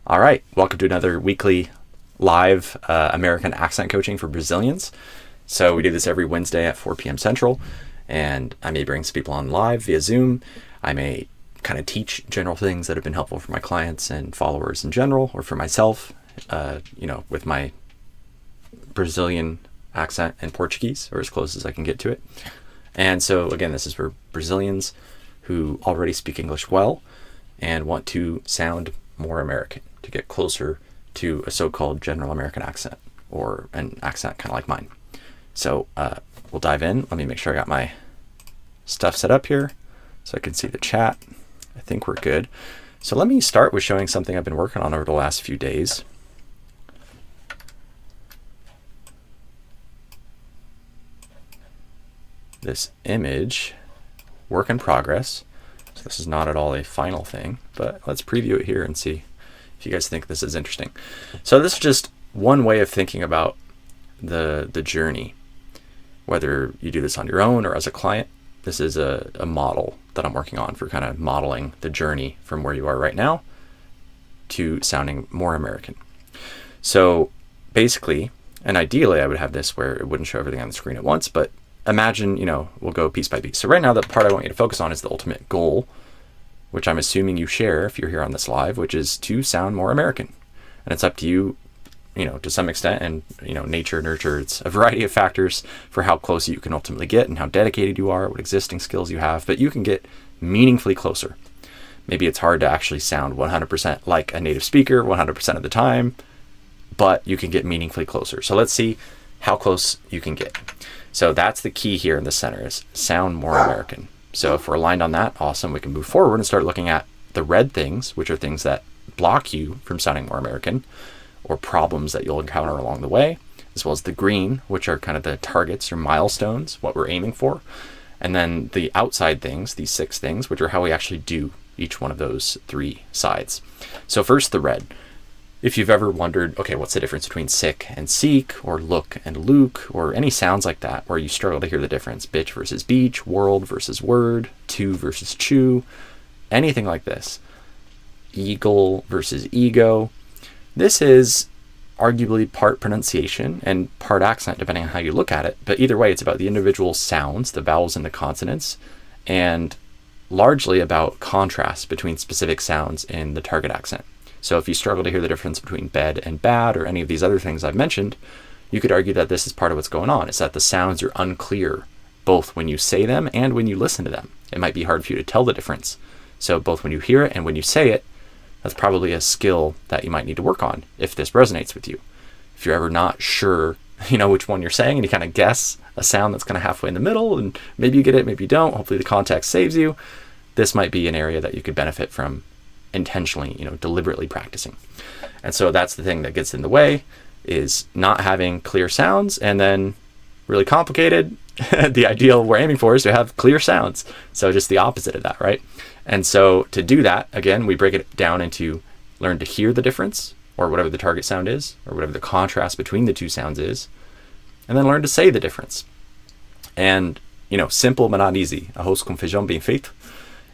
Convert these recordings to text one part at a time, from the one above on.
All right, welcome to another weekly live American accent coaching for Brazilians. So we do this every Wednesday at 4 p.m. Central, and I may bring some people on live via Zoom. I may kind of teach general things that have been helpful for my clients and followers in general, or for myself, with my Brazilian accent in Portuguese, or as close as I can get to it. And so again, this is for Brazilians who already speak English well and want to sound more American, to get closer to a so-called general American accent, or an accent kind of like mine. So we'll dive in. Let me make sure I got my stuff set up here so I can see the chat. I think we're good. So let me start with showing something I've been working on over the last few days. This image, work in progress. So this is not at all a final thing, but let's preview it here and see if you guys think this is interesting. So this is just one way of thinking about the journey, whether you do this on your own or as a client. This is a model that I'm working on for kind of modeling the journey from where you are right now to sounding more American. So basically, and ideally I would have this where it wouldn't show everything on the screen at once, but imagine, we'll go piece by piece. So right now, the part I want you to focus on is the ultimate goal, which I'm assuming you share if you're here on this live, which is to sound more American. And it's up to you, to some extent, and, nature, nurture, it's a variety of factors for how close you can ultimately get and how dedicated you are, what existing skills you have, but you can get meaningfully closer. Maybe it's hard to actually sound 100% like a native speaker 100% of the time, but you can get meaningfully closer. So let's see how close you can get. So that's the key here in the center, is sound more American. So if we're aligned on that, awesome. We can move forward and start looking at the red things, which are things that block you from sounding more American, or problems that you'll encounter along the way, as well as the green, which are kind of the targets or milestones, what we're aiming for. And then the outside things, these 6 things, which are how we actually do each one of those 3 sides. So first, the red. If you've ever wondered, okay, what's the difference between sick and seek, or look and luke, or any sounds like that, where you struggle to hear the difference, bitch versus beach, world versus word, to versus chew, anything like this, eagle versus ego. This is arguably part pronunciation and part accent, depending on how you look at it. But either way, it's about the individual sounds, the vowels and the consonants, and largely about contrast between specific sounds in the target accent. So if you struggle to hear the difference between bed and bad, or any of these other things I've mentioned, you could argue that this is part of what's going on, is that the sounds are unclear, both when you say them and when you listen to them. It might be hard for you to tell the difference. So both when you hear it and when you say it, that's probably a skill that you might need to work on if this resonates with you. If you're ever not sure, which one you're saying, and you kind of guess a sound that's kind of halfway in the middle, and maybe you get it, maybe you don't, hopefully the context saves you, this might be an area that you could benefit from intentionally, deliberately practicing. And so that's the thing that gets in the way, is not having clear sounds. And then really complicated, the ideal we're aiming for is to have clear sounds. So just the opposite of that, right? And so to do that, again, we break it down into learn to hear the difference, or whatever the target sound is, or whatever the contrast between the 2 sounds is, and then learn to say the difference. And, simple but not easy. Arroz com feijão bem feito.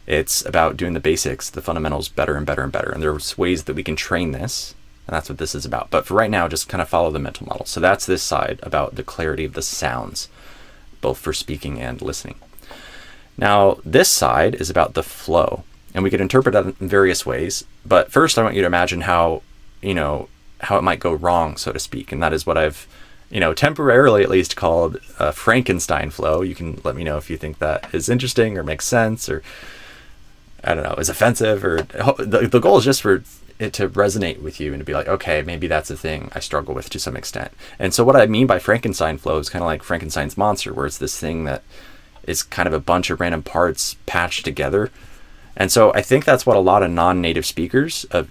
It's about doing the basics, the fundamentals better and better and better. And there's ways that we can train this, and that's what this is about. But for right now, just kind of follow the mental model. So that's this side, about the clarity of the sounds, both for speaking and listening. Now, this side is about the flow, and we could interpret that in various ways. But first, I want you to imagine how it might go wrong, so to speak. And that is what I've, temporarily at least called Frankenstein flow. You can let me know if you think that is interesting or makes sense, or I don't know, is offensive, or the goal is just for it to resonate with you and to be like, okay, maybe that's a thing I struggle with to some extent. And so what I mean by Frankenstein flow is kind of like Frankenstein's monster, where it's this thing that is kind of a bunch of random parts patched together. And so I think that's what a lot of non-native speakers of,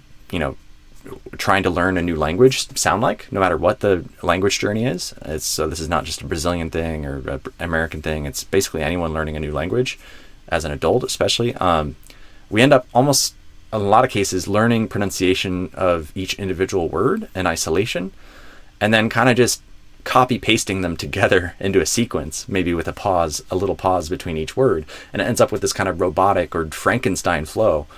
trying to learn a new language sound like, no matter what the language journey is. So this is not just a Brazilian thing or an American thing. It's basically anyone learning a new language, as an adult especially. We end up almost, in a lot of cases, learning pronunciation of each individual word in isolation, and then kind of just copy pasting them together into a sequence, maybe with a little pause between each word. And it ends up with this kind of robotic or Frankenstein flow.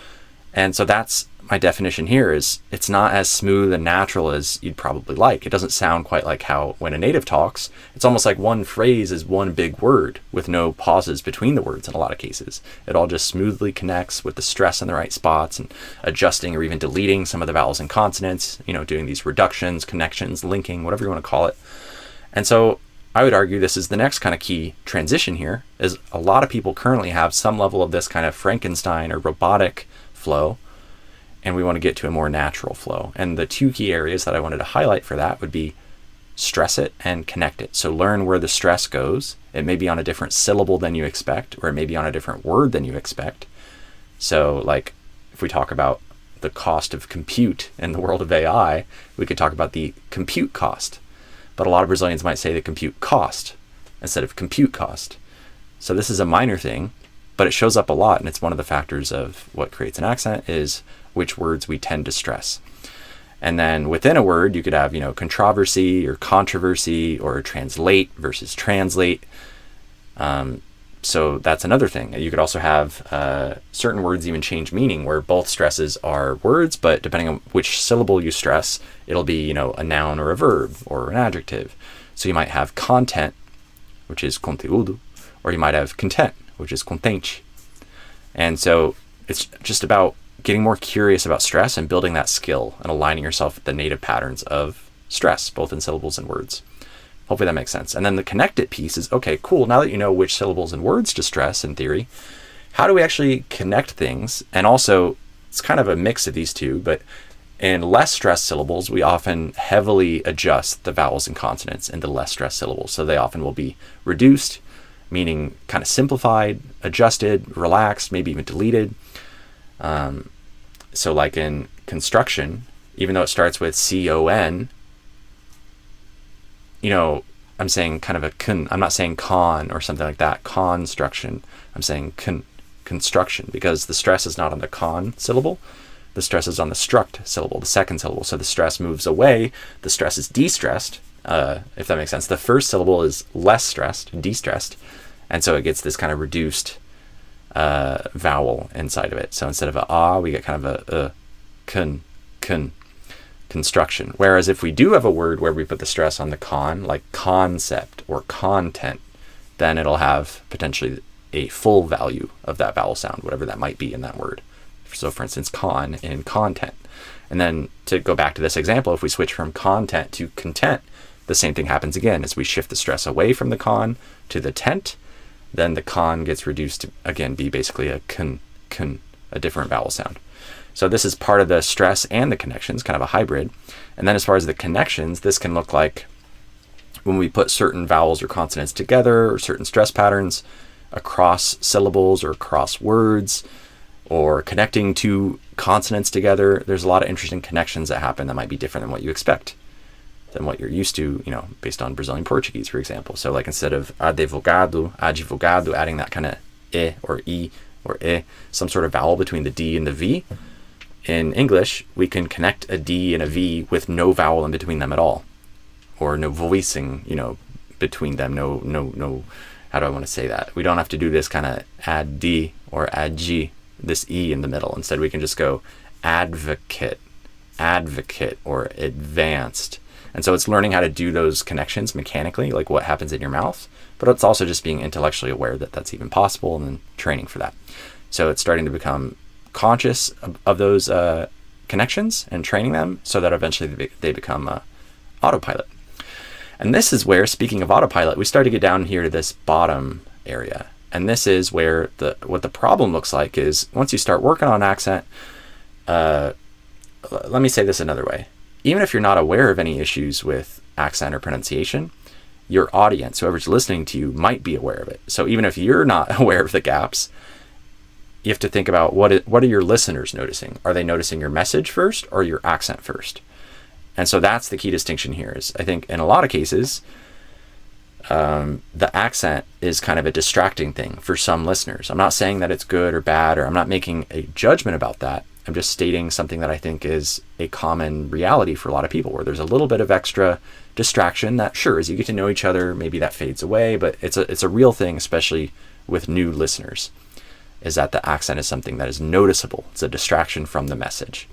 And so that's my definition here is it's not as smooth and natural as you'd probably like. It doesn't sound quite like how when a native talks, it's almost like one phrase is one big word with no pauses between the words in a lot of cases. It all just smoothly connects with the stress in the right spots and adjusting or even deleting some of the vowels and consonants, doing these reductions, connections, linking, whatever you want to call it. And so I would argue this is the next kind of key transition here, is a lot of people currently have some level of this kind of Frankenstein or robotic flow, and we want to get to a more natural flow. And the two key areas that I wanted to highlight for that would be stress it and connect it. So learn where the stress goes. It may be on a different syllable than you expect, or it may be on a different word than you expect. So like if we talk about the cost of compute in the world of AI, we could talk about the compute cost. But a lot of Brazilians might say the compute cost instead of compute cost. So this is a minor thing, but it shows up a lot, and it's one of the factors of what creates an accent is which words we tend to stress. And then within a word, you could have, controversy or controversy or translate versus translate. So that's another thing. You could also have certain words even change meaning where both stresses are words, but depending on which syllable you stress, it'll be, a noun or a verb or an adjective. So you might have content, which is conteúdo, or you might have content, which is contente. And so it's just about getting more curious about stress and building that skill and aligning yourself with the native patterns of stress, both in syllables and words. Hopefully that makes sense. And then the connect it piece is, okay, cool. Now that you know which syllables and words to stress in theory, how do we actually connect things? And also, it's kind of a mix of these two, but in less stressed syllables, we often heavily adjust the vowels and consonants into less stressed syllables. So they often will be reduced, meaning kind of simplified, adjusted, relaxed, maybe even deleted. So like in construction, even though it starts with C-O-N, I'm saying kind of a kun. I'm not saying con or something like that. Construction. I'm saying construction because the stress is not on the con syllable. The stress is on the struct syllable, the second syllable. So the stress moves away. The stress is de-stressed, if that makes sense. The first syllable is less stressed, de-stressed. And so it gets this kind of reduced vowel inside of it. So instead of a ah, we get kind of a construction. Whereas if we do have a word where we put the stress on the con, like concept or content, then it'll have potentially a full value of that vowel sound, whatever that might be in that word. So for instance, con in content. And then to go back to this example, if we switch from content to content, the same thing happens again. As we shift the stress away from the con to the tent, then the con gets reduced to, again, be basically a a different vowel sound. So this is part of the stress and the connections, kind of a hybrid. And then as far as the connections, this can look like when we put certain vowels or consonants together or certain stress patterns across syllables or across words or connecting two consonants together. There's a lot of interesting connections that happen that might be different than what you expect, than what you're used to, based on Brazilian Portuguese, for example. So like instead of advogado, adding that kind of e or e or e, some sort of vowel between the D and the V, in English, we can connect a D and a V with no vowel in between them at all, or no voicing, between them. No. How do I want to say that? We don't have to do this kind of add D or add G, this E in the middle. Instead, we can just go advocate, or advanced. And so it's learning how to do those connections mechanically, like what happens in your mouth, but it's also just being intellectually aware that that's even possible and then training for that. So it's starting to become conscious of those connections and training them so that eventually they become autopilot. And this is where, speaking of autopilot, we start to get down here to this bottom area. And this is where what the problem looks like is once you start working on accent, let me say this another way. Even if you're not aware of any issues with accent or pronunciation, your audience, whoever's listening to you, might be aware of it. So even if you're not aware of the gaps, you have to think about what are your listeners noticing? Are they noticing your message first or your accent first? And so that's the key distinction here is I think in a lot of cases, the accent is kind of a distracting thing for some listeners. I'm not saying that it's good or bad, or I'm not making a judgment about that. I'm just stating something that I think is a common reality for a lot of people where there's a little bit of extra distraction that, sure, as you get to know each other, maybe that fades away, but it's a real thing, especially with new listeners, is that the accent is something that is noticeable. It's a distraction from the message.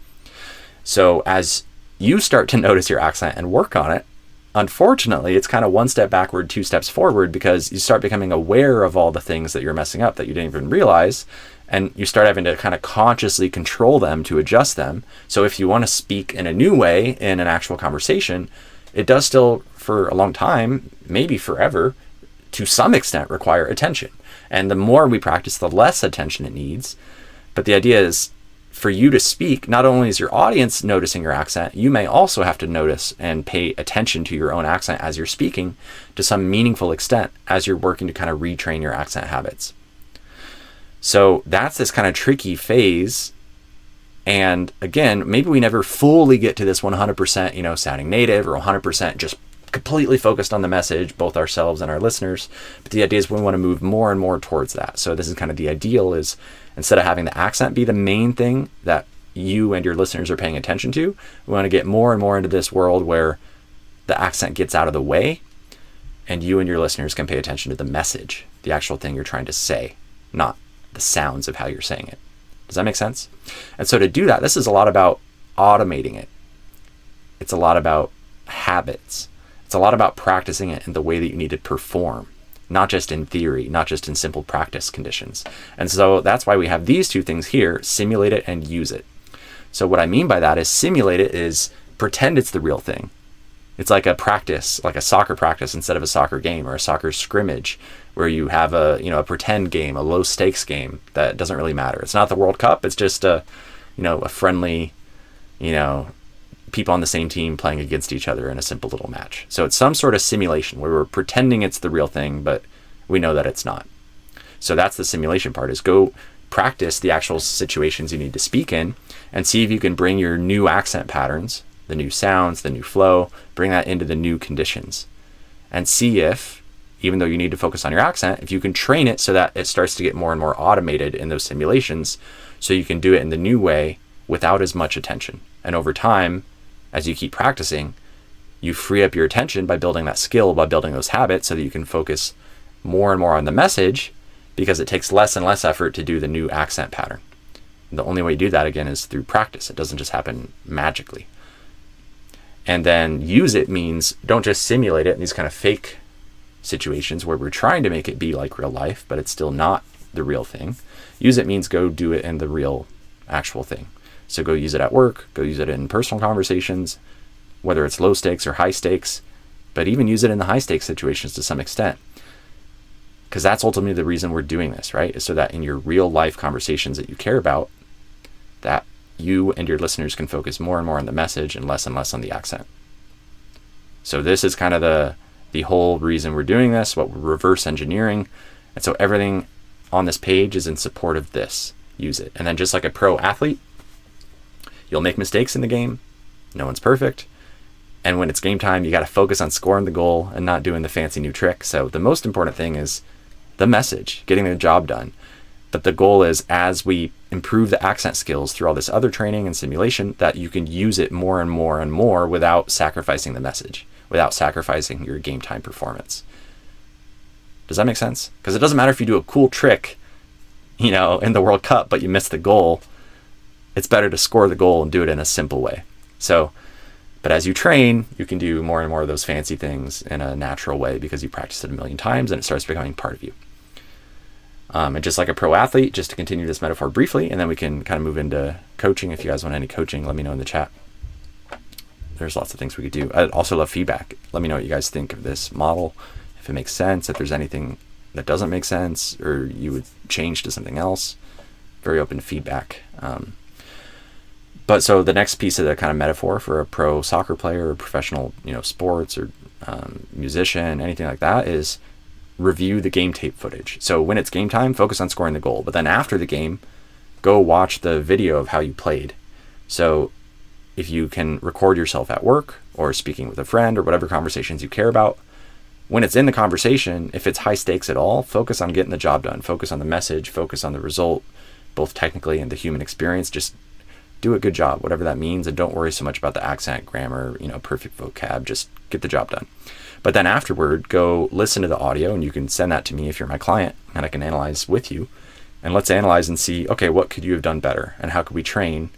So as you start to notice your accent and work on it, unfortunately, it's kind of one step backward, two steps forward, because you start becoming aware of all the things that you're messing up that you didn't even realize. And you start having to kind of consciously control them to adjust them. So if you want to speak in a new way in an actual conversation, it does still, for a long time, maybe forever, to some extent require attention. And the more we practice, the less attention it needs. But the idea is, for you to speak, not only is your audience noticing your accent, you may also have to notice and pay attention to your own accent as you're speaking to some meaningful extent as you're working to kind of retrain your accent habits. So that's this kind of tricky phase. And again, maybe we never fully get to this 100%, sounding native, or 100% just completely focused on the message, both ourselves and our listeners. But the idea is we want to move more and more towards that. So this is kind of the ideal, is instead of having the accent be the main thing that you and your listeners are paying attention to, we want to get more and more into this world where the accent gets out of the way and you and your listeners can pay attention to the message, the actual thing you're trying to say, not the sounds of how you're saying it. Does that make sense? And so to do that, this is a lot about automating it. It's a lot about habits. It's a lot about practicing it in the way that you need to perform, not just in theory, not just in simple practice conditions. And so that's why we have these two things here: simulate it and use it. So what I mean by that is, simulate it is pretend it's the real thing. It's like a practice, like a soccer practice instead of a soccer game, or a soccer scrimmage, where you have a pretend game, a low stakes game that doesn't really matter. It's not the World Cup. It's just a friendly, people on the same team playing against each other in a simple little match. So it's some sort of simulation where we're pretending it's the real thing, but we know that it's not. So that's the simulation part, is go practice the actual situations you need to speak in and see if you can bring your new accent patterns, the new sounds, the new flow, bring that into the new conditions, and see if, even though you need to focus on your accent, if you can train it so that it starts to get more and more automated in those simulations, so you can do it in the new way without as much attention. And over time, as you keep practicing, you free up your attention by building that skill, by building those habits, so that you can focus more and more on the message, because it takes less and less effort to do the new accent pattern. And the only way you do that, again, is through practice. It doesn't just happen magically. And then use it means, don't just simulate it in these kind of fake situations where we're trying to make it be like real life, but it's still not the real thing. Use it means go do it in the real, actual thing. So go use it at work, go use it in personal conversations, whether it's low stakes or high stakes, but even use it in the high stakes situations to some extent. Because that's ultimately the reason we're doing this, right? Is so that in your real life conversations that you care about, that you and your listeners can focus more and more on the message and less on the accent. So this is kind of the whole reason we're doing this, what we're reverse engineering. And so everything on this page is in support of this. Use it. And then just like a pro athlete, you'll make mistakes in the game. No one's perfect. And when it's game time, you got to focus on scoring the goal and not doing the fancy new trick. So the most important thing is the message, getting the job done. But the goal is, as we improve the accent skills through all this other training and simulation, that you can use it more and more and more without sacrificing the message, without sacrificing your game time performance. Does that make sense? Because it doesn't matter if you do a cool trick, in the World Cup, but you miss the goal. It's better to score the goal and do it in a simple way. So, but as you train, you can do more and more of those fancy things in a natural way because you practice it a million times and it starts becoming part of you. And just like a pro athlete, just to continue this metaphor briefly, and then we can kind of move into coaching. If you guys want any coaching, let me know in the chat. There's lots of things we could do. I'd also love feedback. Let me know what you guys think of this model, if it makes sense, if there's anything that doesn't make sense, or you would change to something else. Very open to feedback. But so the next piece of the kind of metaphor for a pro soccer player or professional, sports or musician, anything like that, is review the game tape footage. So when it's game time, focus on scoring the goal. But then after the game, go watch the video of how you played. So if you can record yourself at work or speaking with a friend or whatever conversations you care about, when it's in the conversation, if it's high stakes at all, focus on getting the job done. Focus on the message, focus on the result, both technically and the human experience. Just do a good job, whatever that means, and don't worry so much about the accent, grammar, perfect vocab. Just get the job done. But then afterward, go listen to the audio, and you can send that to me if you're my client, and I can analyze with you. And let's analyze and see, okay, what could you have done better, and how could we train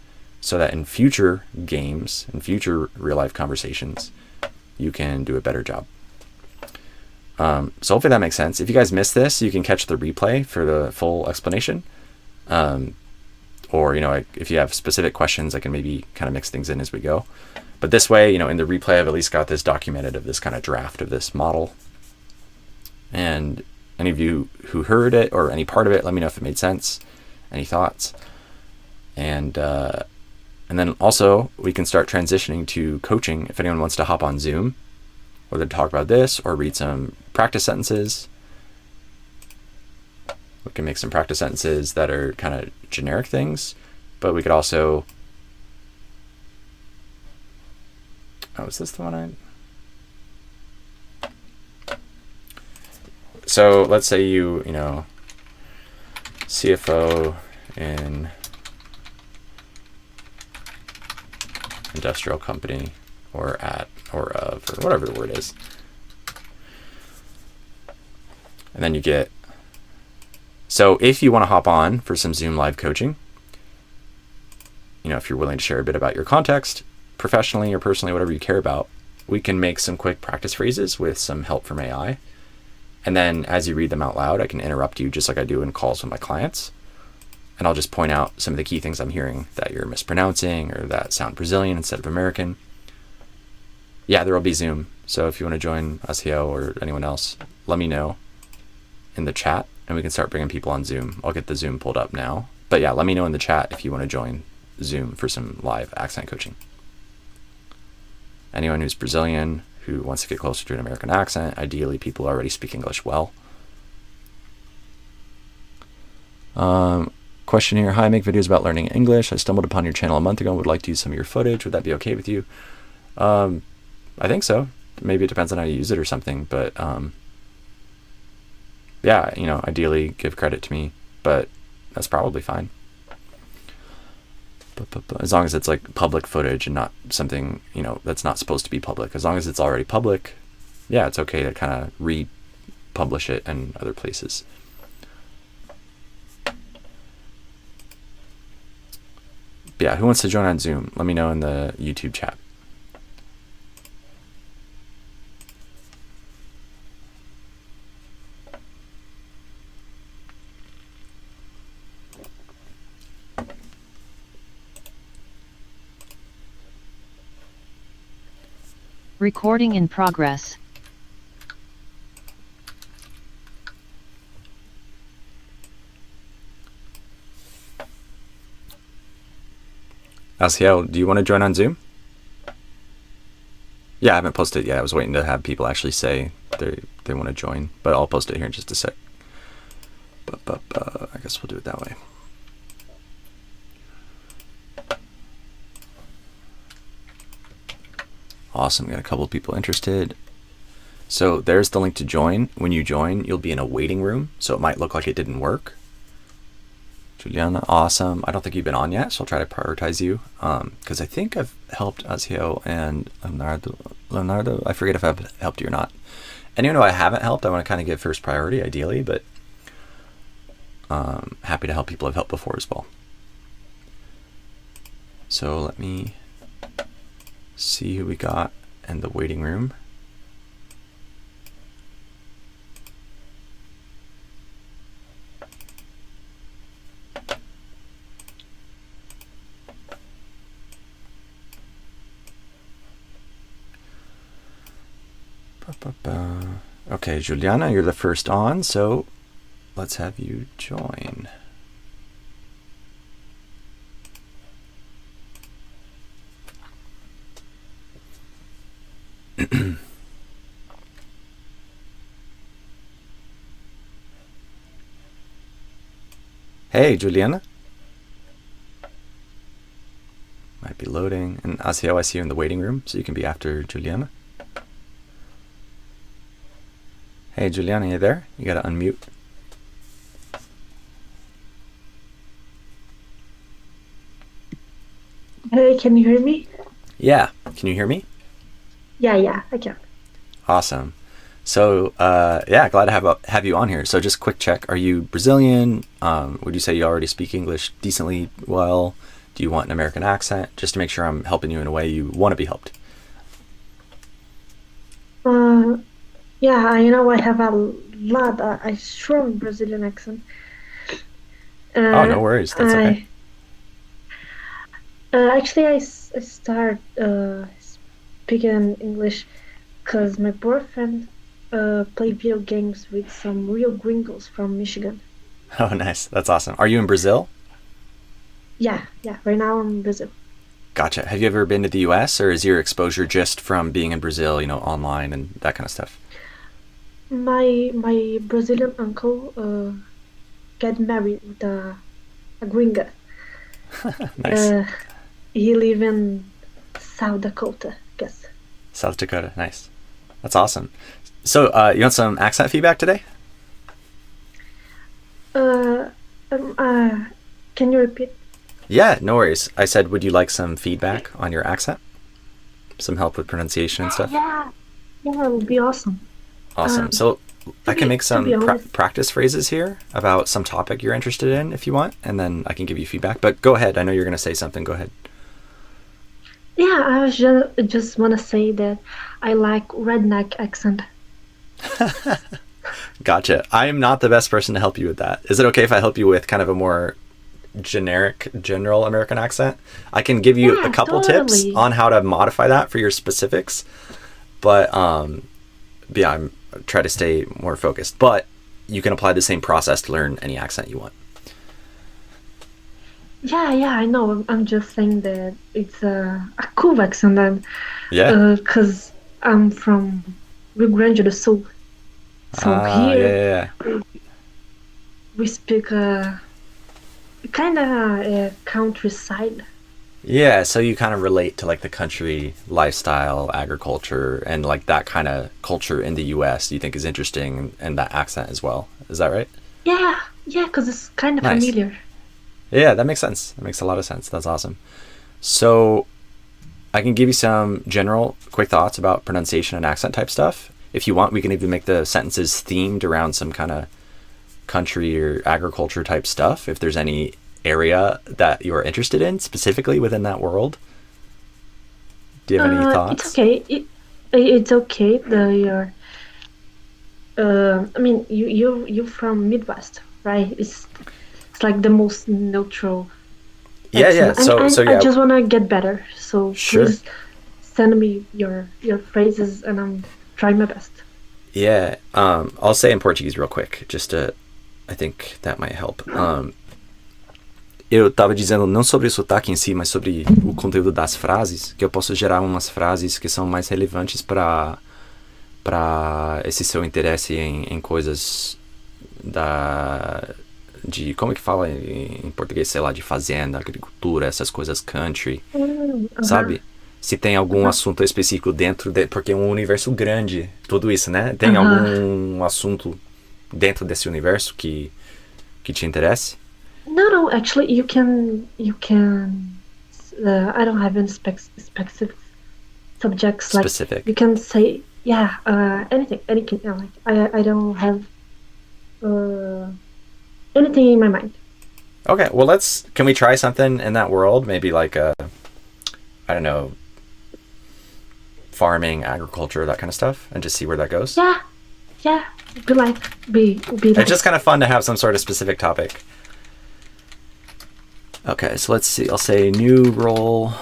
so that in future games, in future real life conversations, you can do a better job. So hopefully that makes sense. If you guys missed this, you can catch the replay for the full explanation. Or, if you have specific questions, I can maybe kind of mix things in as we go. But this way, in the replay, I've at least got this documented of this kind of draft of this model. And any of you who heard it or any part of it, let me know if it made sense. Any thoughts? And then also we can start transitioning to coaching. If anyone wants to hop on Zoom, whether to talk about this or read some practice sentences, we can make some practice sentences that are kind of generic things, but we could also, is this the one so let's say you CFO in industrial company or whatever the word is. And then you get, so if you want to hop on for some Zoom live coaching, if you're willing to share a bit about your context, professionally or personally, whatever you care about, we can make some quick practice phrases with some help from AI. And then as you read them out loud, I can interrupt you just like I do in calls with my clients. And I'll just point out some of the key things I'm hearing that you're mispronouncing or that sound Brazilian instead of American. Yeah, there will be Zoom. So if you want to join Asiel or anyone else, let me know in the chat and we can start bringing people on Zoom. I'll get the Zoom pulled up now. But yeah, let me know in the chat if you want to join Zoom for some live accent coaching. Anyone who's Brazilian, who wants to get closer to an American accent, ideally people who already speak English well. Question here. Hi, I make videos about learning English. I stumbled upon your channel a month ago and would like to use some of your footage. Would that be okay with you? I think so. Maybe it depends on how you use it or something, but yeah, ideally give credit to me, but that's probably fine. But as long as it's like public footage and not something, that's not supposed to be public. As long as it's already public, yeah, it's okay to kind of republish it in other places. But yeah, who wants to join on Zoom? Let me know in the YouTube chat. Recording in progress. Asiel, do you want to join on Zoom? Yeah, I haven't posted it yet. I was waiting to have people actually say they want to join, but I'll post it here in just a sec. I guess we'll do it that way. Awesome, got a couple of people interested. So there's the link to join. When you join, you'll be in a waiting room, so it might look like it didn't work. Juliana, awesome. I don't think you've been on yet, so I'll try to prioritize you, because I think I've helped Asiel and Leonardo. I forget if I've helped you or not. Anyone who I haven't helped, I want to kind of give first priority, ideally, but happy to help people I've helped before as well. So let me see who we got in the waiting room. Okay, Juliana, you're the first on, so let's have you join. Hey, Juliana. Might be loading. And Asiel, I see you in the waiting room, so you can be after Juliana. Hey, Juliana, you there? You gotta unmute. Hey, can you hear me? Yeah. Can you hear me? Yeah, I can. Awesome. So, yeah, glad to have you on here. So just quick check. Are you Brazilian? Would you say you already speak English decently well? Do you want an American accent? Just to make sure I'm helping you in a way you want to be helped. Yeah, I have a strong Brazilian accent. Oh, no worries. That's okay. Actually, I start speaking English because my boyfriend play video games with some real gringos from Michigan. Oh, nice. That's awesome. Are you in Brazil? Yeah. Right now I'm in Brazil. Gotcha. Have you ever been to the US, or is your exposure just from being in Brazil, online and that kind of stuff? My Brazilian uncle get married with a gringa. Nice. He live in South Dakota, I guess. South Dakota. Nice. That's awesome. So, you want some accent feedback today? Can you repeat? Yeah, no worries. I said, would you like some feedback on your accent? Some help with pronunciation and stuff? Yeah, it would be awesome. Awesome. So I can make some be honest- practice phrases here about some topic you're interested in if you want, and then I can give you feedback. But go ahead. I know you're going to say something. Go ahead. Yeah, I was just wanna say that I like redneck accent. Gotcha. I am not the best person to help you with that. Is it okay if I help you with kind of a more general American accent? I can give you Yeah, a couple tips totally. on how to modify that for your specifics, but yeah, I'm try to stay more focused. But you can apply the same process to learn any accent you want. Yeah, I know. I'm just saying that it's a cool accent, and Yeah. because I'm from Rio Grande do Sul, so Ah, here yeah. we speak kind of countryside. Yeah, so you kind of relate to like the country lifestyle, agriculture, and like that kind of culture in the US you think is interesting, and that accent as well. Is that right? Yeah, because it's kind of Nice. familiar. Yeah, that makes sense. That makes a lot of sense. That's awesome. So I can give you some general quick thoughts about pronunciation and accent type stuff. If you want, we can even make the sentences themed around some kind of country or agriculture type stuff if there's any area that you're interested in specifically within that world. Do you have any thoughts? It's okay. It's okay. I mean, you're from Midwest, right? It's like the most neutral Yeah, accent. So I yeah. just wanna get better. So Sure. please send me your phrases, and I'm trying my best. Yeah, I'll say in Portuguese real quick, just to, I think that might help. Eu estava dizendo não sobre o sotaque em si, mas sobre o conteúdo das frases, que eu posso gerar umas frases que são mais relevantes para esse seu interesse em coisas de como é que fala em português, sei lá, de fazenda, agricultura, essas coisas country, sabe? Se tem algum assunto específico dentro porque é um universo grande, tudo isso, né? Tem algum assunto dentro desse universo que te interesse? No, actually, you can. I don't have any specific subjects. Like Specific. you can say, anything. Like I don't have anything in my mind. Okay, well can we try something in that world? Maybe like I don't know, farming, agriculture, that kind of stuff, and just see where that goes? Yeah. Be nice. It's just kind of fun to have some sort of specific topic. Okay, so let's see. I'll say new role,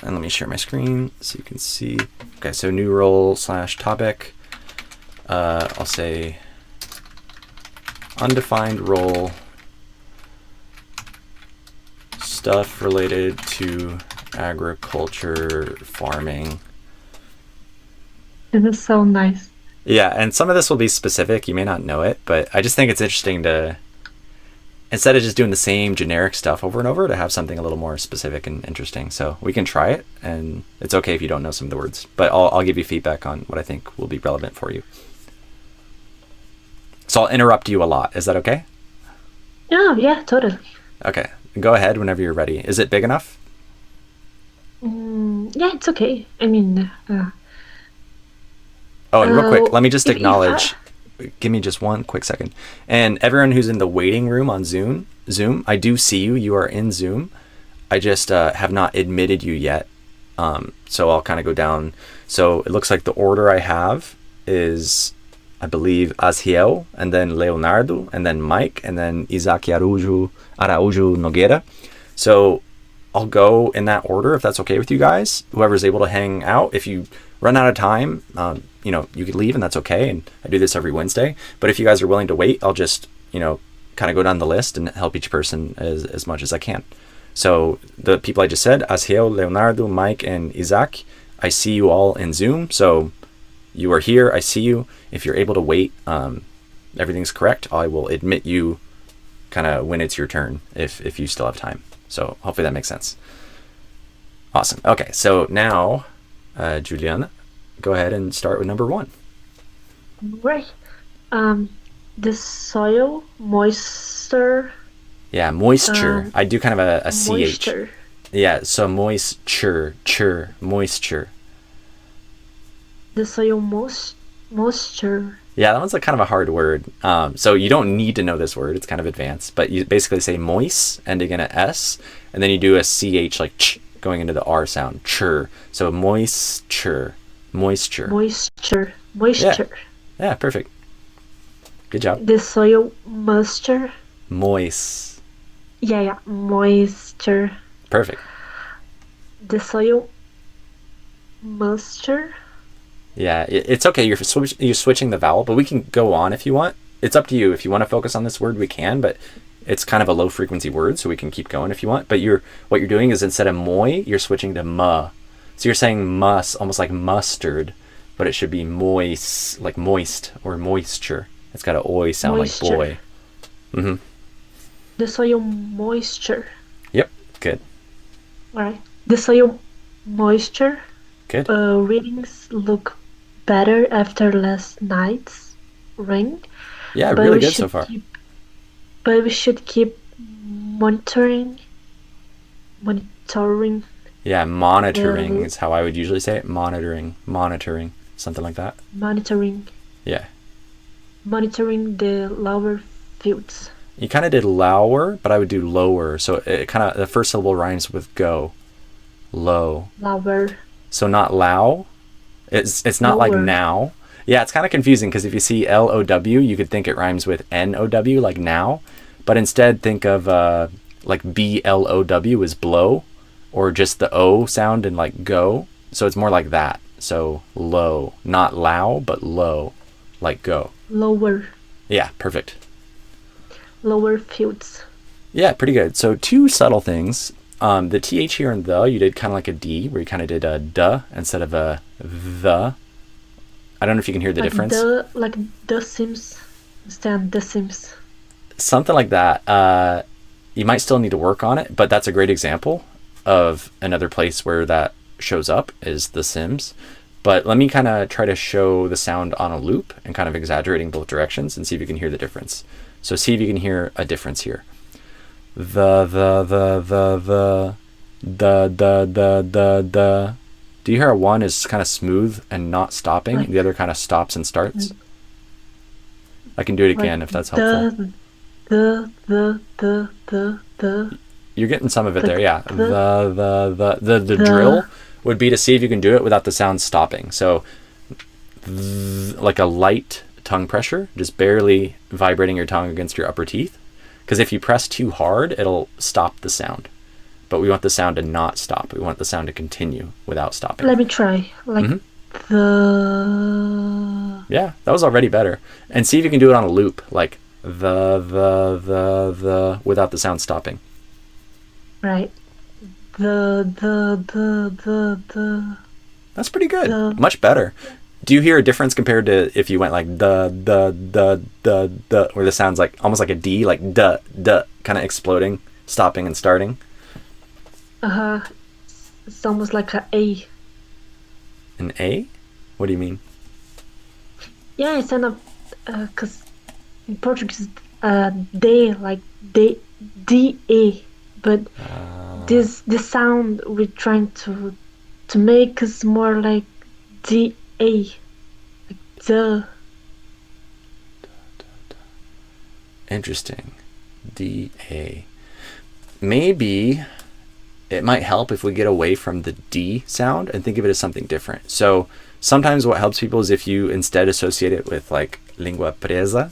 and let me share my screen so you can see. Okay, so new role / topic. I'll say undefined role, stuff related to agriculture, farming. It is so nice. Yeah, and some of this will be specific. You may not know it, but I just think it's interesting to, instead of just doing the same generic stuff over and over, to have something a little more specific and interesting. So we can try it, and it's okay if you don't know some of the words, but I'll give you feedback on what I think will be relevant for you. So I'll interrupt you a lot. Is that okay? Oh, yeah, totally. Okay, go ahead whenever you're ready. Is it big enough? Yeah, it's okay. I mean, Oh, and real quick, let me just if acknowledge. Give me just one quick second. And everyone who's in the waiting room on Zoom, I do see you. You are in Zoom. I just have not admitted you yet. So I'll kind of go down. So it looks like the order I have is, I believe, Aziel, and then Leonardo, and then Mike, and then Isaac Araujo Nogueira. So I'll go in that order if that's okay with you guys. Whoever's able to hang out. If you run out of time, you could leave and that's okay. And I do this every Wednesday. But if you guys are willing to wait, I'll just, kind of go down the list and help each person as much as I can. So the people I just said, Aziel, Leonardo, Mike, and Isaac, I see you all in Zoom. So you are here. I see you. If you're able to wait, everything's correct. I will admit you kind of when it's your turn if you still have time. So hopefully that makes sense. Awesome. Okay, so now, Juliana, go ahead and start with number 1. Right. The soil moisture. Yeah, moisture. I do kind of a CH. Moisture. Yeah, so moisture. The soil moisture. Yeah, that one's kind of a hard word. So you don't need to know this word. It's kind of advanced. But you basically say moist, ending in a S, and then you do a CH like ch, going into the R sound. Chur. So moisture. Yeah, perfect. Good job. The soil moisture. Moist. Yeah, moisture. Perfect. The soil moisture. Yeah, it's okay. You're switching the vowel, but we can go on if you want. It's up to you. If you want to focus on this word, we can, but it's kind of a low frequency word, so we can keep going if you want. But what you're doing is instead of moi, you're switching to ma. So you're saying mus, almost like mustard, but it should be moist, like moist or moisture. It's got an oi sound Moisture. like boy. Mm-hmm. The soil moisture. Yep, good. All right. The soil moisture. Good. Readings look better after last night's rain. Yeah, but really we good so should far. But we should keep monitoring. Yeah, monitoring is how I would usually say it. Monitoring, something like that. Yeah. Monitoring the lower fields. You kind of did lower, but I would do lower. So it kind of, the first syllable rhymes with go. Low. Lower. So not low. It's not like Lower. now. Yeah, it's kind of confusing because if you see L-O-W, you could think it rhymes with N-O-W, like now. But instead think of like B-L-O-W is blow, or just the O sound and like go. So it's more like that. So low. Not low, but low. Like go. Lower. Yeah, perfect. Lower fields. Yeah, pretty good. So 2 subtle things. The TH here and the, you did kind of like a D, where you kind of did a duh instead of a the. I don't know if you can hear the difference. The Sims. Stand the Sims. Something like that. You might still need to work on it, but that's a great example of another place where that shows up is The Sims. But let me kind of try to show the sound on a loop and kind of exaggerating both directions and see if you can hear the difference. So see if you can hear a difference here. The. Do you hear a one is kind of smooth and not stopping? Like, the other kind of stops and starts? I can do it again if that's helpful. You're getting some of it there, yeah. The drill would be to see if you can do it without the sound stopping. So like a light tongue pressure, just barely vibrating your tongue against your upper teeth. Because if you press too hard, it'll stop the sound. But we want the sound to not stop. We want the sound to continue without stopping. Let me try. Like the. Yeah, that was already better. And see if you can do it on a loop, like the without the sound stopping. Right. That's pretty good. Much better. Do you hear a difference compared to if you went like the, where the sound's like almost like a D, like duh, kind of exploding, stopping and starting? It's almost like an A. An A? What do you mean? Yeah, it's kind of, because in Portuguese, D, like D-A, but this sound we're trying to make is more like D-A, like the. Interesting. D-A. Maybe it might help if we get away from the D sound and think of it as something different. So sometimes what helps people is if you instead associate it with like lingua presa.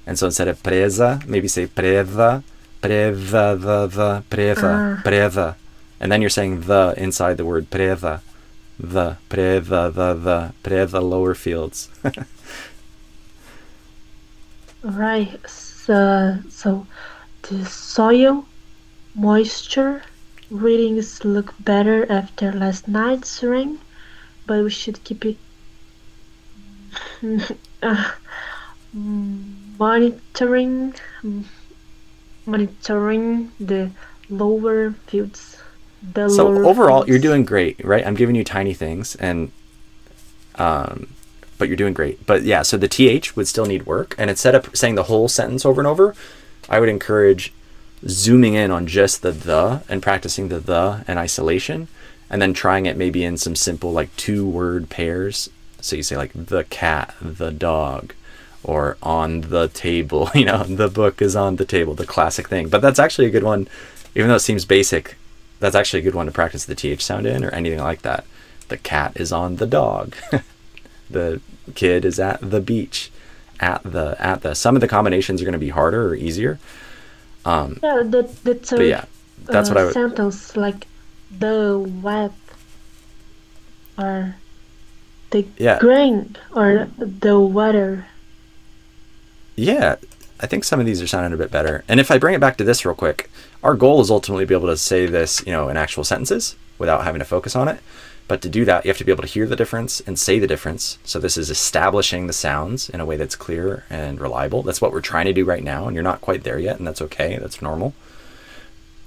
And so instead of presa, maybe say preva, preva, preva, preva. And then you're saying the inside the word preva. The preva lower fields. Right. So the soil moisture readings look better after last night's rain, but we should keep it monitoring the lower fields. So overall, you're doing great, right? I'm giving you tiny things, and but you're doing great. But yeah, so the TH would still need work, and instead of saying the whole sentence over and over, I would encourage zooming in on just the and practicing the in isolation, and then trying it maybe in some simple like 2-word pairs. So you say like the cat, the dog, or on the table, you know, the book is on the table, the classic thing. But that's actually a good one, even though it seems basic, that's actually a good one to practice the TH sound in, or anything like that. The cat is on the dog. The kid is at the beach. At the. Some of the combinations are going to be harder or easier. Yeah, the But yeah, that's what I would. sentence, like the web or the Yeah. grain or the water. Yeah, I think some of these are sounding a bit better. And if I bring it back to this real quick, our goal is ultimately to be able to say this, you know, in actual sentences without having to focus on it. But to do that, you have to be able to hear the difference and say the difference. So this is establishing the sounds in a way that's clear and reliable. That's what we're trying to do right now, and you're not quite there yet, and that's okay. That's normal.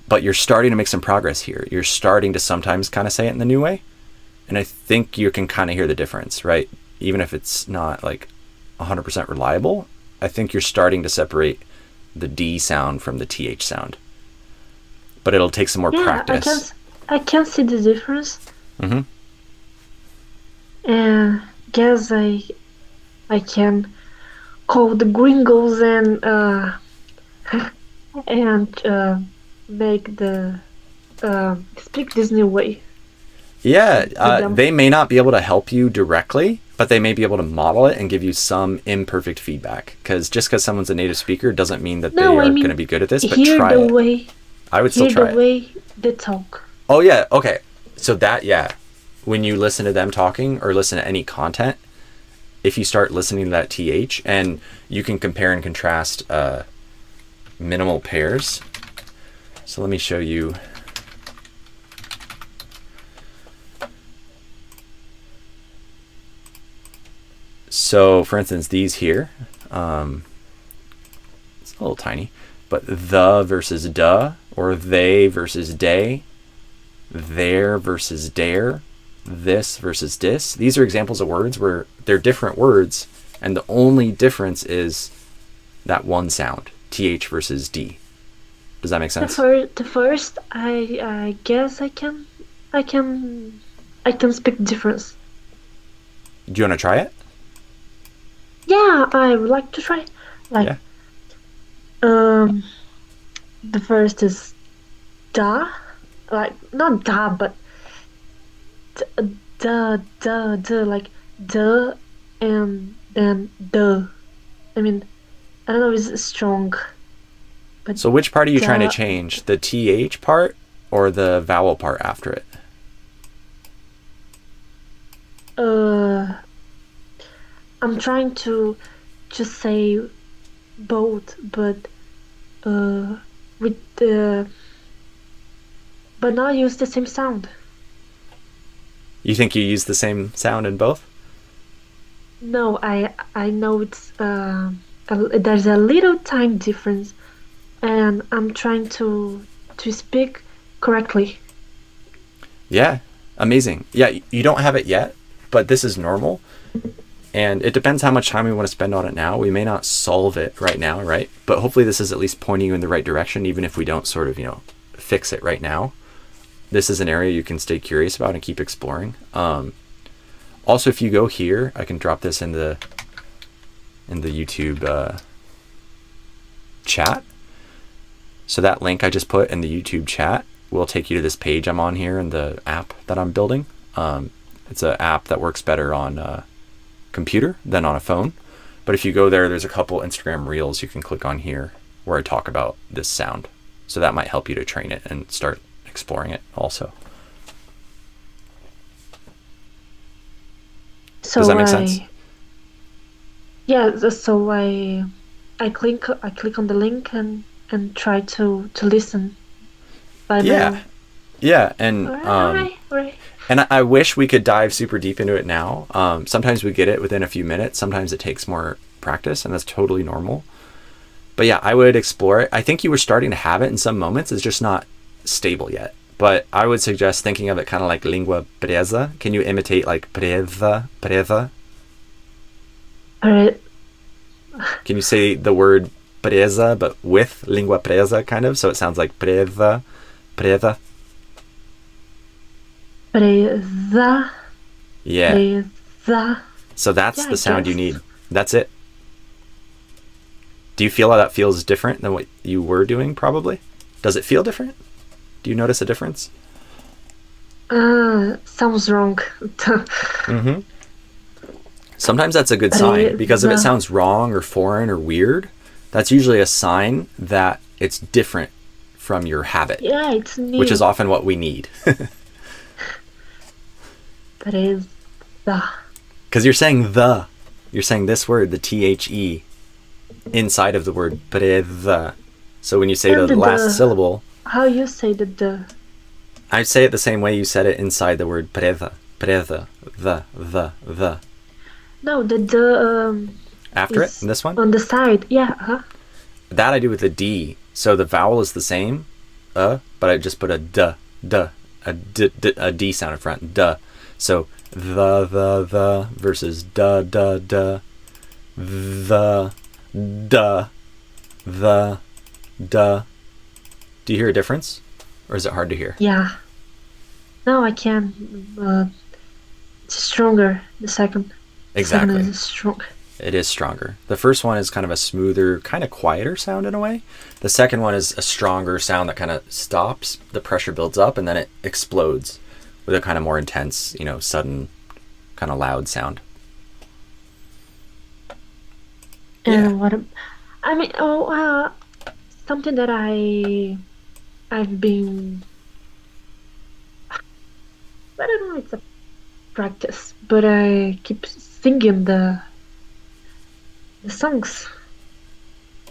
But you're starting to make some progress here. You're starting to sometimes kind of say it in the new way. And I think you can kind of hear the difference, right? Even if it's not like 100% reliable, I think you're starting to separate the D sound from the TH sound. But it'll take some more practice. I can see the difference. Mm-hmm. And guess I can call the gringos and make the speak this new way. Yeah, they may not be able to help you directly, but they may be able to model it and give you some imperfect feedback. Because just because someone's a native speaker doesn't mean that they are going to be good at this. But try it. Way, I would still try the way they talk. Oh yeah, okay. So that, yeah, when you listen to them talking or listen to any content, if you start listening to that TH, and you can compare and contrast minimal pairs. So let me show you. So for instance, these here, it's a little tiny, but the versus duh, or they versus day, there versus dare, this versus dis. These are examples of words where they're different words, and the only difference is that one sound, TH versus D. Does that make sense? The first, I guess I can speak difference. Do you want to try it? Yeah, I would like to try. Like, the first is da, like not da, but da, like the, and then the. I mean, I don't know if it's strong. But so which part are you trying to change? The TH part or the vowel part after it? I'm trying to just say both, but with the, but not use the same sound. You think you use the same sound in both? No, I know it's there's a little tiny difference, and I'm trying to speak correctly. Yeah, amazing. Yeah, you don't have it yet, but this is normal. And it depends how much time we want to spend on it now. We may not solve it right now, right? But hopefully this is at least pointing you in the right direction, even if we don't sort of, fix it right now. This is an area you can stay curious about and keep exploring. Also, if you go here, I can drop this in the YouTube chat. So that link I just put in the YouTube chat will take you to this page I'm on here in the app that I'm building. It's an app that works better on a computer than on a phone. But if you go there, there's a couple Instagram reels you can click on here where I talk about this sound. So that might help you to train it and start exploring it also. So Does that make sense? Yeah, so I click on the link and try to listen by Yeah. Yeah, and Alright. and I wish we could dive super deep into it now. Sometimes we get it within a few minutes. Sometimes it takes more practice, and that's totally normal. But yeah, I would explore it. I think you were starting to have it in some moments. It's just not stable yet. But I would suggest thinking of it kind of like lingua presa. Can you imitate like presa? Alright. Can you say the word presa, but with lingua presa kind of? So it sounds like presa. Presa. Yeah. Presa. So that's Yeah, the I sound you guess. need. That's it. Do you feel how that feels different than what you were doing probably? Does it feel different? Do you notice a difference? Sounds wrong. Mm-hmm. Sometimes that's a good sign, because if it sounds wrong or foreign or weird, that's usually a sign that it's different from your habit, Yeah, it's new. which is often what we need. Presa. Because you're saying this word, the THE, inside of the word presa. So when you say And the the last the. syllable, How you say the? I say it the same way you said it inside the word presa. Presa. The. No, the After it, is in this one? on the side. Yeah. That I do with the D. So the vowel is the same, but I just put a D sound in front. Duh. So the versus the, duh, the, duh. Do you hear a difference? Or is it hard to hear? Yeah. No, I can. It's stronger. The second. Exactly. Second is strong. It is stronger. The first one is kind of a smoother, kind of quieter sound in a way. The second one is a stronger sound that kind of stops, the pressure builds up, and then it explodes with a kind of more intense, sudden, kind of loud sound. And Yeah. what? I mean, something that I've been. I don't know. It's a practice, but I keep singing the songs.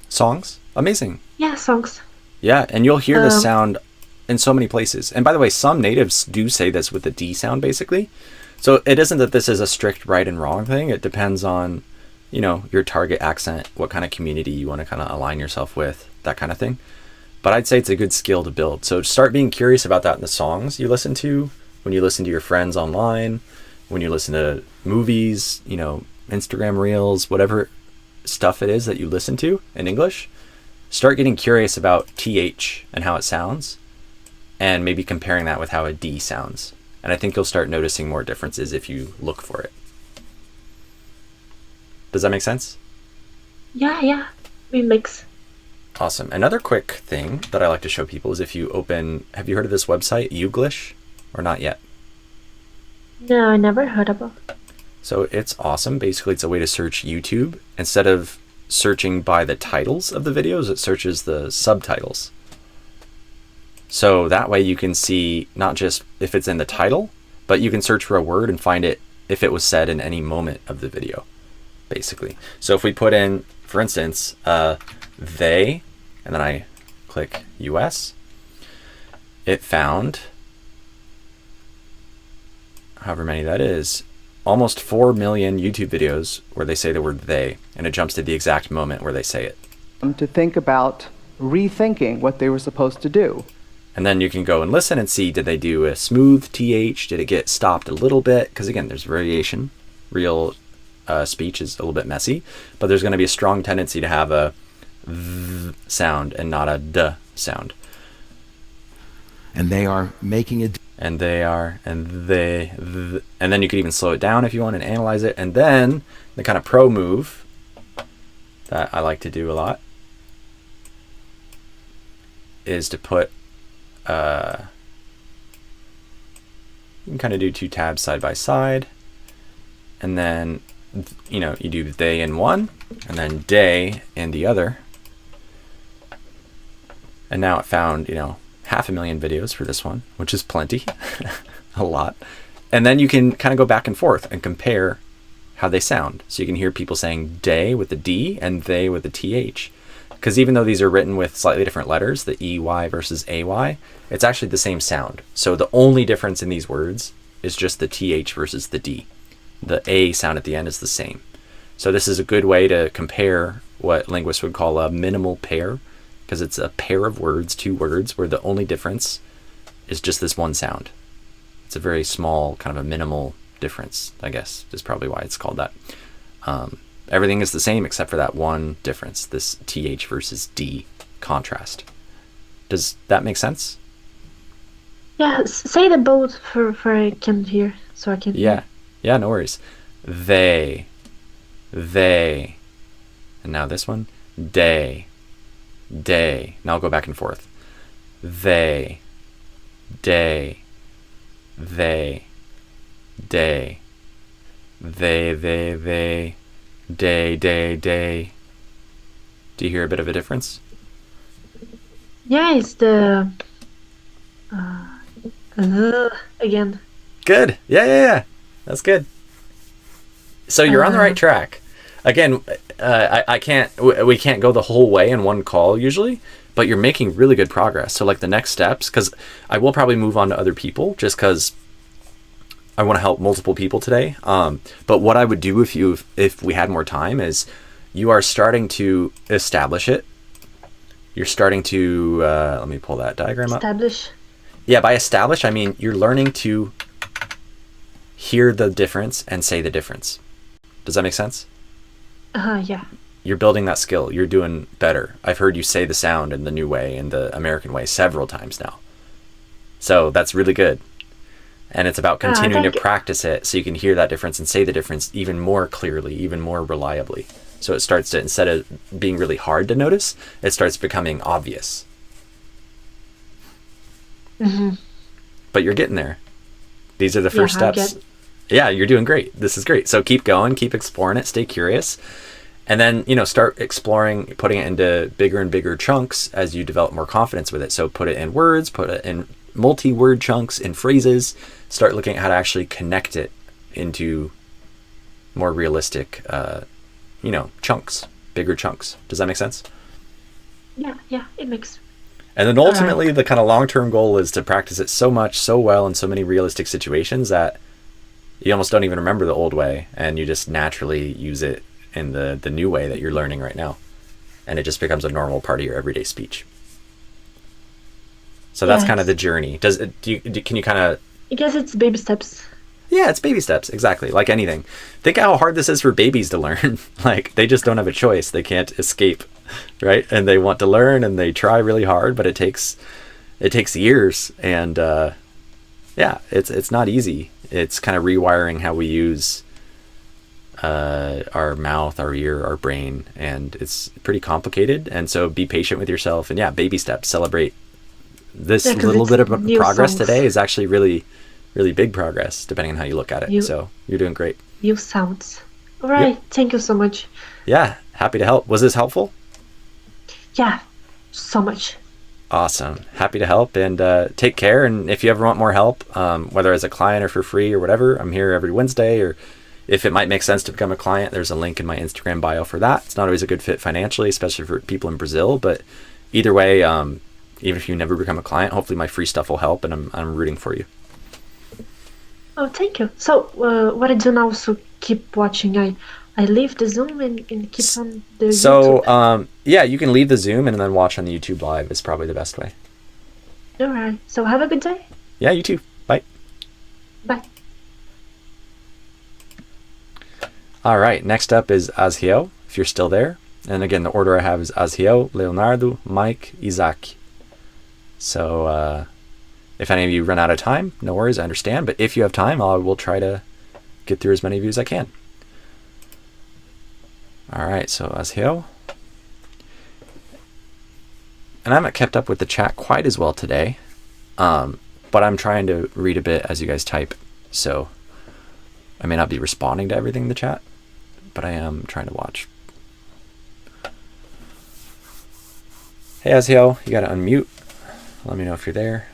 Songs? Amazing. Yeah, songs. Yeah, and you'll hear this Um, sound in so many places. And by the way, some natives do say this with the D sound, basically. So it isn't that this is a strict right and wrong thing. It depends on, your target accent, what kind of community you want to kind of align yourself with, that kind of thing. But I'd say it's a good skill to build. So start being curious about that in the songs you listen to, when you listen to your friends online, when you listen to movies, Instagram reels, whatever stuff it is that you listen to in English. Start getting curious about TH and how it sounds, and maybe comparing that with how a D sounds. And I think you'll start noticing more differences if you look for it. Does that make sense? Yeah. It makes. Awesome. Another quick thing that I like to show people is if you open, have you heard of this website, Youglish, or not yet? No, I never heard about. So it's awesome. Basically, it's a way to search YouTube. Instead of searching by the titles of the videos, it searches the subtitles. So that way you can see not just if it's in the title, but you can search for a word and find it if it was said in any moment of the video, basically. So if we put in, for instance, they, and then I click US, it found, however many that is, almost 4 million YouTube videos where they say the word they, and it jumps to the exact moment where they say it. To think about rethinking what they were supposed to do. And then you can go and listen and see, did they do a smooth TH? Did it get stopped a little bit? Because again, there's variation. Real speech is a little bit messy, but there's going to be a strong tendency to have a th sound and not a d sound. And they are making it. And they are, and they, and then you could even slow it down if you want and analyze it. And then the kind of pro move that I like to do a lot is to put You can kind of do 2 tabs side by side. And then, you know, you do they in one, and then day in the other. And now it found, you know, 500,000 videos for this one, which is plenty, a lot. And then you can kind of go back and forth and compare how they sound. So you can hear people saying day with the D and they with the TH. Because even though these are written with slightly different letters, the EY versus AY, it's actually the same sound. So the only difference in these words is just the TH versus the D. The A sound at the end is the same. So this is a good way to compare what linguists would call a minimal pair, because it's a pair of words, 2 words, where the only difference is just this one sound. It's a very small, kind of a minimal difference, I guess, is probably why it's called that. Everything is the same except for that one difference, this TH versus D contrast. Does that make sense? Yeah, say the both for I can hear, so I can hear. Yeah, no worries. They. And now this one, day. Now I'll go back and forth. They. Day. Day. Day. Do you hear a bit of a difference? Yeah, it's the again. Good. Yeah. That's good. So you're on the right track. Again, we can't go the whole way in one call usually, but you're making really good progress. So like the next steps, because I will probably move on to other people just because I want to help multiple people today. But what I would do if we had more time is you are starting to establish it. You're starting to, let me pull that diagram up. Establish. Yeah, by establish, I mean you're learning to hear the difference and say the difference. Does that make sense? Yeah. You're building that skill. You're doing better. I've heard you say the sound in the new way, in the American way, several times now. So that's really good. And it's about continuing to practice it so you can hear that difference and say the difference even more clearly, even more reliably. So it starts to, instead of being really hard to notice, it starts becoming obvious. Mm-hmm. But you're getting there. These are the first steps. Yeah, you're doing great. This is great. So keep going, keep exploring it, stay curious. And then, start exploring, putting it into bigger and bigger chunks as you develop more confidence with it. So put it in words, put it in multi-word chunks, in phrases. Start looking at how to actually connect it into more realistic, chunks, bigger chunks. Does that make sense? Yeah, it makes. And then ultimately, the kind of long-term goal is to practice it so much, so well in so many realistic situations that you almost don't even remember the old way, and you just naturally use it in the new way that you're learning right now. And it just becomes a normal part of your everyday speech. So that's kind of the journey. Can you kind of... I guess it's baby steps. Yeah, it's baby steps, exactly, like anything. Think how hard this is for babies to learn. Like, they just don't have a choice. They can't escape, right? And they want to learn, and they try really hard, but it takes years. And it's not easy. It's kind of rewiring how we use our mouth, our ear, our brain, and it's pretty complicated. And so be patient with yourself, and baby steps. Celebrate this little bit of progress today is actually really, really big progress, depending on how you look at it. So you're doing great. New sounds. All right. Yep. Thank you so much. Yeah, happy to help. Was this helpful? Yeah, so much. Awesome. Happy to help, and take care. And if you ever want more help, whether as a client or for free or whatever, I'm here every Wednesday. Or if it might make sense to become a client, there's a link in my Instagram bio for that. It's not always a good fit financially, especially for people in Brazil. But either way, even if you never become a client, hopefully my free stuff will help, and I'm rooting for you. Oh, thank you. So what I do now is to keep watching. I leave the Zoom and keep on the YouTube. So, you can leave the Zoom and then watch on the YouTube Live is probably the best way. All right. So have a good day. Yeah, you too. Bye. Bye. All right. Next up is Aziel, if you're still there. And again, the order I have is Aziel, Leonardo, Mike, Isaac. So, if any of you run out of time, no worries, I understand. But if you have time, I will try to get through as many of you as I can. All right, so Aziel. And I haven't kept up with the chat quite as well today. but I'm trying to read a bit as you guys type. So I may not be responding to everything in the chat, but I am trying to watch. Hey, Aziel, you gotta unmute. Let me know if you're there.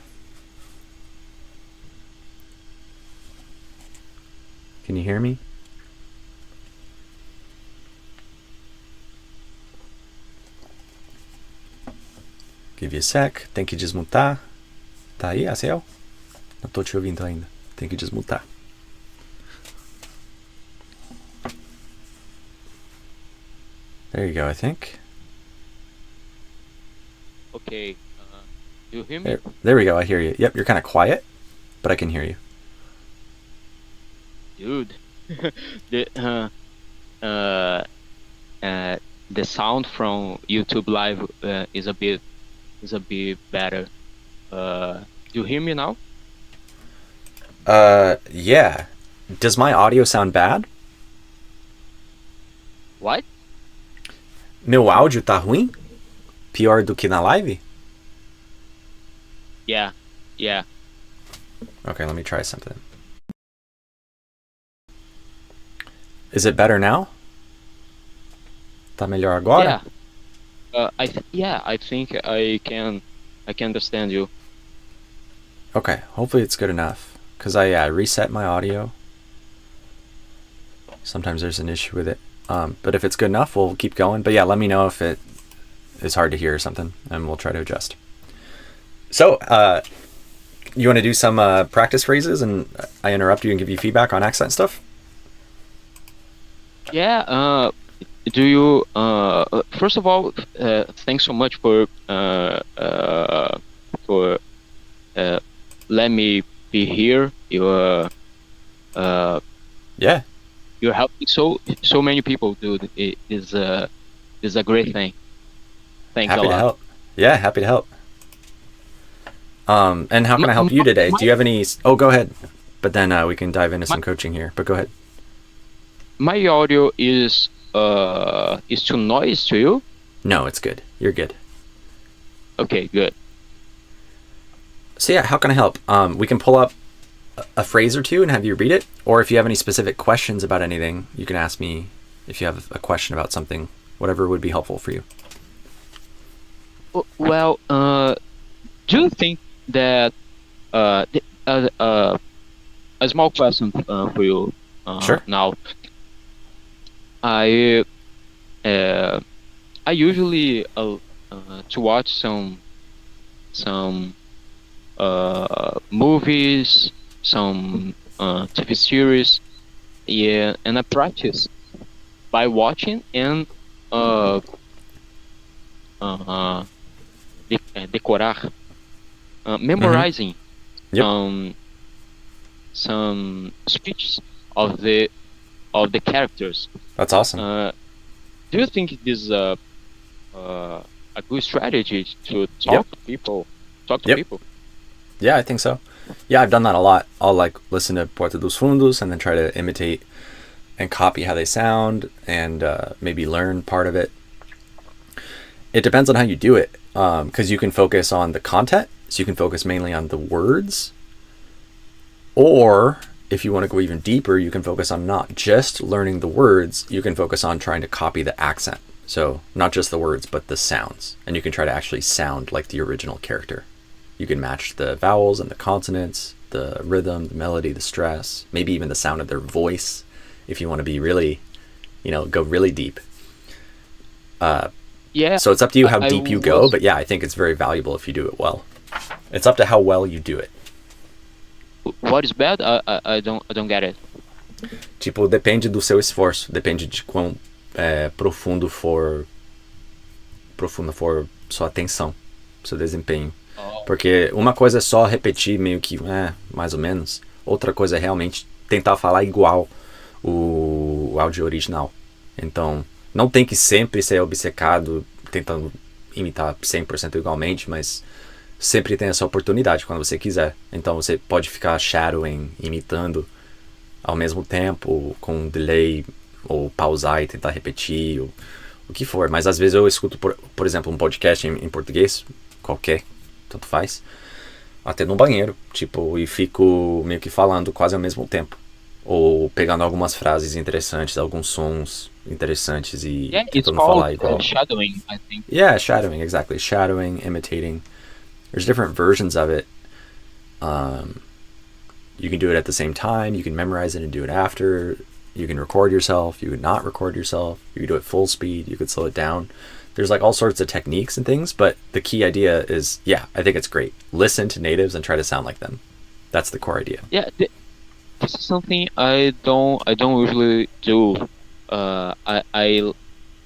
Can you hear me? Give you a sec. Tem que desmutar. Tá aí, Aziel? Não tô te ouvindo ainda. Tem que desmutar. There you go, I think. Okay. You hear me? There we go, I hear you. Yep, you're kind of quiet, but I can hear you. Dude. The sound from YouTube Live is a bit better. You hear me now? Yeah. Does my audio sound bad? What? Meu áudio tá ruim? Pior do que na live? Yeah. Okay, let me try something. Is it better now? Tá melhor agora? Yeah. I think I can understand you. Okay, hopefully it's good enough. Because I reset my audio. Sometimes there's an issue with it. But if it's good enough, we'll keep going. But yeah, let me know if it is hard to hear or something, and we'll try to adjust. So, you want to do some practice phrases, and I interrupt you and give you feedback on accent stuff? Yeah. Do you? First of all, thanks so much for let me be here. Yeah. You're helping so many people, dude. It is a great thing. Thanks Happy a lot. to help. Yeah, happy to help. And how can I help you today? Do you have any? Oh, go ahead. But then we can dive into some coaching here. But go ahead. My audio is too noise to you? No, it's good. You're good. Okay, good. So yeah, how can I help? We can pull up a phrase or two and have you read it. Or if you have any specific questions about anything, you can ask me if you have a question about something, whatever would be helpful for you. Well, do you think that a small question for you Sure. now? I usually to watch some movies, some TV series, yeah, and I practice by watching and decorar, memorizing Yep. some speeches of the characters. That's awesome. Do you think this is a good strategy to talk to people? People. Yeah, I think so. Yeah, I've done that a lot. I'll like listen to Porta dos Fundos and then try to imitate and copy how they sound and maybe learn part of it. It depends on how you do it, because you can focus on the content, so you can focus mainly on the words. Or if you want to go even deeper, you can focus on not just learning the words, you can focus on trying to copy the accent. So not just the words, but the sounds. And you can try to actually sound like the original character. You can match the vowels and the consonants, the rhythm, the melody, the stress, maybe even the sound of their voice if you want to be really, go really deep. Yeah. So it's up to you how I deep you go, but yeah, I think it's very valuable if you do it well. It's up to how well you do it. What is bad? I don't get it. Tipo, depende do seu esforço, depende de quão profunda for sua atenção, seu desempenho. Porque uma coisa é só repetir meio que, mais ou menos. Outra coisa é realmente tentar falar igual o áudio original. Então, não tem que sempre ser obcecado tentando imitar 100% igualmente, mas sempre tem essa oportunidade quando você quiser. Então você pode ficar shadowing, imitando ao mesmo tempo, com um delay, ou pausar e tentar repetir, ou o que for. Mas às vezes eu escuto, por exemplo, um podcast em português, qualquer, tanto faz. até no banheiro, tipo, e fico meio que falando quase ao mesmo tempo. Ou pegando algumas frases interessantes, alguns sons interessantes e Yeah, it's tentando falar called igual. shadowing, I think. Yeah, shadowing, exactly. Shadowing, imitating. There's different versions of it. You can do it at the same time. You can memorize it and do it after. You can record yourself. You can not record yourself. You can do it full speed. You could slow it down. There's like all sorts of techniques and things, but the key idea is, yeah, I think it's great. Listen to natives and try to sound like them. That's the core idea. Yeah, this is something I don't usually do. I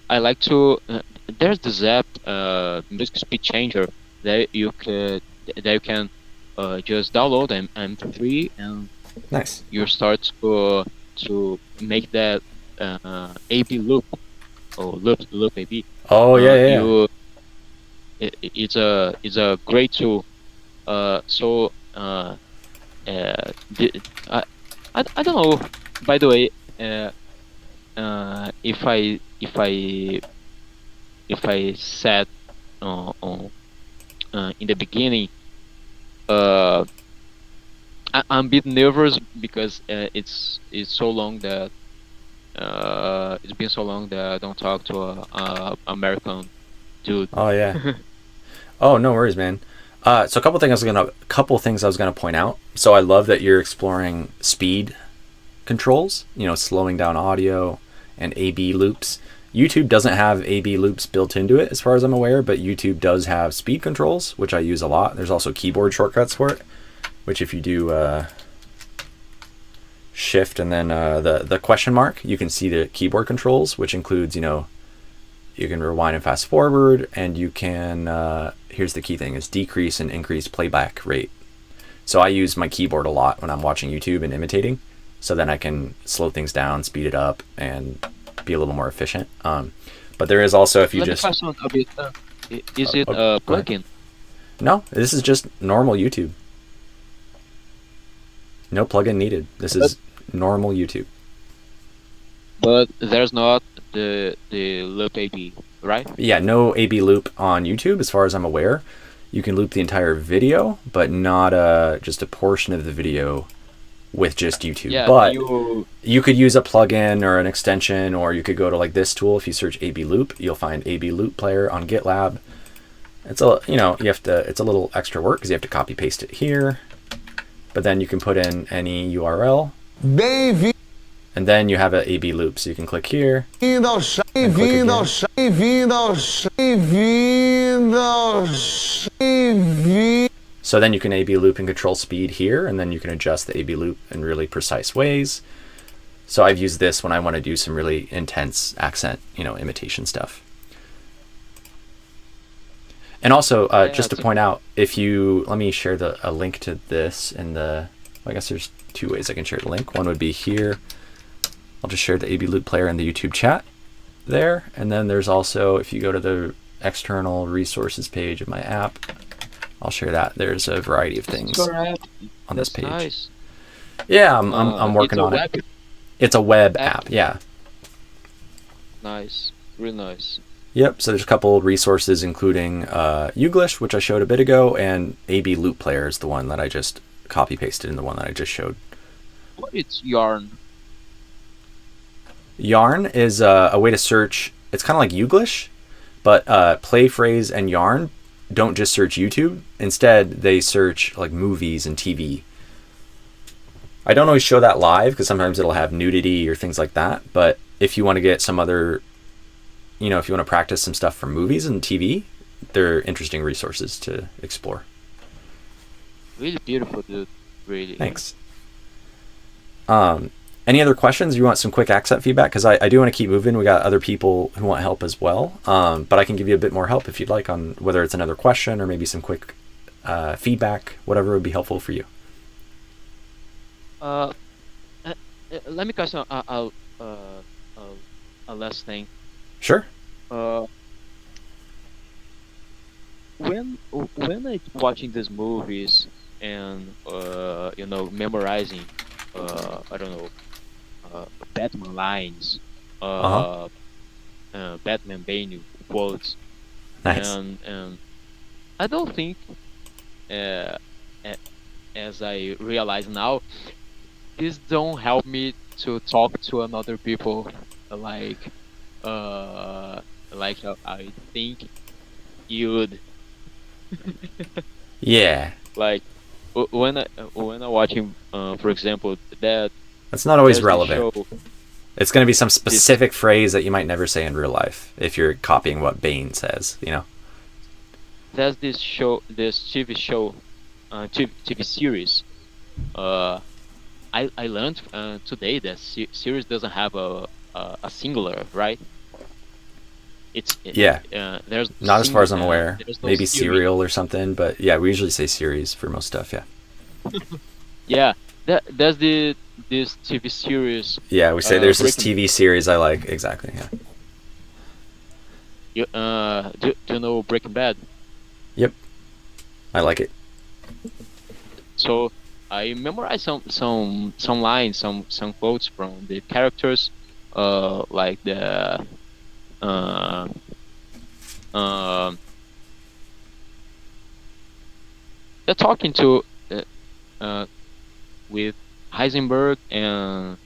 like to. There's this app, Music Speed Changer, that you can just download MP3 and Nice. you start to make that AB loop or loop AB. Oh, yeah. It's a great tool. So I don't know. By the way, if I said in the beginning, I'm a bit nervous because it's so long that it's been so long that I don't talk to a American dude. Oh, yeah. Oh, no worries, man. So a couple things I was gonna point out. So I love that you're exploring speed controls, slowing down audio and A/B loops. YouTube doesn't have A/B loops built into it, as far as I'm aware, but YouTube does have speed controls, which I use a lot. There's also keyboard shortcuts for it, which if you do Shift and then the question mark, you can see the keyboard controls, which includes, you can rewind and fast forward, and you can, here's the key thing, is decrease and increase playback rate. So I use my keyboard a lot when I'm watching YouTube and imitating, so then I can slow things down, speed it up, and be a little more efficient. But there is also, if you Let me just... question a bit. Is it a go ahead. plugin? No, this is just normal YouTube. No plugin needed. This is normal YouTube. But there's not the loop AB, right? Yeah, no A/B loop on YouTube, as far as I'm aware. You can loop the entire video, but not just a portion of the video with just YouTube. Yeah, but you could use a plugin or an extension, or you could go to like this tool. If you search A/B loop, you'll find A/B loop player on GitLab. It's it's a little extra work because you have to copy paste it here, but then you can put in any URL. And then you have an A/B loop, so you can click here. And click again. So then you can A/B loop and control speed here, and then you can adjust the A/B loop in really precise ways. So I've used this when I want to do some really intense accent, imitation stuff. And also, just to point out, let me share a link to this in I guess there's two ways I can share the link. One would be here. I'll just share the A/B loop player in the YouTube chat there. And then there's also, if you go to the external resources page of my app, I'll share that. There's a variety of things on this page. Nice. Yeah, I'm working on it. It's a web app, yeah. Nice, real nice. Yep, so there's a couple resources, including Uglish, which I showed a bit ago, and A/B loop player is the one that I just copy-pasted in the one that I just showed. What is Yarn? Yarn is a way to search. It's kind of like Uglish, but Play Phrase and Yarn don't just search YouTube. Instead, they search like movies and TV. I don't always show that live because sometimes it'll have nudity or things like that. But if you want to get some other, if you want to practice some stuff from movies and TV, they're interesting resources to explore. Really beautiful, dude. Really. Thanks. Any other questions? You want some quick accent feedback? Because I do want to keep moving. We got other people who want help as well. But I can give you a bit more help if you'd like on whether it's another question or maybe some quick feedback, whatever would be helpful for you. Let me question a last thing. Sure. When I watching these movies and memorizing I don't know Batman lines, Batman Bane quotes, Nice. and I don't think a- as I realize now, this don't help me to talk to another people like I think you'd Yeah. like when I watching for example that That's not always there's this relevant. show It's going to be some specific phrase that you might never say in real life if you're copying what Bane says, you know? there's this show this TV show TV series I learned today that series doesn't have a singular, right? Yeah. There's Not as far as I'm single- aware. there's no Maybe series. serial or something, but yeah, we usually say series for most stuff, yeah. Yeah, there's this TV series. Yeah, we say there's this Breaking- TV series I like. Exactly, yeah. Do you know Breaking Bad? Yep. I like it. So I memorized some lines, some quotes from the characters, like the uh, um they're talking to with Heisenberg and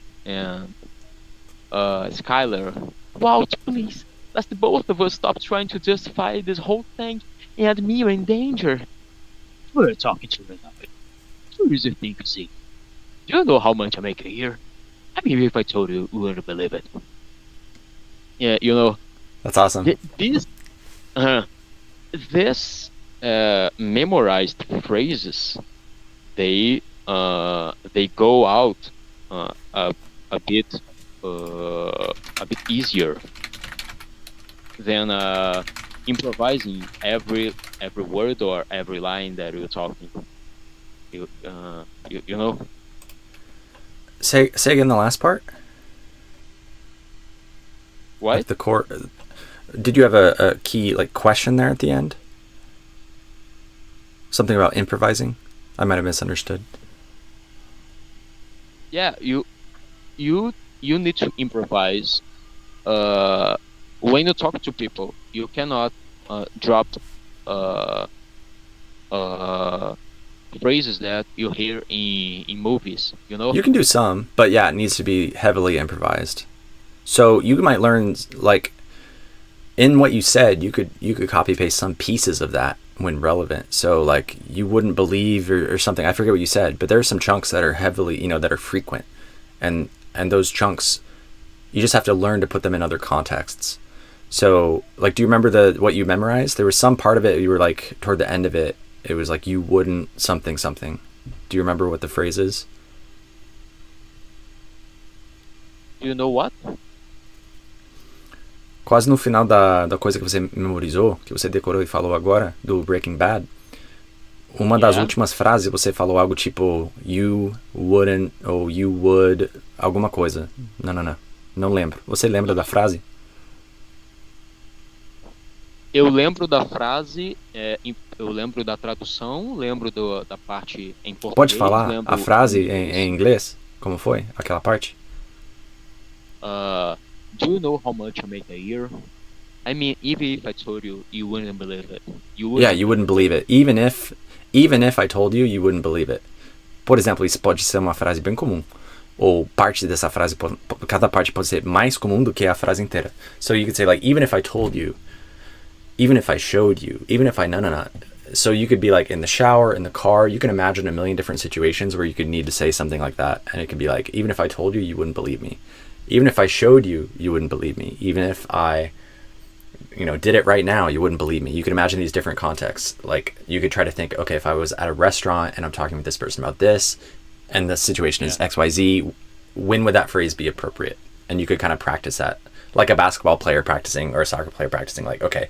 Skyler. Walt, please, let's the both of us stop trying to justify this whole thing and me are in danger. We're talking to another. Who is it think you see? Do you know how much I make a year? I mean, if I told you, you wouldn't believe it. Yeah, you know, That's awesome. uh, this memorized phrases, they go out a bit easier than improvising every word or every line that you're talking. You know. Say again the last part. What? Like the core. Did you have a key like question there at the end? Something about improvising? I might have misunderstood. Yeah, you need to improvise. When you talk to people, you cannot drop phrases that you hear in movies. You know. You can do some, but yeah, it needs to be heavily improvised. So you might learn like in what you said, you could copy paste some pieces of that when relevant. So like you wouldn't believe or something. I forget what you said, but there are some chunks that are heavily, that are frequent, and those chunks, you just have to learn to put them in other contexts. So like, do you remember what you memorized? There was some part of it you were like toward the end of it. It was like you wouldn't something something. Do you remember what the phrase is? You know what? Quase no final da coisa que você memorizou, que você decorou e falou agora, do Breaking Bad, uma das últimas frases você falou algo tipo you wouldn't ou you would, alguma coisa. Não lembro. Você lembra da frase? Eu lembro da frase, eu lembro da tradução, lembro da parte em português. Pode falar lembro a frase em inglês? Como foi? Aquela parte? Do you know how much I make a year? I mean, even if I told you, you wouldn't believe it. You wouldn't believe it. Even if I told you, you wouldn't believe it. Por exemplo, isso pode ser uma frase bem comum. Ou parte dessa frase, cada parte pode ser mais comum do que a frase inteira. So you could say like, even if I told you, even if I showed you, even if I no. So you could be like in the shower, in the car. You can imagine a million different situations where you could need to say something like that. And it could be like, even if I told you, you wouldn't believe me. Even if I showed you, you wouldn't believe me. Even if I, did it right now, you wouldn't believe me. You can imagine these different contexts. Like you could try to think, okay, if I was at a restaurant and I'm talking with this person about this, and the situation is XYZ, when would that phrase be appropriate? And you could kind of practice that, like a basketball player practicing or a soccer player practicing. Like, okay,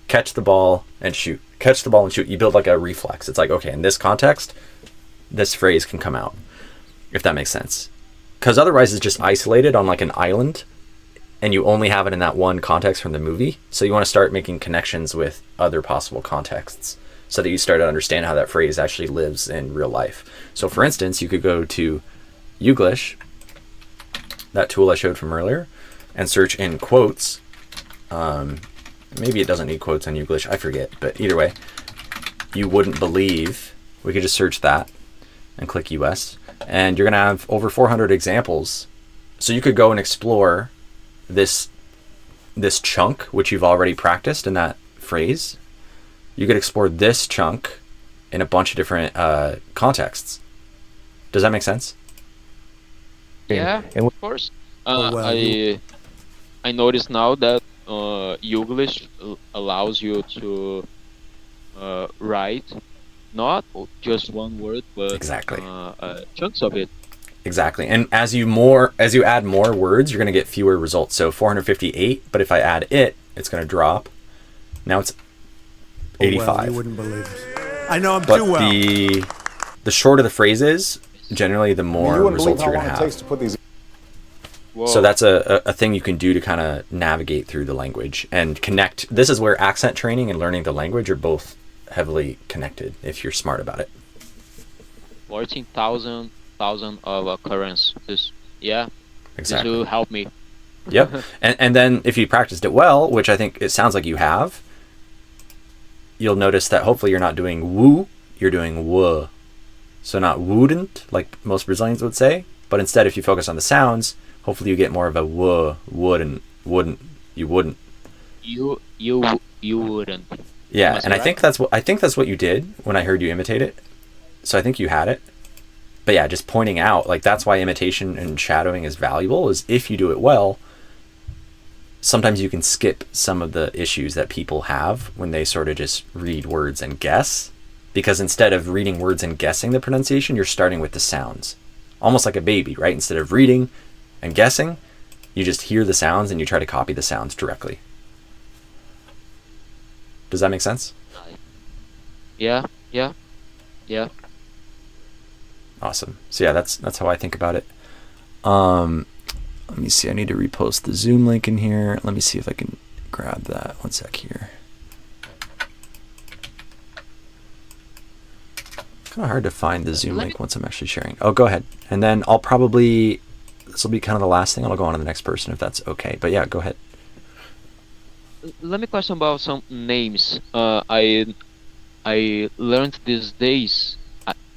catch the ball and shoot. Catch the ball and shoot. You build like a reflex. It's like, okay, in this context, this phrase can come out, if that makes sense. Because otherwise it's just isolated on like an island and you only have it in that one context from the movie. So you want to start making connections with other possible contexts so that you start to understand how that phrase actually lives in real life. So for instance, you could go to Youglish, that tool I showed from earlier, and search in quotes. Maybe it doesn't need quotes on Youglish, I forget, but either way, you wouldn't believe We could just search that and click US, and you're going to have over 400 examples. So you could go and explore this chunk, which you've already practiced in that phrase. You could explore this chunk in a bunch of different contexts. Does that make sense? Yeah, And of course. well, I notice now that English allows you to write not just one word, but Exactly. chunks of it. Exactly. And as you add more words, you're going to get fewer results. So 458, but if I add it's going to drop. Now it's 85. Well, you wouldn't believe it. I know him But too well. the shorter the phrase is, generally the more You wouldn't believe results how you're long going it to takes have. to put these. Whoa. So that's a thing you can do to kind of navigate through the language and connect. This is where accent training and learning the language are both heavily connected if you're smart about it. 14,000 of occurrences. Yeah, Exactly. this will help me. Yep. And then if you practiced it well, which I think it sounds like you have, you'll notice that hopefully you're not doing woo, you're doing wuh. So not wouldn't, like most Brazilians would say, but instead if you focus on the sounds, hopefully you get more of a wuh, wouldn't, you wouldn't. You wouldn't. Yeah, Am and I I think that's what you did when I heard you imitate it. So I think you had it. But yeah, just pointing out, like that's why imitation and shadowing is valuable, is if you do it well, sometimes you can skip some of the issues that people have when they sort of just read words and guess. Because instead of reading words and guessing the pronunciation, you're starting with the sounds. Almost like a baby, right? Instead of reading and guessing, you just hear the sounds and you try to copy the sounds directly. Does that make sense? Yeah. Awesome. So yeah, that's how I think about it. Let me see. I need to repost the Zoom link in here. Let me see if I can grab that. One sec here. Kind of hard to find the Zoom link once I'm actually sharing. Oh, go ahead. And then this will be kind of the last thing. I'll go on to the next person if that's okay. But yeah, go ahead. Let me question about some names. I learned these days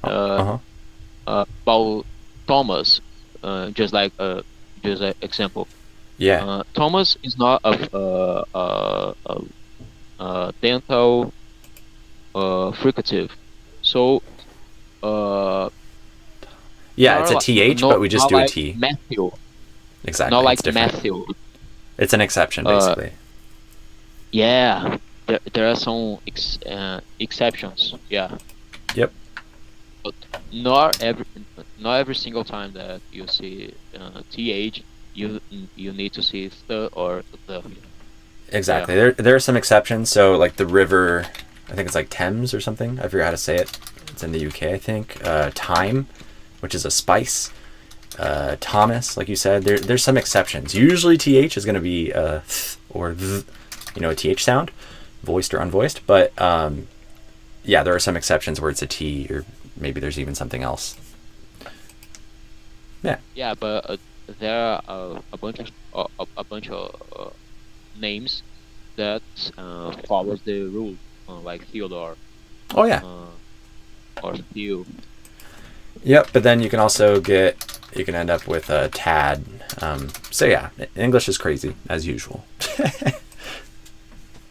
about Thomas. Just an example. Yeah. Thomas is not a dental fricative. So Yeah, it's a TH, but we just do a like T. Matthew. Exactly. Not like it's different. Matthew. It's an exception, basically. Yeah, there are some exceptions. Yeah. Yep. But not every single time that you see th, you need to see the or the. Exactly. Yeah. There are some exceptions. So like the river, I think it's like Thames or something. I forget how to say it. It's in the UK, I think. Thyme, which is a spice. Thomas, like you said, there's some exceptions. Usually th is going to be th or th, a th sound, voiced or unvoiced. But yeah, there are some exceptions where it's a t, or maybe there's even something else. Yeah. Yeah, but there are a bunch of names that follows the rule, like Theodore. Oh yeah. Or Theo. Yep, but then you can also you can end up with a tad. So yeah, English is crazy, as usual.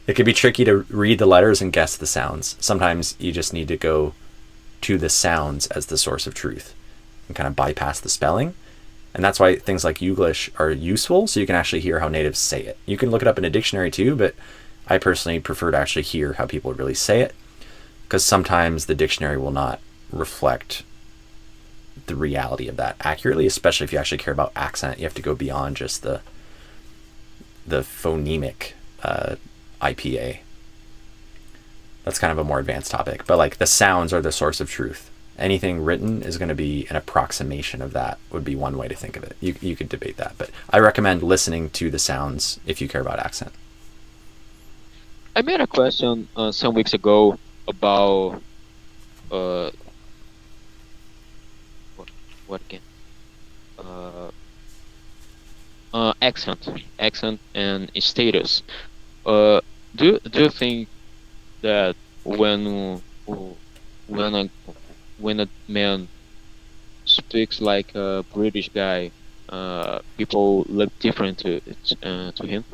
It can be tricky to read the letters and guess the sounds. Sometimes you just need to go to the sounds as the source of truth and kind of bypass the spelling. And that's why things like Youglish are useful, so you can actually hear how natives say it. You can look it up in a dictionary too, but I personally prefer to actually hear how people really say it, because sometimes the dictionary will not reflect the reality of that accurately, especially if you actually care about accent. You have to go beyond just the phonemic IPA. That's kind of a more advanced topic, but like the sounds are the source of truth. Anything written is going to be an approximation of that, would be one way to think of it. You could debate that, but I recommend listening to the sounds if you care about accent. I made a question some weeks ago about what again? Accent and status. Do you think that when when a man speaks like a British guy, people look different to him.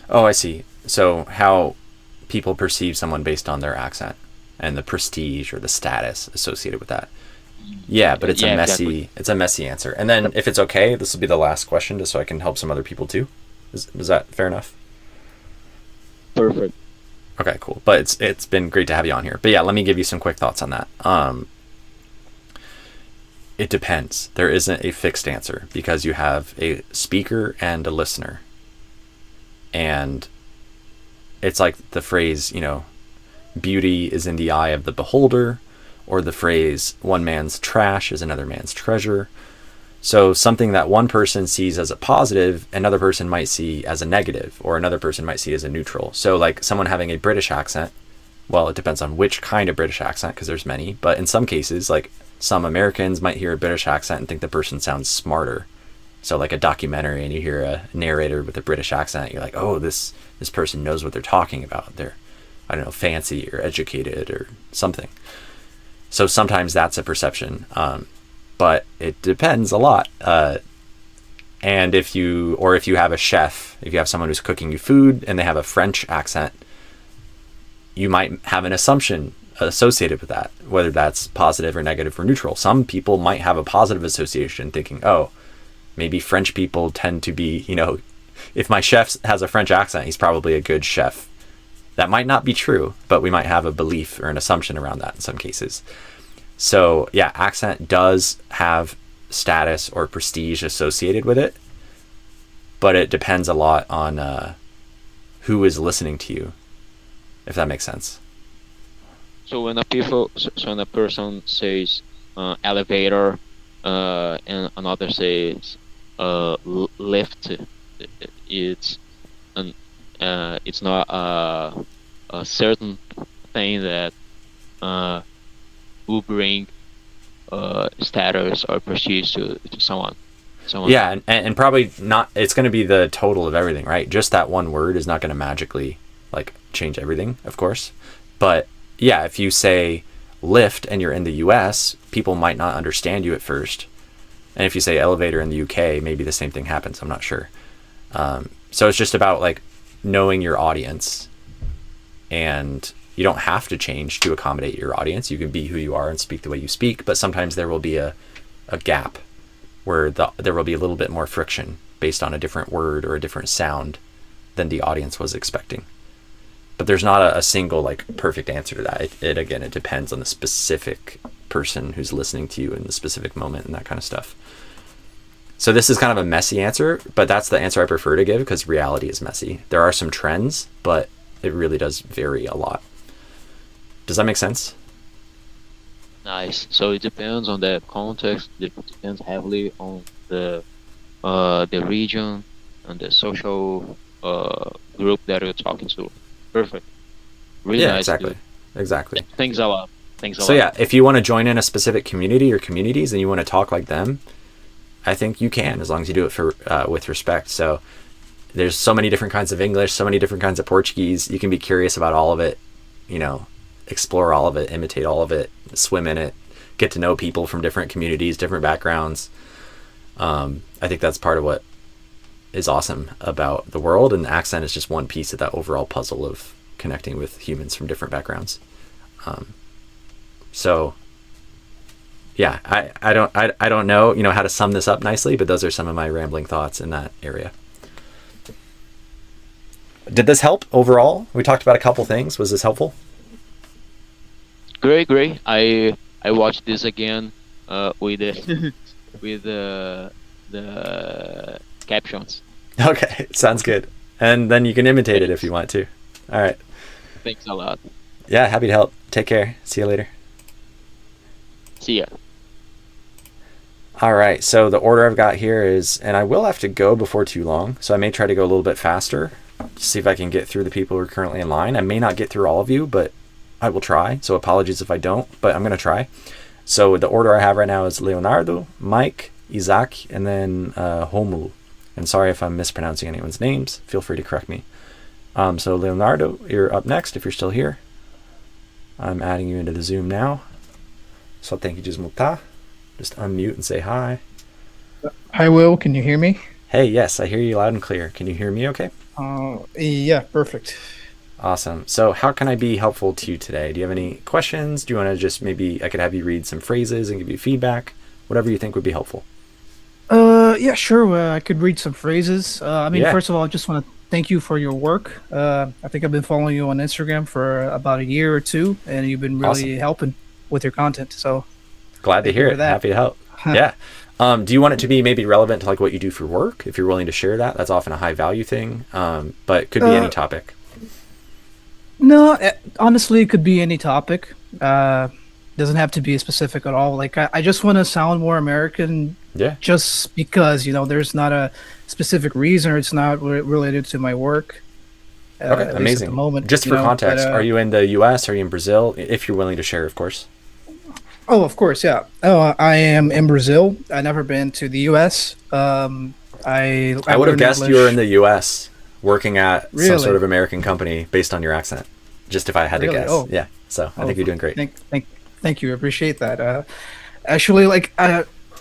Oh, I see. So how people perceive someone based on their accent and the prestige or the status associated with that. Yeah, but it's Yeah, a messy exactly. it's a messy answer. And then if it's okay, this will be the last question just so I can help some other people too. Is that fair enough? Perfect. Okay, cool. But it's been great to have you on here. But yeah, let me give you some quick thoughts on that. It depends. There isn't a fixed answer because you have a speaker and a listener. And it's like the phrase, beauty is in the eye of the beholder, or the phrase, one man's trash is another man's treasure. So something that one person sees as a positive, another person might see as a negative, or another person might see as a neutral. So like someone having a British accent, well, it depends on which kind of British accent, because there's many, but in some cases, like some Americans might hear a British accent and think the person sounds smarter. So like a documentary and you hear a narrator with a British accent, you're like, oh, this person knows what they're talking about. They're, I don't know, fancy or educated or something. So sometimes that's a perception. But it depends a lot. And if you have a chef, if you have someone who's cooking you food and they have a French accent, you might have an assumption associated with that, whether that's positive or negative or neutral. Some people might have a positive association thinking, oh, maybe French people tend to be, if my chef has a French accent, he's probably a good chef. That might not be true, but we might have a belief or an assumption around that in some cases. So yeah, accent does have status or prestige associated with it, but it depends a lot on who is listening to you, if that makes sense. So when a person says elevator, and another says lift, it's it's not a certain thing that will bring status or prestige to someone. Yeah, and probably not. It's going to be the total of everything, right? Just that one word is not going to magically like change everything, of course. But yeah, if you say lift and you're in the US, people might not understand you at first. And if you say elevator in the UK, maybe the same thing happens. I'm not sure. So it's just about like knowing your audience, and you don't have to change to accommodate your audience. You can be who you are and speak the way you speak, but sometimes there will be a gap where there will be a little bit more friction based on a different word or a different sound than the audience was expecting. But there's not a single like perfect answer to that. It depends on the specific person who's listening to you in the specific moment and that kind of stuff. So this is kind of a messy answer, but that's the answer I prefer to give because reality is messy. There are some trends, but it really does vary a lot. Does that make sense? Nice. So it depends on the context. It depends heavily on the region and the social group that you're talking to. Perfect. Really Yeah, nice. exactly. Dude. Exactly. Thanks a lot. Thanks a lot. So yeah, if you want to join in a specific community or communities and you want to talk like them, I think you can, as long as you do it for with respect. So there's so many different kinds of English, so many different kinds of Portuguese. You can be curious about all of it, explore all of it, imitate all of it, swim in it, get to know people from different communities, different backgrounds. I think that's part of what is awesome about the world, and the accent is just one piece of that overall puzzle of connecting with humans from different backgrounds. So yeah, I don't know, how to sum this up nicely, but those are some of my rambling thoughts in that area. Did this help overall? We talked about a couple things. Was this helpful? Great. I watched this again with the with the captions. Okay, sounds good. And then you can imitate it if you want to. All right. Thanks a lot. Yeah, happy to help. Take care. See you later. See ya. All right, so the order I've got here is, and I will have to go before too long, so I may try to go a little bit faster to see if I can get through the people who are currently in line. I may not get through all of you, but I will try, so apologies if I don't, but I'm going to try. So the order I have right now is Leonardo, Mike, Isaac, and then Homu. And sorry if I'm mispronouncing anyone's names. Feel free to correct me. So Leonardo, you're up next if you're still here. I'm adding you into the Zoom now. Só tem que desmutar. Just unmute and say hi. Hi, Will. Can you hear me? Hey, yes, I hear you loud and clear. Can you hear me okay? Yeah, perfect. Awesome. So how can I be helpful to you today? Do you have any questions? Do you want to just maybe I could have you read some phrases and give you feedback? Whatever you think would be helpful. Yeah, sure. I could read some phrases. Yeah. First of all, I just want to thank you for your work. I think I've been following you on Instagram for about a year or two, and you've been really Awesome. helping with your content. So Glad to Thank you hear for it. that. Happy to help. Yeah. Do you want it to be maybe relevant to like what you do for work? If you're willing to share that, that's often a high value thing. But it could be any topic. no, honestly, it could be any topic. Doesn't have to be specific at all. Like I just want to sound more American. Yeah. Just because there's not a specific reason, or it's not related to my work. Okay, at least amazing. At the moment, Just for context, but, are you in the U.S.? Are you in Brazil? If you're willing to share, of course. Oh, of course, yeah. Oh, I am in Brazil. I've never been to the U.S. I I would have learned guessed you English- were in the U.S. working at some Really? sort of American company based on your accent. Just if I had to Really? guess. Oh. Yeah. So I think you're doing great. Thank you. I appreciate that. Actually,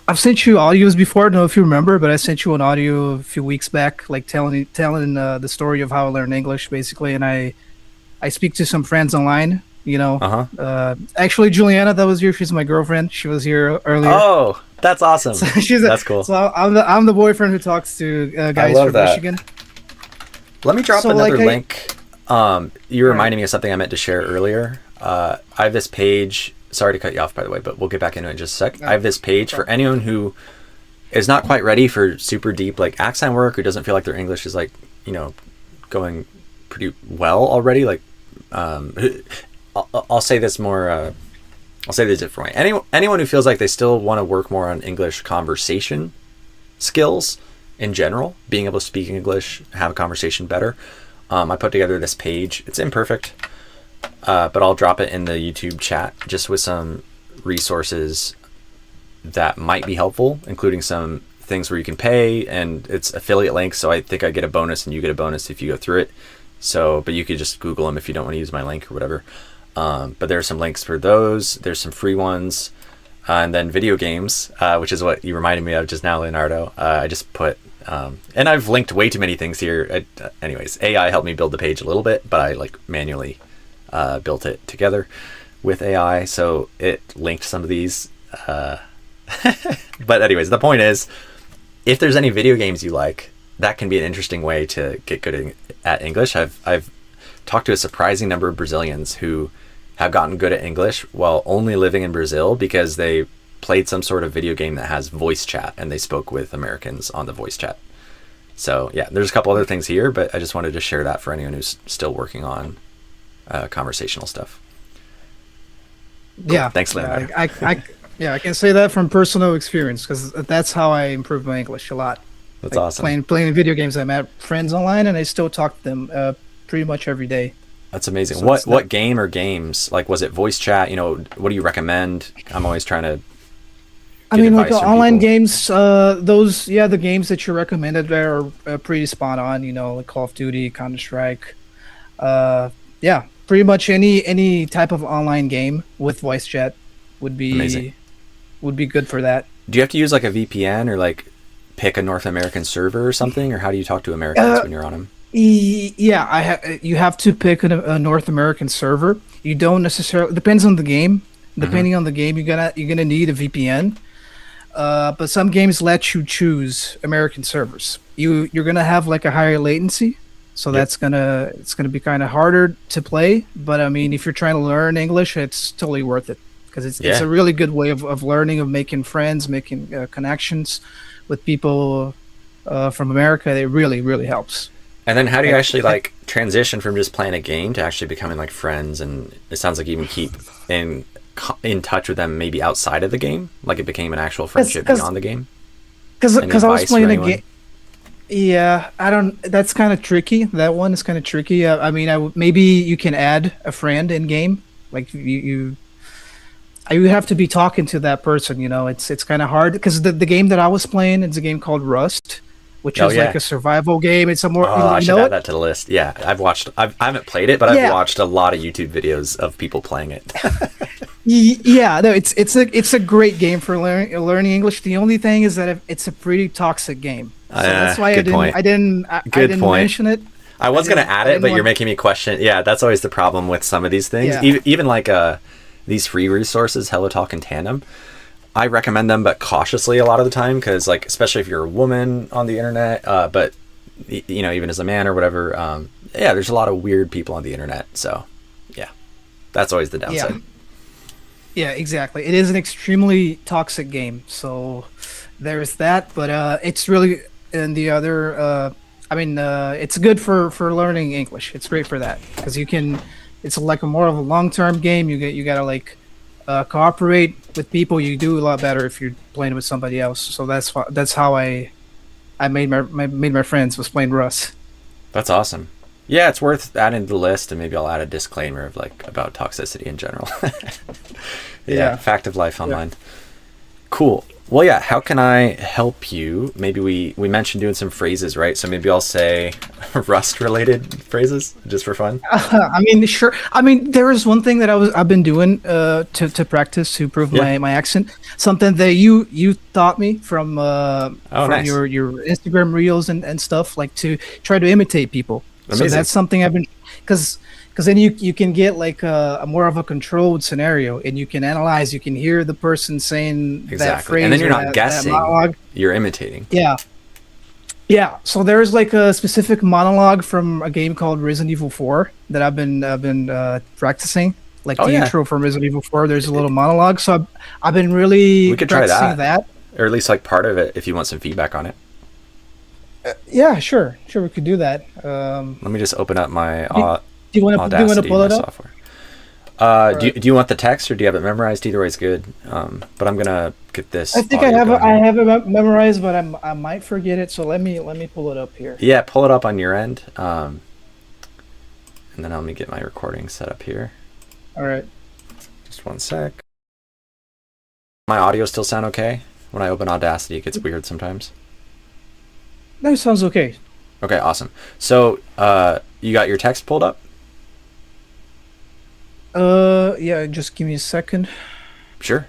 I've sent you audios before. I don't know if you remember, but I sent you an audio a few weeks back, like telling the story of how I learned English, basically. And I speak to some friends online. Uh-huh. Actually, Juliana, that was here. She's my girlfriend. She was here earlier. Oh, that's awesome. That's cool. So I'm the boyfriend who talks to guys love from that. Michigan. Let me drop So, another like, link. You reminded me of something I meant to share earlier. I have this page. Sorry to cut you off, by the way, but we'll get back into it in just a sec. I have this page for anyone who is not quite ready for super deep like accent work, who doesn't feel like their English is like, going pretty well already. Like, I'll say this more. I'll say this a different way. Anyone who feels like they still want to work more on English conversation skills in general, being able to speak English, have a conversation better. I put together this page. It's imperfect, but I'll drop it in the YouTube chat just with some resources that might be helpful, including some things where you can pay, and it's affiliate links. So I think I get a bonus and you get a bonus if you go through it. So, but you could just Google them if you don't want to use my link or whatever. But there are some links for those. There's some free ones. And then video games, which is what you reminded me of just now, Leonardo. I just put, and I've linked way too many things here. Anyways, AI helped me build the page a little bit, but I manually built it together with AI. So it linked some of these. But anyways, the point is, if there's any video games you like, that can be an interesting way to get good at English. I've talked to a surprising number of Brazilians who have gotten good at English while only living in Brazil because they played some sort of video game that has voice chat and they spoke with Americans on the voice chat. So yeah, there's a couple other things here, but I just wanted to share that for anyone who's still working on conversational stuff. Cool. Yeah. Thanks, Leonardo. I can say that from personal experience because that's how I improved my English a lot. That's awesome. Playing video games. I met friends online and I still talk to them pretty much every day. That's amazing. So What game or games? Like, was it voice chat? What do you recommend? I'm always trying to get advice the from online people. games, the games that you recommended there are pretty spot on, like Call of Duty, Counter-Strike. Pretty much any type of online game with voice chat would be Amazing. would be good for that. Do you have to use like a VPN or like pick a North American server or something, or how do you talk to Americans when you're on them? Yeah, you have to pick a North American server. You don't necessarily depends on the game. Depending on the game, you're gonna need a VPN. But some games let you choose American servers. You're gonna have like a higher latency, so it's gonna be kind of harder to play. But I mean, if you're trying to learn English, it's totally worth it because it's a really good way of learning, of making friends, making connections with people from America. It really helps. And then how do you actually like transition from just playing a game to actually becoming like friends? And it sounds like you even keep in touch with them maybe outside of the game, like it became an actual friendship beyond the game. Because I was playing a anyone? game. Yeah, I don't. That's kind of tricky. That one is kind of tricky. I mean, maybe you can add a friend in game. Like you have to be talking to that person. It's kind of hard because the game that I was playing, it's a game called Rust. which Oh, is yeah. like a survival game. It's a more Oh, I you should know add it. that to the list. Yeah, I haven't played it, but I've Yeah. watched a lot of YouTube videos of people playing it. Yeah, no, it's a great game for learning English. The only thing is that it's a pretty toxic game, so that's why good point. I Good didn't point. mention it. I was gonna didn't- add I it, didn't but you're want- making me question. Yeah, that's always the problem with some of these things. Yeah. Even like these free resources, HelloTalk and Tandem. I recommend them, but cautiously a lot of the time, because like especially if you're a woman on the internet, but you know, even as a man or whatever, yeah, there's a lot of weird people on the internet. So yeah, that's always the downside. Yeah, exactly. It is an extremely toxic game, so there's that. But it's really and the other. It's good for learning English. It's great for that because you can. It's like a more of a long-term game. You gotta like cooperate with people. You do a lot better if you're playing with somebody else. So that's how I made my friends was playing Rust. That's awesome. Yeah, it's worth adding to the list, and maybe I'll add a disclaimer of like about toxicity in general. Yeah. Fact of life online. Cool. Well, yeah, how can I help you? Maybe we mentioned doing some phrases, right? So maybe I'll say Rust related phrases just for fun. I mean, sure. I mean, there is one thing that I've been doing to practice to improve Yeah. my accent. Something that you taught me from nice. your Instagram reels and stuff, like to try to imitate people. So Amazing. that's something I've been because then you can get like a more of a controlled scenario, and you can analyze. You can hear the person saying that Exactly. phrase, And then you're or not that guessing. monologue. You're imitating. Yeah. Yeah. So there's like a specific monologue from a game called Resident Evil 4 that I've been practicing. Like Oh, the yeah. intro from Resident Evil 4, there's a little monologue. So I've been really We could try practicing that. that. Or at least like part of it if you want some feedback on it. Yeah, sure. Sure, we could do that. Let me just open up my Do you want to Audacity, pull my it up? software. Do you want the text or do you have it memorized? Either way is good. But I'm gonna get this. I think audio going I here. have it memorized, but I might forget it. So let me pull it up here. Yeah, pull it up on your end. And then let me get my recording set up here. All right. Just one sec. My audio still sound okay? When I open Audacity, it gets weird sometimes. That sounds okay. Okay, awesome. So, you got your text pulled up? Yeah. Just give me a second. Sure.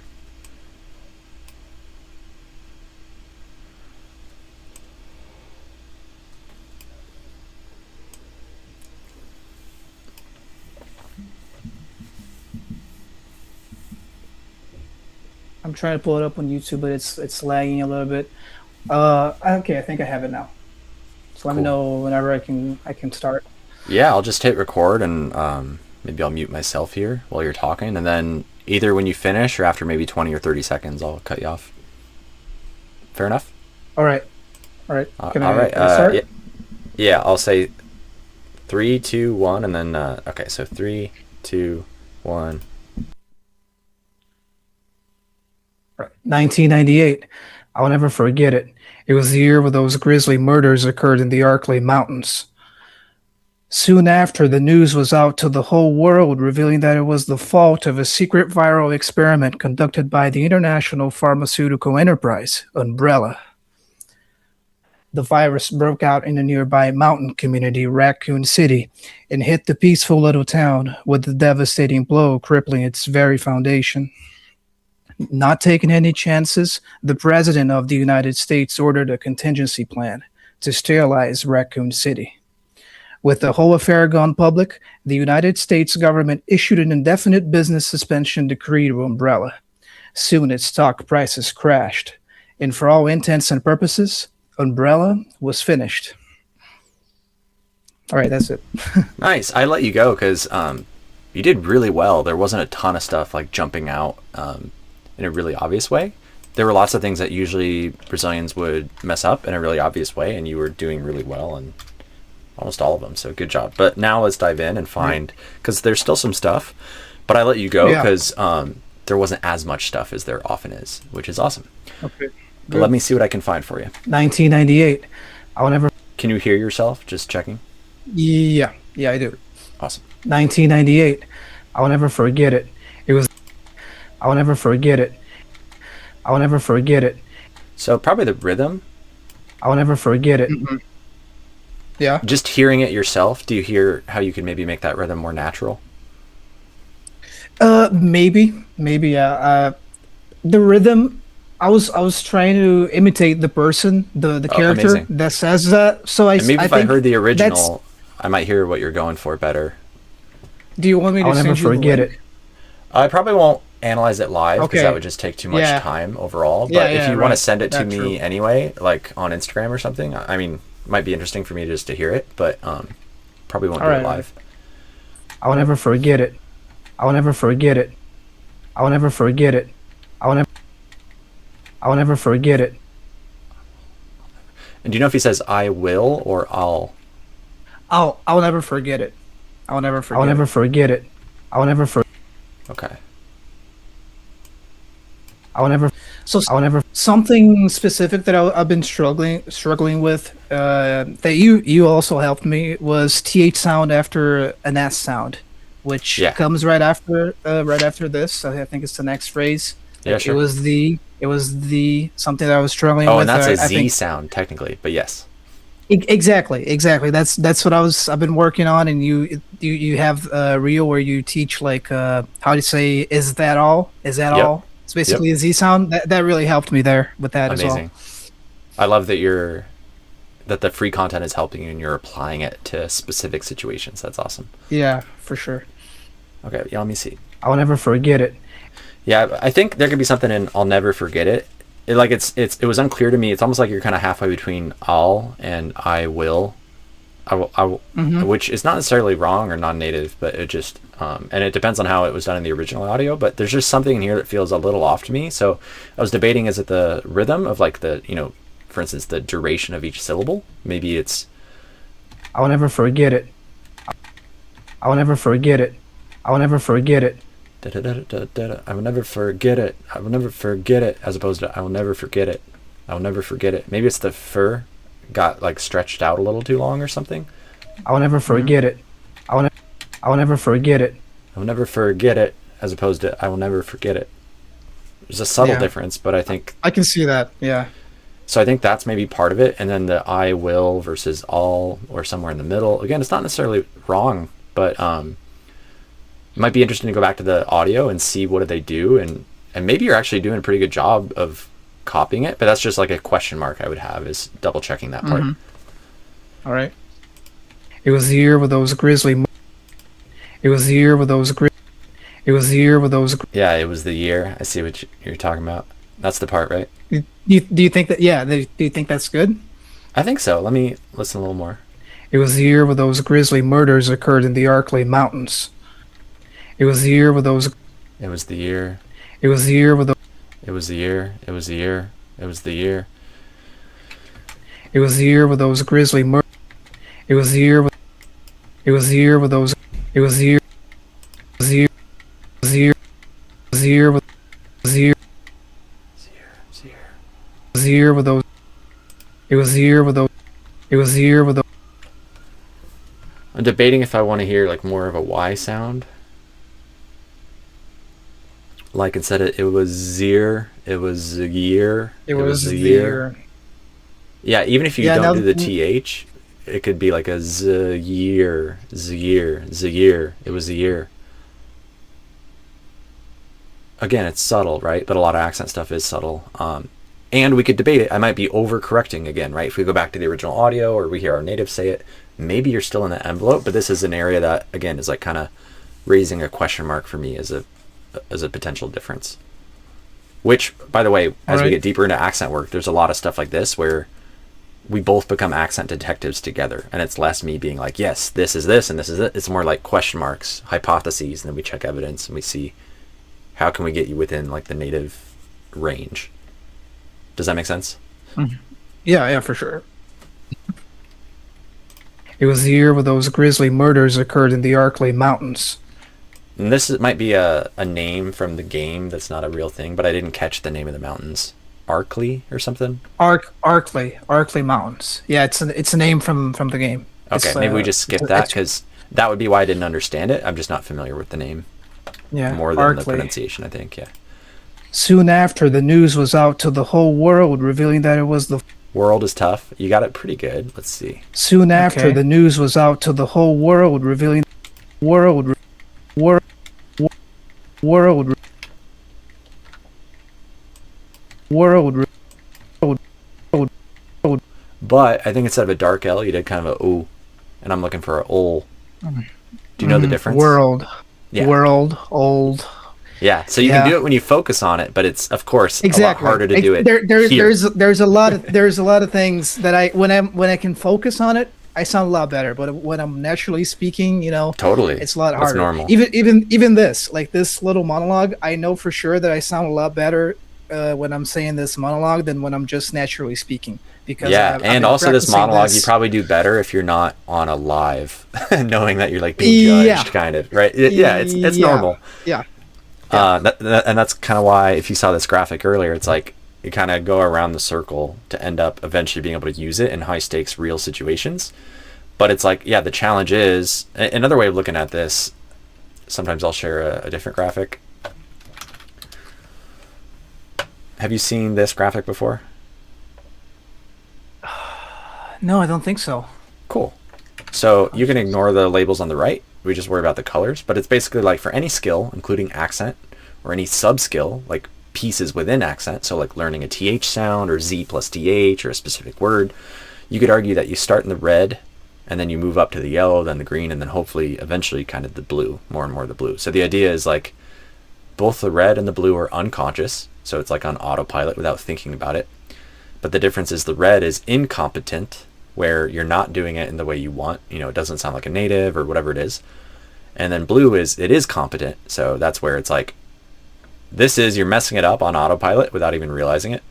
I'm trying to pull it up on YouTube, but it's lagging a little bit. Okay, I think I have it now. So let me Cool. know whenever I can start. Yeah, I'll just hit record and maybe I'll mute myself here while you're talking, and then either when you finish or after maybe 20 or 30 seconds, I'll cut you off. Fair enough? All right. Can All right. can I start? Yeah, I'll say 3, 2, 1, and then okay. So 3, 2, 1. 1998. I'll never forget it. It was the year where those grisly murders occurred in the Arklay Mountains. Soon after, the news was out to the whole world, revealing that it was the fault of a secret viral experiment conducted by the international pharmaceutical enterprise, Umbrella. The virus broke out in a nearby mountain community, Raccoon City, and hit the peaceful little town with a devastating blow crippling its very foundation. Not taking any chances, the President of the United States ordered a contingency plan to sterilize Raccoon City. With the whole affair gone public, the United States government issued an indefinite business suspension decree to Umbrella. Soon its stock prices crashed, and for all intents and purposes, Umbrella was finished. All right, that's it. Nice. I let you go because you did really well. There wasn't a ton of stuff like jumping out in a really obvious way. There were lots of things that usually Brazilians would mess up in a really obvious way, and you were doing really well in almost all of them. So good job. But now let's dive in and find, because there's still some stuff, but I let you go Yeah. because there wasn't as much stuff as there often is, which is awesome. Okay. But let me see what I can find for you. 1998. I'll never. Can you hear yourself? Just checking. Yeah, I do. Awesome. 1998. I'll never forget it. I'll never forget it. I'll never forget it. So probably the rhythm I'll never forget it. Yeah. Just hearing it yourself, do you hear how you could maybe make that rhythm more natural? Maybe, yeah. The rhythm, I was trying to imitate the person, the Oh, character amazing. that says that. So And maybe if I think heard the that's- original, I might hear what you're going for better. Do you want me to I'll send never you the forget link? it. I probably won't analyze it live because Okay. that would just take too much Yeah. time overall. But Yeah, if yeah, you want to right. send it to That's me true. anyway, like on Instagram or something, I mean, it might be interesting for me just to hear it, but probably won't do Alright, it live. I'll never forget it. I'll never forget it. I'll never forget it. I'll never forget it. And do you know if he says I will or I'll? I'll never forget it. I'll never forget. I'll never it. forget it. I'll never for. Okay. I'll never. So I'll never. something specific that I've been struggling with that you also helped me was th sound after an s sound, which Yeah. comes right after this. So I think it's the next phrase. Yeah, sure. It was the something that I was struggling Oh, with. and that's a I Z think- sound technically, but yes. Exactly. That's what I've been working on, and you have a reel where you teach like how to say is that all? Is that Yep. all? It's basically a Z sound. That really helped me there with that Amazing. as I love that the free content is helping you and you're applying it to specific situations. That's awesome. well. Yeah, for sure. Okay, yeah, let me see. I'll never forget it. Yeah, I think there could be something in I'll never forget it. It was unclear to me. It's almost like you're kind of halfway between I'll and I will. Which is not necessarily wrong or non-native, but it just and it depends on how it was done in the original audio, but there's just something in here that feels a little off to me. So I was debating, is it the rhythm of like the, for instance, the duration of each syllable? Maybe it's I'll never forget it. I'll never forget it. I'll never forget it. da-da-da-da-da-da. I will never forget it. I will never forget it, as opposed to I will never forget it. I will never forget it. Maybe it's the fur got like stretched out a little too long or something. I'll never forget it. I'll never forget it. I will never forget it, as opposed to I will never forget it. There's a subtle Yeah. difference, but I think I can see that. Yeah. so. I think that's maybe part of it, and then the I will versus all, or somewhere in the middle. Again, it's not necessarily wrong, but it might be interesting to go back to the audio and see what did they do, and maybe you're actually doing a pretty good job of copying it, but that's just like a question mark I would have, is double checking that part. All right. It was the year with those grizzly. It was the year with those. It was the year with those. Yeah, it was the year. I see what you're talking about. That's the part, right? Do you think that? Yeah. Do you think that's good? I think so. Let me listen a little more. It was the year with those grisly murders occurred in the Arklay Mountains. It was the year with those. It was the year. It was the year with. It was the year. It was the year. It was the year. It was the year with those grisly murders. It was the year with. It was the year with those. It was the year. It was the year. It was the year. It was the year with. It was the year. It was the year with those. It was the year with those. It was the year with those. I'm debating if I want to hear like more of a Y sound. Like instead of it was zeer, it was a year. It was a the year. year. Yeah, even if you Yeah, don't now- do the th, it could be like a z year, z year, z year. It was a year. Again, it's subtle, right? But a lot of accent stuff is subtle. And we could debate it. I might be overcorrecting again, right? If we go back to the original audio or we hear our native say it, maybe you're still in the envelope. But this is an area that, again, is like kind of raising a question mark for me as a potential difference. Which, by the way, as we Alright. get deeper into accent work, there's a lot of stuff like this where we both become accent detectives together, and it's less me being like, yes, this is this and this is it. It's more like question marks, hypotheses, and then we check evidence and we see how can we get you within like the native range. Does that make sense? Yeah, for sure. It was the year with those grisly murders occurred in the Arklay Mountains. And might be a name from the game that's not a real thing, but I didn't catch the name of the mountains. Arkley or something? Arklay Mountains. Yeah, it's a name from the game. Okay, It's, maybe we just skip it's- that it's- because that would be why I didn't understand it. I'm just not familiar with the name yeah, more than the Arklay. pronunciation, I think. Yeah. Soon after, the news was out to the whole world, revealing that it was the World is tough. You got it pretty good. Let's see. Soon after, Okay. the news was out to the whole world, revealing world, world, world, world. But I think instead of a dark L, you did kind of a ooh, and I'm looking for a ol. Do you know the difference? World, Yeah. world, old. Yeah. So you can Yeah. do it when you focus on it, but it's of course Exactly. a lot harder to do it. here. There's a lot of things that when I can focus on it, I sound a lot better. But when I'm naturally speaking, Totally. it's a lot That's harder. normal. Even this, like this little monologue, I know for sure that I sound a lot better when I'm saying this monologue than when I'm just naturally speaking. Because Yeah, I've and been also this practicing monologue, you this. probably do better if you're not on a live, knowing that you're like being Yeah. judged, kind of, right? Yeah, it's Yeah. normal. Yeah. And that's kind of why, if you saw this graphic earlier, it's like you kind of go around the circle to end up eventually being able to use it in high stakes real situations. But it's like, yeah, the challenge is another way of looking at this. Sometimes I'll share a different graphic. Have you seen this graphic before? No, I don't think so. Cool. So you can ignore the labels on the right. We just worry about the colors. But it's basically like for any skill, including accent, or any sub-skill, like pieces within accent, so like learning a TH sound or Z plus TH or a specific word, you could argue that you start in the red and then you move up to the yellow, then the green, and then hopefully eventually kind of the blue, more and more the blue. So the idea is like both the red and the blue are unconscious, so it's like on autopilot without thinking about it. But the difference is the red is incompetent, where you're not doing it in the way you want. It doesn't sound like a native or whatever it is. And then blue is, it is competent. So that's where it's like, this is, you're messing it up on autopilot without even realizing it.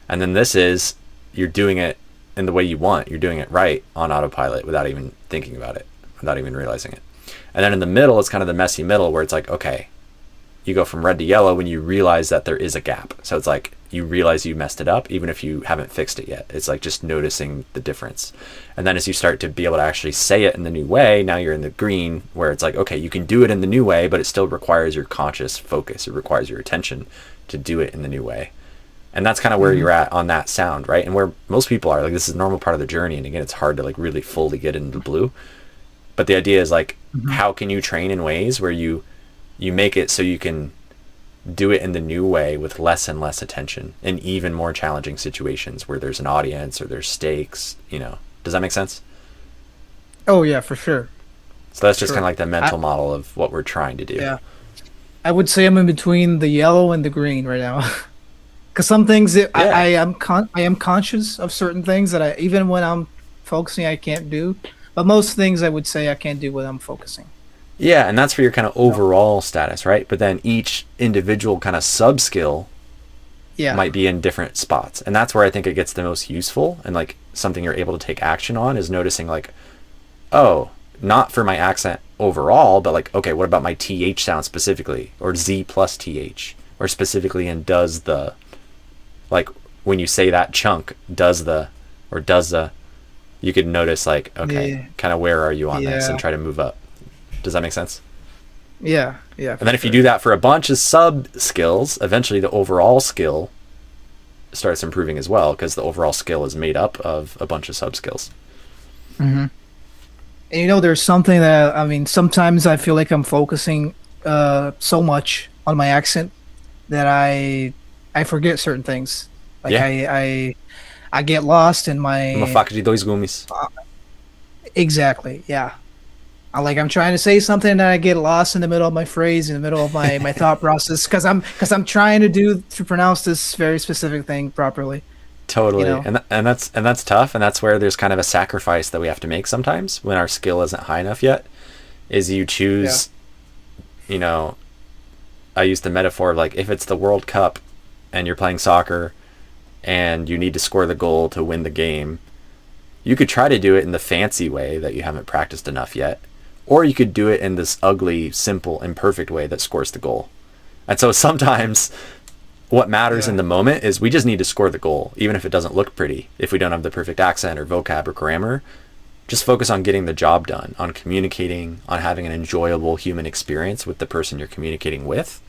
And then this is, you're doing it in the way you want. You're doing it right on autopilot without even thinking about it, without even realizing it. And then in the middle, it's kind of the messy middle where it's like, okay, you go from red to yellow when you realize that there is a gap. So it's like you realize you messed it up even if you haven't fixed it yet. It's like just noticing the difference. And then as you start to be able to actually say it in the new way, now you're in the green where it's like, okay, you can do it in the new way, but it still requires your conscious focus. It requires your attention to do it in the new way. And that's kind of where you're at on that sound, right? And where most people are, like, this is a normal part of the journey. And again, it's hard to like really fully get into blue. But the idea is like, how can you train in ways where you make it so you can do it in the new way with less and less attention in even more challenging situations where there's an audience or there's stakes, Does that make sense? Oh yeah, for sure. So that's just Sure. kind of like the mental model of what we're trying to do. Yeah. I would say I'm in between the yellow and the green right now. Because some things I am conscious of certain things that even when I'm focusing I can't do, but most things I would say I can't do when I'm focusing. Yeah, and that's for your kind of overall status, right? But then each individual kind of sub skill Yeah. might be in different spots. And that's where I think it gets the most useful and like something you're able to take action on is noticing like, oh, not for my accent overall, but like, okay, what about my TH sound specifically, or Z plus TH, or specifically in does the, like when you say that chunk, does the, or does the, you could notice like, okay, Yeah. kind of where are you on this Yeah. and try to move up. Does that make sense? Yeah. And then if you do that for a bunch of sub skills, eventually the overall skill starts improving as well, because the overall skill is made up of a bunch of sub skills. And there's something that sometimes I feel like I'm focusing so much on my accent that I forget certain things. Like Yeah. I get lost in my Uma faca de dois gumes. exactly. Yeah. I'm trying to say something and I get lost in the middle of my phrase, in the middle of my thought process, because I'm trying to pronounce this very specific thing properly. Totally. You know? And that's tough, and that's where there's kind of a sacrifice that we have to make sometimes when our skill isn't high enough yet, is you choose, I use the metaphor of like, if it's the World Cup and you're playing soccer and you need to score the goal to win the game, you could try to do it in the fancy way that you haven't practiced enough yet, or you could do it in this ugly, simple, imperfect way that scores the goal. And so sometimes what matters in the moment is we just need to score the goal, even if it doesn't look pretty. If we don't have the perfect accent or vocab or grammar, just focus on getting the job done, on communicating, on having an enjoyable human experience with the person you're communicating with.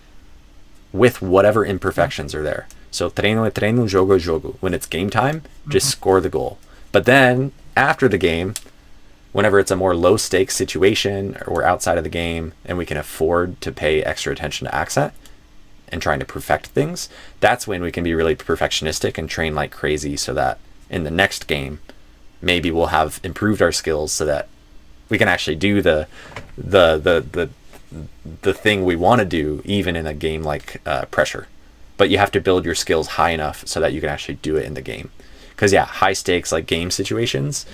with whatever imperfections are there. So treino é treino, jogo é jogo. When it's game time, just score the goal. But then after the game, whenever it's a more low stakes situation or we're outside of the game and we can afford to pay extra attention to accent and trying to perfect things, that's when we can be really perfectionistic and train like crazy, so that in the next game maybe we'll have improved our skills so that we can actually do the thing we want to do even in a game like Pressure. But you have to build your skills high enough so that you can actually do it in the game. Because yeah, high stakes like game situations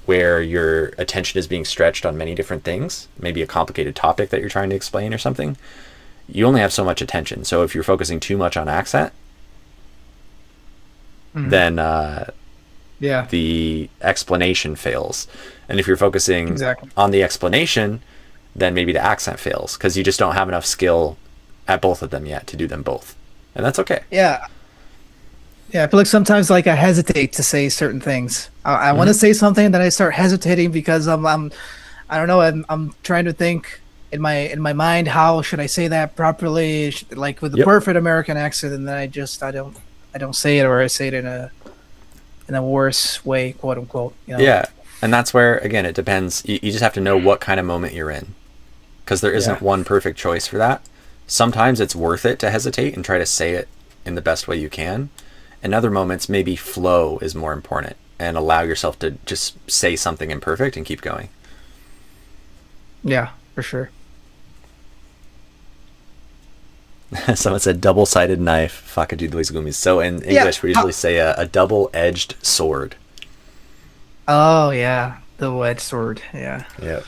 where your attention is being stretched on many different things, maybe a complicated topic that you're trying to explain or something, you only have so much attention. So if you're focusing too much on accent, then the explanation fails. And if you're focusing on the explanation, then maybe the accent fails because you just don't have enough skill at both of them yet to do them both. And that's okay. Yeah, I feel like sometimes like I hesitate to say certain things. I want to say something, then I start hesitating because I'm I don't know, I'm trying to think in my mind, how should I say that properly, like with the perfect American accent, and then I don't say it, or I say it in a worse way, quote unquote. You know? Yeah, and that's where again it depends. You just have to know what kind of moment you're in, because there isn't one perfect choice for that. Sometimes it's worth it to hesitate and try to say it in the best way you can. In other moments, maybe flow is more important and allow yourself to just say something imperfect and keep going. Yeah, for sure. Someone said double-sided knife, faca de dois gumes. So in English, we usually say a double-edged sword. Oh, yeah. Double-edged sword, yeah. Yeah.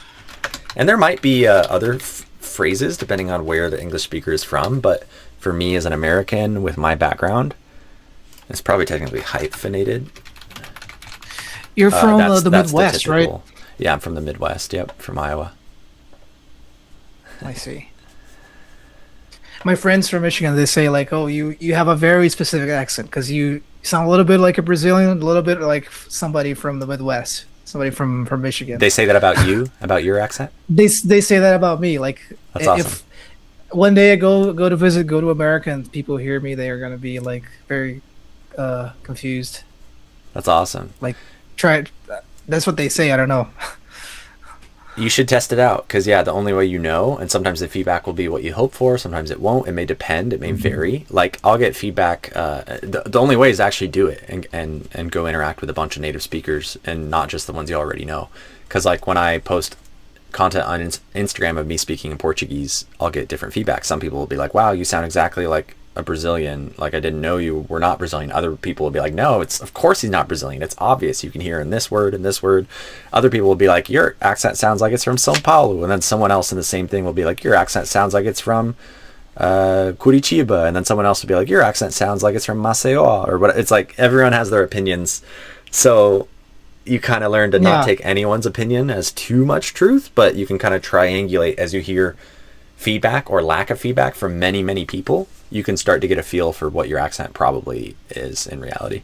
And there might be other phrases depending on where the English speaker is from, but for me as an American with my background, it's probably technically hyphenated. You're from the Midwest, right? Yeah, I'm from the Midwest. Yep, from Iowa. I see. My friends from Michigan, they say like, "Oh, you have a very specific accent because you sound a little bit like a Brazilian, a little bit like somebody from the Midwest, somebody from Michigan." They say that about you, about your accent? They say that about me. Like, that's awesome. If one day I go to America and people hear me, they are gonna be like very confused. That's awesome. Like, that's what they say. I don't know. You should test it out, because the only way you know, and sometimes the feedback will be what you hope for, sometimes it won't. It may depend, it may vary. Like I'll get feedback, the only way is to actually do it and go interact with a bunch of native speakers and not just the ones you already know. Because like when I post content on Instagram of me speaking in Portuguese, I'll get different feedback. Some people will be like, wow, you sound exactly like a Brazilian, like I didn't know you were not Brazilian. Other people will be like, no, it's of course he's not Brazilian, it's obvious, you can hear in this word and this word. Other people will be like, your accent sounds like it's from São Paulo, and then someone else in the same thing will be like, your accent sounds like it's from Curitiba, and then someone else will be like, your accent sounds like it's from Maceió, or what. It's like everyone has their opinions, so you kind of learn to not take anyone's opinion as too much truth, but you can kind of triangulate as you hear feedback or lack of feedback from many people. You can start to get a feel for what your accent probably is in reality.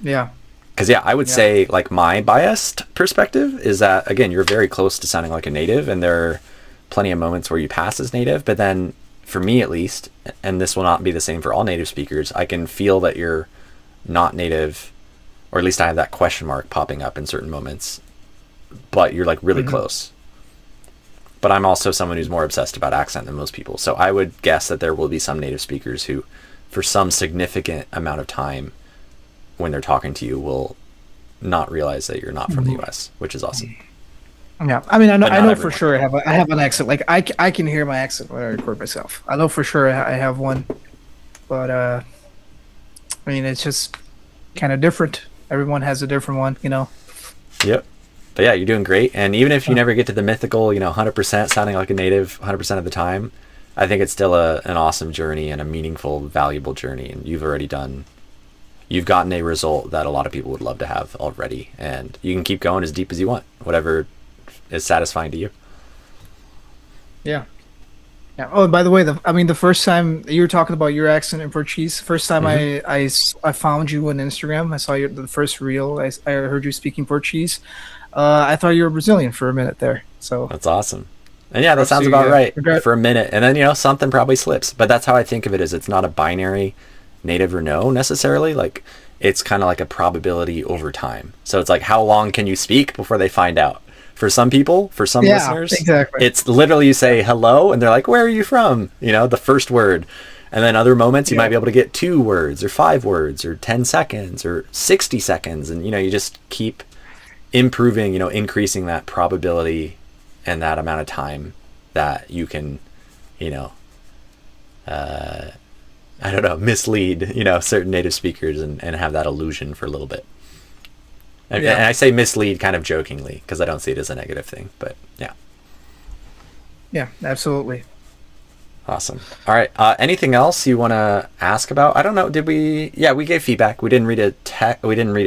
Yeah. Because I would say like my biased perspective is that, again, you're very close to sounding like a native, and there are plenty of moments where you pass as native, but then for me at least, and this will not be the same for all native speakers, I can feel that you're not native, or at least I have that question mark popping up in certain moments, but you're like really close. But I'm also someone who's more obsessed about accent than most people. So I would guess that there will be some native speakers who, for some significant amount of time when they're talking to you, will not realize that you're not from the US, which is awesome. Yeah, I mean, I know for sure I have an accent. Like I can hear my accent when I record myself. I know for sure I have one, but I mean, it's just kind of different. Everyone has a different one, you know. Yep. But yeah, you're doing great. And even if you never get to the mythical, 100% sounding like a native 100% of the time, I think it's still an awesome journey and a meaningful, valuable journey. And you've gotten a result that a lot of people would love to have already. And you can keep going as deep as you want, whatever is satisfying to you. Yeah. Yeah. Oh, and by the way, the first time you were talking about your accent in Portuguese, first time I found you on Instagram, I saw the first reel, I heard you speaking Portuguese. I thought you were Brazilian for a minute there. So that's awesome. And yeah, that sounds So, about yeah, right for a minute. And then, something probably slips. But that's how I think of it, is it's not a binary native or no necessarily. Like, it's kind of like a probability over time. So it's like, how long can you speak before they find out? For some people, for some listeners, exactly. it's literally you say hello and they're like, where are you from? The first word. And then other moments you might be able to get 2 words or 5 words or 10 seconds or 60 seconds. And, you just keep improving, increasing that probability and that amount of time that you can, mislead, certain native speakers and have that illusion for a little bit. And I say mislead kind of jokingly because I don't see it as a negative thing, but yeah. Yeah, absolutely. Awesome. All right. Anything else you want to ask about? I don't know. Did we? Yeah, we gave feedback. We didn't read a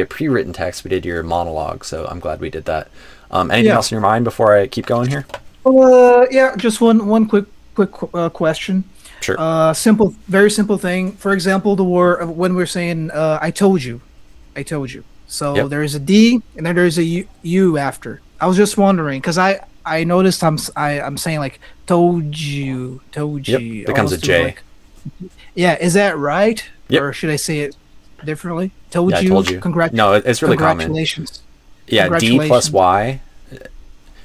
pre-written text. We did your monologue, so I'm glad we did that. Anything else in your mind before I keep going here? Just one quick question. Sure. Very simple thing. For example, the word when we're saying I told you. So there is a D and then there's a U after. I was just wondering because I noticed I'm saying like told you. Yep. Becomes a J. Is that right? Yep. Or should I say it differently? Told you. I told you. No, it's really common. Congratulations. Yeah, D plus Y.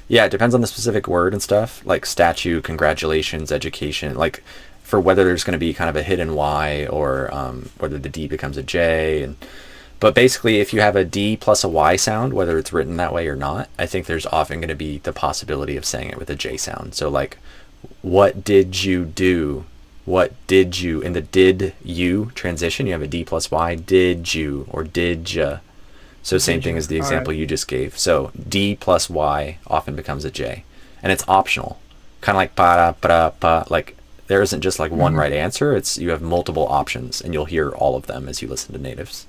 Yeah, it depends on the specific word and stuff, like statue, congratulations, education, like for whether there's going to be kind of a hidden Y or whether the D becomes a J. But basically, if you have a D plus a Y sound, whether it's written that way or not, I think there's often going to be the possibility of saying it with a J sound. So like, what did you do? What did you? In the did you transition, you have a D plus Y, did you or did ya? So same thing as the example you just gave. So D plus Y often becomes a J. And it's optional. Kind of like pa-da-pa-da-pa. Like there isn't just like one right answer. It's you have multiple options and you'll hear all of them as you listen to natives.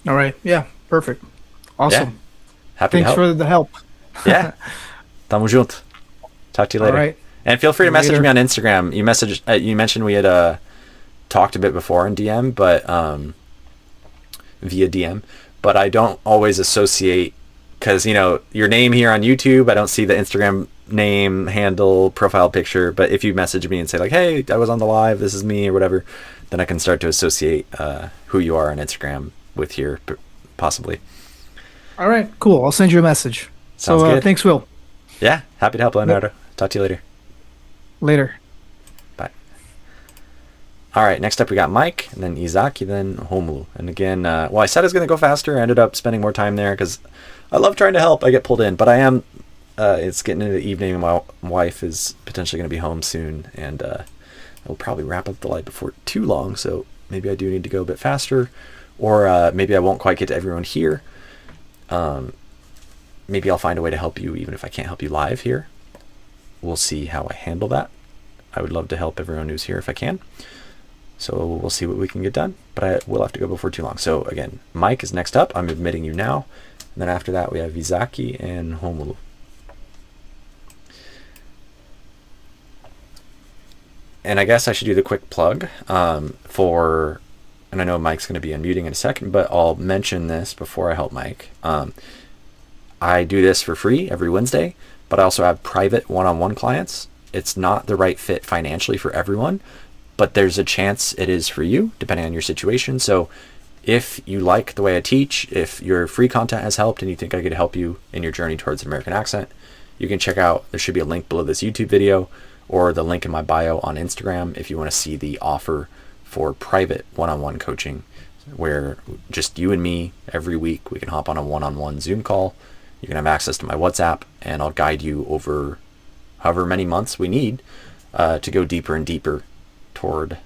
All right. Yeah. Perfect. Awesome. Yeah. Happy to Thanks help. for the help. Yeah. Tamo junto. Talk to you later. All right. And feel free to message me on Instagram. You mentioned we had talked a bit before in DM, but via DM, but I don't always associate because your name here on YouTube, I don't see the Instagram name, handle, profile picture. But if you message me and say like, "Hey, I was on the live. This is me," or whatever, then I can start to associate who you are on Instagram with here, possibly. All right. Cool. I'll send you a message. Sounds good. Thanks, Will. Yeah. Happy to help, Leonardo. Talk to you later. Later. Bye. All right, next up we got Mike, and then Izaki, then Homulu. And again, I said I was going to go faster. I ended up spending more time there because I love trying to help. I get pulled in, but I am, it's getting into the evening, and my wife is potentially going to be home soon, and I'll probably wrap up the live before too long, so maybe I do need to go a bit faster, or maybe I won't quite get to everyone here. Maybe I'll find a way to help you even if I can't help you live here. We'll see how I handle that. I would love to help everyone who's here if I can. So we'll see what we can get done, but I will have to go before too long. So again, Mike is next up. I'm admitting you now. And then after that, we have Izaki and Homulu. And I guess I should do the quick plug and I know Mike's going to be unmuting in a second, but I'll mention this before I help Mike. I do this for free every Wednesday, but I also have private one-on-one clients. It's not the right fit financially for everyone, but there's a chance it is for you, depending on your situation. So if you like the way I teach, if your free content has helped and you think I could help you in your journey towards an American accent, you can check out, there should be a link below this YouTube video or the link in my bio on Instagram if you want to see the offer for private one-on-one coaching, where just you and me every week, we can hop on a one-on-one Zoom call. You can have access to my WhatsApp, and I'll guide you over however many months we need to go deeper and deeper toward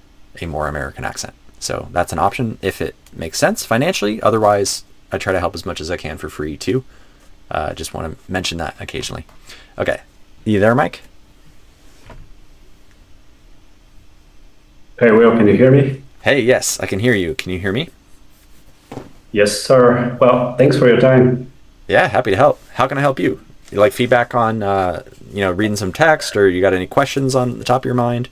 a more American accent. So that's an option if it makes sense financially. Otherwise, I try to help as much as I can for free too. Just want to mention that occasionally. Okay. You there, Mike? Hey, Will, can you hear me? Hey, yes, I can hear you. Can you hear me? Yes, sir. Well, thanks for your time. Yeah, happy to help. How can I help you? You like feedback on, reading some text, or you got any questions on the top of your mind?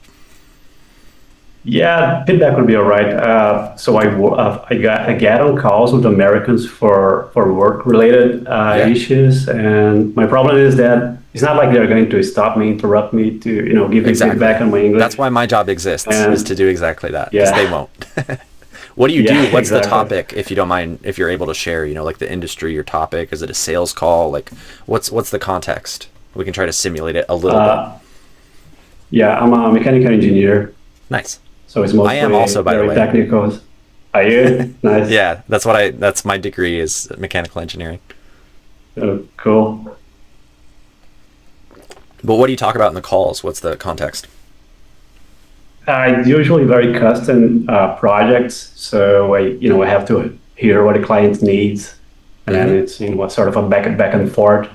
Yeah, feedback would be all right. So I get on calls with Americans for work-related issues, and my problem is that it's not like they're going to stop me, interrupt me to, give me Exactly. feedback on my English. That's why my job exists, And- is to do exactly that, because Yeah. they won't. What do you Yeah, do? What's the exactly. topic, if you don't mind, if you're able to share, like the industry, your topic? Is it a sales call? Like, what's the context? We can try to simulate it a little bit. Yeah, I'm a mechanical engineer, Nice. so it's mostly I am also, by the very way. technical. Are you? Nice. Yeah, that's my degree is mechanical engineering. Oh, cool. But what do you talk about in the calls? What's the context? It's usually very custom projects, so I have to hear what the client needs, and then it's sort of a back and forth.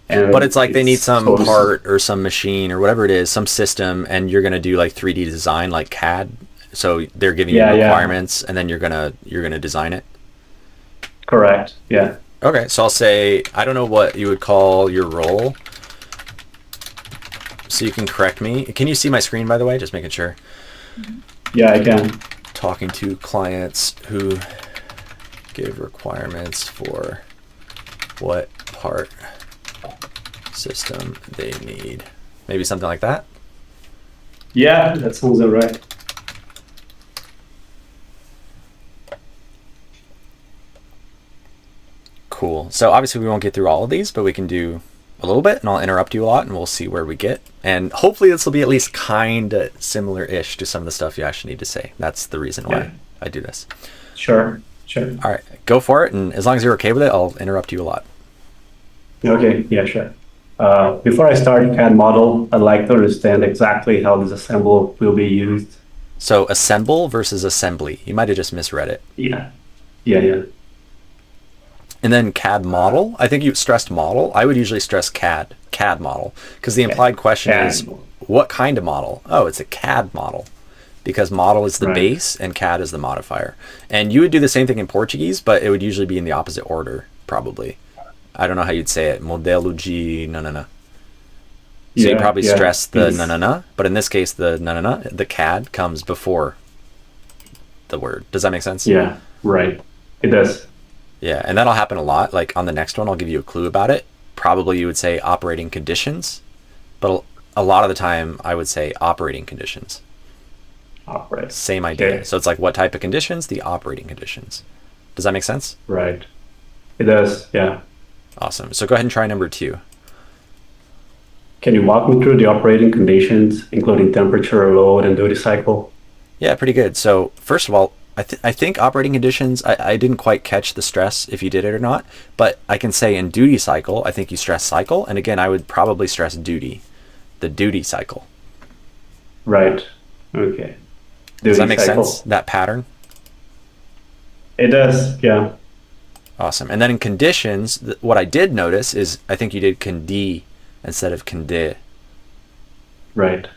And But it's like they need some sort of- part or some machine or whatever it is, some system, and you're gonna do like 3D design, like CAD. So they're giving Yeah, you yeah. requirements, and then you're gonna design it. Correct. Yeah. Okay, so I'll say I don't know what you would call your role, so you can correct me. Can you see my screen, by the way? Just making sure. Yeah, I can. Talking to clients who give requirements for what part system they need. Maybe something like that. Yeah, that sounds all right. Cool. So obviously we won't get through all of these, but we can do a little bit, and I'll interrupt you a lot, and we'll see where we get. And hopefully this will be at least kind of similar-ish to some of the stuff you actually need to say. That's the reason why Yeah. I do this. Sure. All right, go for it, and as long as you're okay with it, I'll interrupt you a lot. Okay. Yeah, sure. Before I start CAD model, I'd like to understand exactly how this assemble will be used. So assemble versus assembly. You might have just misread it. Yeah. Yeah. And then CAD model. I think you stressed model. I would usually stress CAD model, because the implied question CAD. is, what kind of model? Oh, it's a CAD model, because model is the Right. base and CAD is the modifier. And you would do the same thing in Portuguese, but it would usually be in the opposite order, probably. I don't know how you'd say it. Modelo de nanana. So you Yeah, probably yeah. stress the It's- nanana, but in this case, the nanana, the CAD comes before the word. Does that make sense? Yeah. Right. It does. Yeah, and that'll happen a lot. Like on the next one, I'll give you a clue about it. Probably you would say operating conditions, but a lot of the time I would say operating conditions. Operate. Same idea. Okay. So it's like what type of conditions? The operating conditions. Does that make sense? Right. It does. Yeah. Awesome. So go ahead and try number 2. Can you walk me through the operating conditions, including temperature, load, and duty cycle? Yeah, pretty good. So first of all, I think operating conditions, I didn't quite catch the stress if you did it or not, but I can say in duty cycle, I think you stress cycle. And again, I would probably stress duty, the duty cycle. Right. Okay. Does Duty that make cycle. sense? That pattern? It does. Yeah. Awesome. And then in conditions, what I did notice is I think you did condi instead of conde. Right.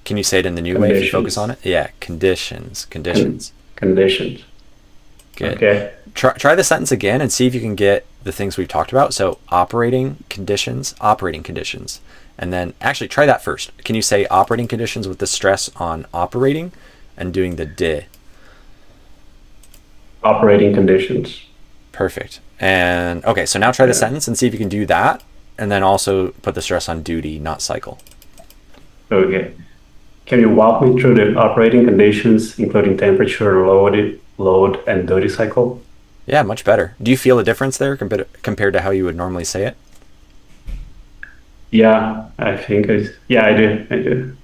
Can you say it in the new way if you focus Conditions. on it? Yeah, conditions. Conditions. Conditions. Good. Okay. Try the sentence again and see if you can get the things we've talked about. So operating conditions. And then actually try that first. Can you say operating conditions with the stress on operating and doing the de? Operating conditions. Perfect. And okay, so now try the sentence and see if you can do that. And then also put the stress on duty, not cycle. Okay. Can you walk me through the operating conditions, including temperature, load, and duty cycle? Yeah, much better. Do you feel a difference there compared to how you would normally say it? Yeah, I think I do.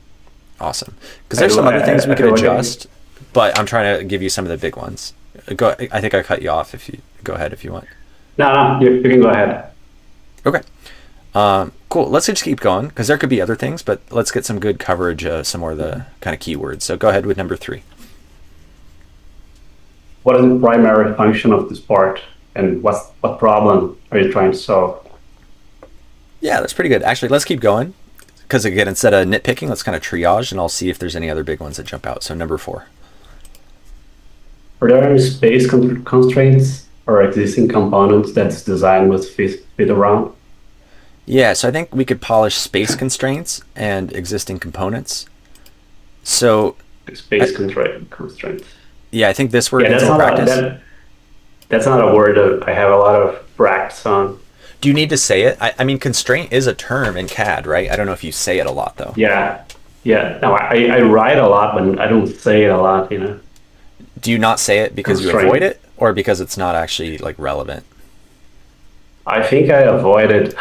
Awesome. Because there's some other things we could feel like adjust, but I'm trying to give you some of the big ones. I think I cut you off. If you go ahead if you want. No, you can go ahead. Okay. Cool. Let's just keep going because there could be other things, but let's get some good coverage of some more of the kind of keywords. So go ahead with number 3. What is the primary function of this part, and what problem are you trying to solve? Yeah, that's pretty good. Actually, let's keep going because again, instead of nitpicking, let's kind of triage, and I'll see if there's any other big ones that jump out. So number 4. Are there any space constraints or existing components that's designed with fit around? Yeah, so I think we could polish space constraints and existing components. So Space constraints. yeah, I think this word Yeah, needs that's more not practice. that's not a word that I have a lot of practice on. Do you need to say it? I mean, constraint is a term in CAD, right? I don't know if you say it a lot though. Yeah. Yeah. No, I write a lot, but I don't say it a lot, you know. Do you not say it because you Constraint. avoid it, or because it's not actually like relevant? I think I avoid it.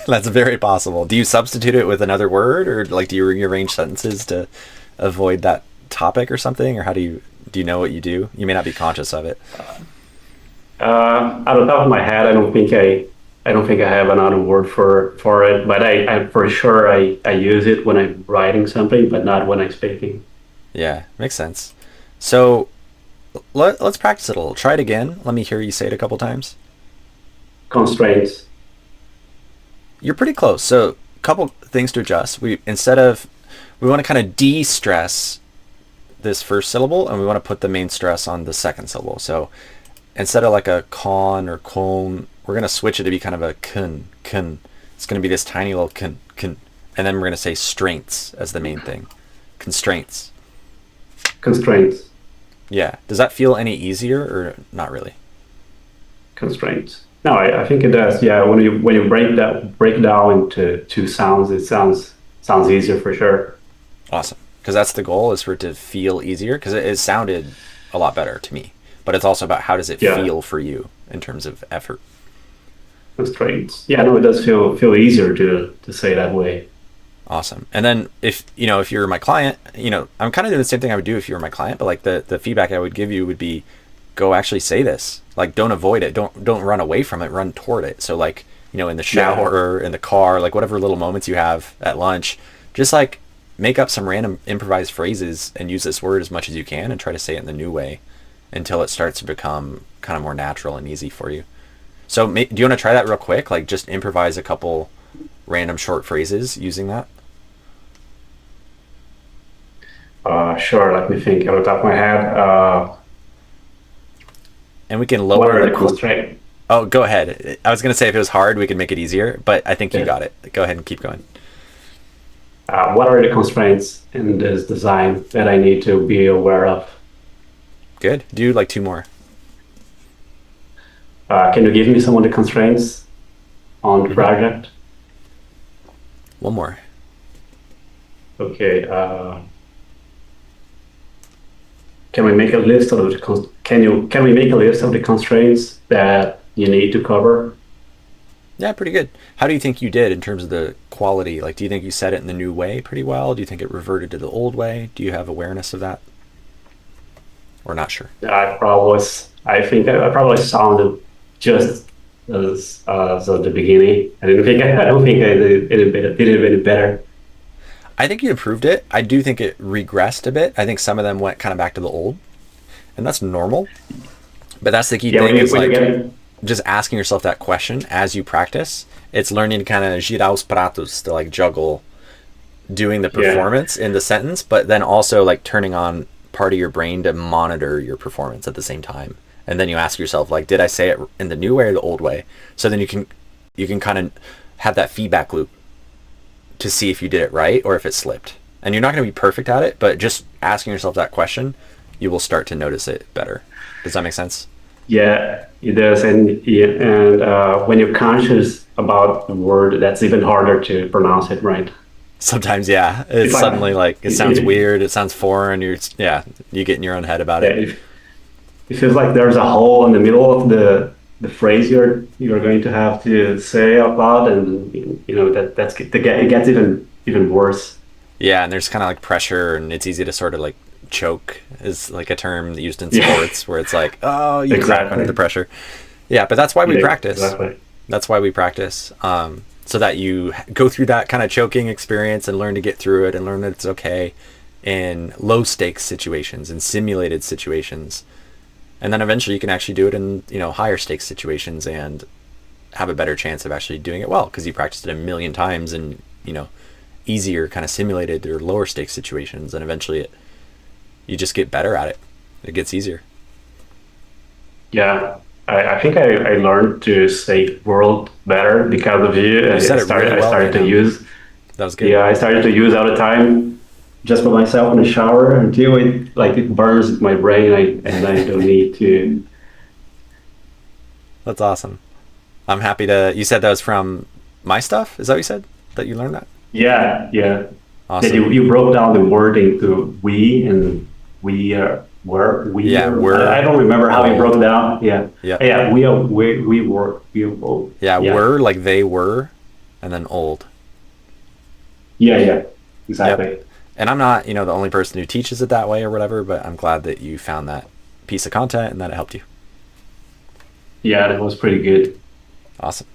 That's very possible. Do you substitute it with another word, or like do you rearrange sentences to avoid that topic or something, or how do you know what you do? You may not be conscious of it. Out of the top of my head, I don't think I have another word for it, but I for sure I use it when I'm writing something, but not when I'm speaking. Yeah, makes sense. So let's practice it a little. Try it again. Let me hear you say it a couple times. Constraints. You're pretty close. So a couple things to adjust. We want to kind of de-stress this first syllable, and we want to put the main stress on the second syllable. So instead of like a con or con, we're going to switch it to be kind of a kun. It's going to be this tiny little kun. And then we're going to say strengths as the main thing. Constraints. Constraints. Yeah. Does that feel any easier or not really? Constraints. No, I think it does. Yeah, when you break down into two sounds, it sounds easier for sure. Awesome. Because that's the goal, is for it to feel easier, because it sounded a lot better to me. But it's also about how does it feel for you in terms of effort. Constraints. Yeah, no, it does feel easier to say that way. Awesome. And then if you're my client, I'm kind of doing the same thing I would do if you were my client, but like the feedback I would give you would be, go actually say this. Like, don't avoid it. Don't run away from it. Run toward it. So like, in the shower, in the car, like whatever little moments you have at lunch, just like make up some random improvised phrases and use this word as much as you can and try to say it in the new way until it starts to become kind of more natural and easy for you. So do you want to try that real quick? Like just improvise a couple random short phrases using that? Sure. Let me think on the top of my head. And we can What lower are the the constraints? Oh, go ahead. I was going to say if it was hard, we could make it easier, but I think you got it. Go ahead and keep going. What are the constraints in this design that I need to be aware of? Good. Do like two more. Can you give me some of the constraints on the project? One more. Okay. Can we make a list of the can we make a list of the constraints that you need to cover? Yeah, pretty good. How do you think you did in terms of the quality? Like, do you think you said it in the new way pretty well? Do you think it reverted to the old way? Do you have awareness of that? Or not sure? I think I probably sounded just as at the beginning. I don't think I did it better. I think you improved it. I do think it regressed a bit. I think some of them went kind of back to the old, and that's normal. But that's the key thing, is like just asking yourself that question as you practice. It's learning to kind of girar os pratos, to like juggle doing the performance in the sentence, but then also like turning on part of your brain to monitor your performance at the same time. And then you ask yourself, like, did I say it in the new way or the old way? So then you can kind of have that feedback loop to see if you did it right or if it slipped. And you're not going to be perfect at it, but just asking yourself that question, you will start to notice it better. Does that make sense? Yeah, it does. And when you're conscious about the word, that's even harder to pronounce it right. Sometimes, yeah. It's suddenly like, it sounds weird, it sounds foreign, you get in your own head about it. It feels like there's a hole in the middle of the phrase you're going to have to say out loud, and it gets even worse. Yeah, and there's kind of like pressure, and it's easy to sort of like choke is like a term used in sports where it's like, oh, you crack under the pressure. Yeah, but that's why we practice. Exactly. That's why we practice, so that you go through that kind of choking experience and learn to get through it and learn that it's okay in low stakes situations and simulated situations. And then eventually you can actually do it in, higher stakes situations and have a better chance of actually doing it well because you practiced it a million times in, easier kind of simulated or lower stakes situations. And eventually you just get better at it. It gets easier. Yeah. I think I learned to say world better because of you. You said it really well. I started to use. That was good. Yeah, I started to use all the time, just by myself in the shower until it burns my brain, and I don't need to. That's awesome. I'm happy to. You said that was from my stuff. Is that what you said? That you learned that? Yeah, yeah. Awesome. That you broke down the word into we and we were we. Yeah, were. I don't remember how you broke it down. Yeah. Yeah. Yeah. We were we. Yeah, were like they were, and then old. Yeah, yeah. Exactly. And I'm not, the only person who teaches it that way or whatever, but I'm glad that you found that piece of content and that it helped you. Yeah, that was pretty good. Awesome.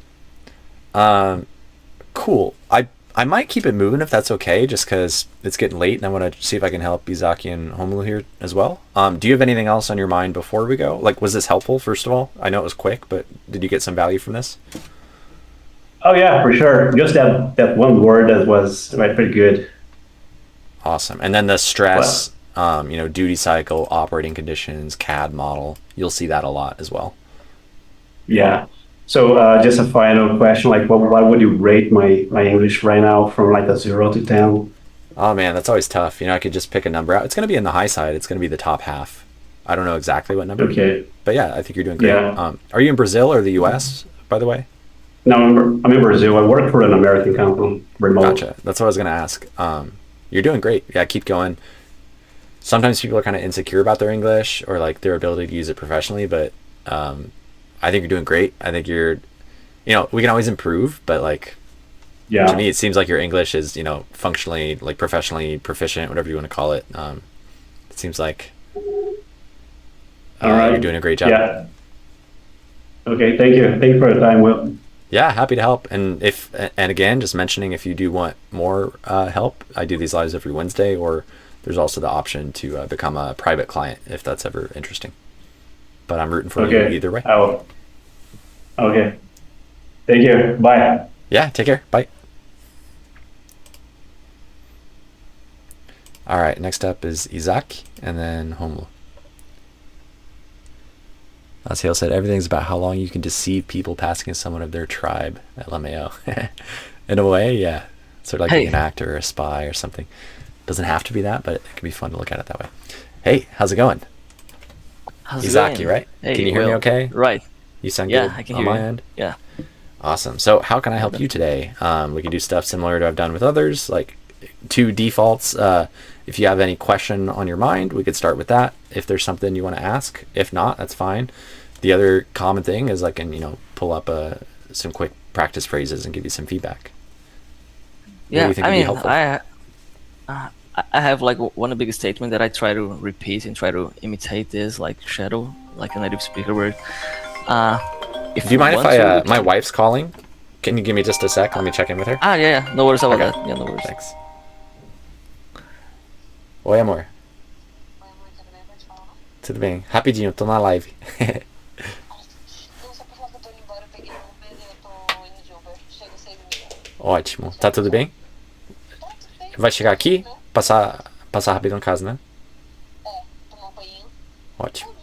Cool. I might keep it moving if that's okay, just because it's getting late and I want to see if I can help Izaki and Homulu here as well. Do you have anything else on your mind before we go? Like, was this helpful, first of all? I know it was quick, but did you get some value from this? Oh yeah, for sure. Just that one word that was pretty good. Awesome. And then the stress, duty cycle, operating conditions, CAD model, you'll see that a lot as well. Yeah. So just a final question, like what would you rate my English right now from like a 0 to 10? Oh man, that's always tough. I could just pick a number out. It's going to be in the high side. It's going to be the top half. I don't know exactly what number. Okay. But yeah, I think you're doing great. Yeah. Are you in Brazil or the US, by the way? No, I'm in Brazil. I work for an American company, remote. Gotcha. That's what I was going to ask. You're doing great. Yeah, keep going. Sometimes people are kind of insecure about their English or like their ability to use it professionally, but I think you're doing great. I think you're, we can always improve, but like, yeah. To me, it seems like your English is, functionally, like professionally proficient, whatever you want to call it. It seems like you're doing a great job. Yeah. Okay, thank you. Thank you for your time, Will. Yeah, happy to help. And again, just mentioning if you do want more help, I do these lives every Wednesday, or there's also the option to become a private client if that's ever interesting. But I'm rooting for you either way. Okay. Thank you. Bye. Yeah, take care. Bye. All right, next up is Izaki and then Homlu. As Hale said, everything's about how long you can deceive people passing as someone of their tribe at LMAO. In a way, yeah. Sort of like being an actor or a spy or something. Doesn't have to be that, but it can be fun to look at it that way. Hey, how's it going? How's Izaki, it going? right? Hey, can you hear me okay? Right. You sound Yeah, good I can on hear my you. end? Yeah. Awesome. So how can I help you today? We can do stuff similar to I've done with others, like 2 defaults. If you have any question on your mind, we could start with that. If there's something you want to ask, if not, that's fine. The other common thing is I can, pull up some quick practice phrases and give you some feedback. Yeah, I mean, I have like one big statement that I try to repeat and try to imitate this like shadow, like a native speaker word. Do you mind if I, my wife's calling? Can you give me just a sec? Let me check in with her. Yeah, no worries about that. Yeah, no worries. Thanks. Oi, amor. Tudo bem? Rapidinho, tô na live. Ótimo. Tá tudo bem? Vai chegar aqui? Passar rápido no caso, né? Ótimo.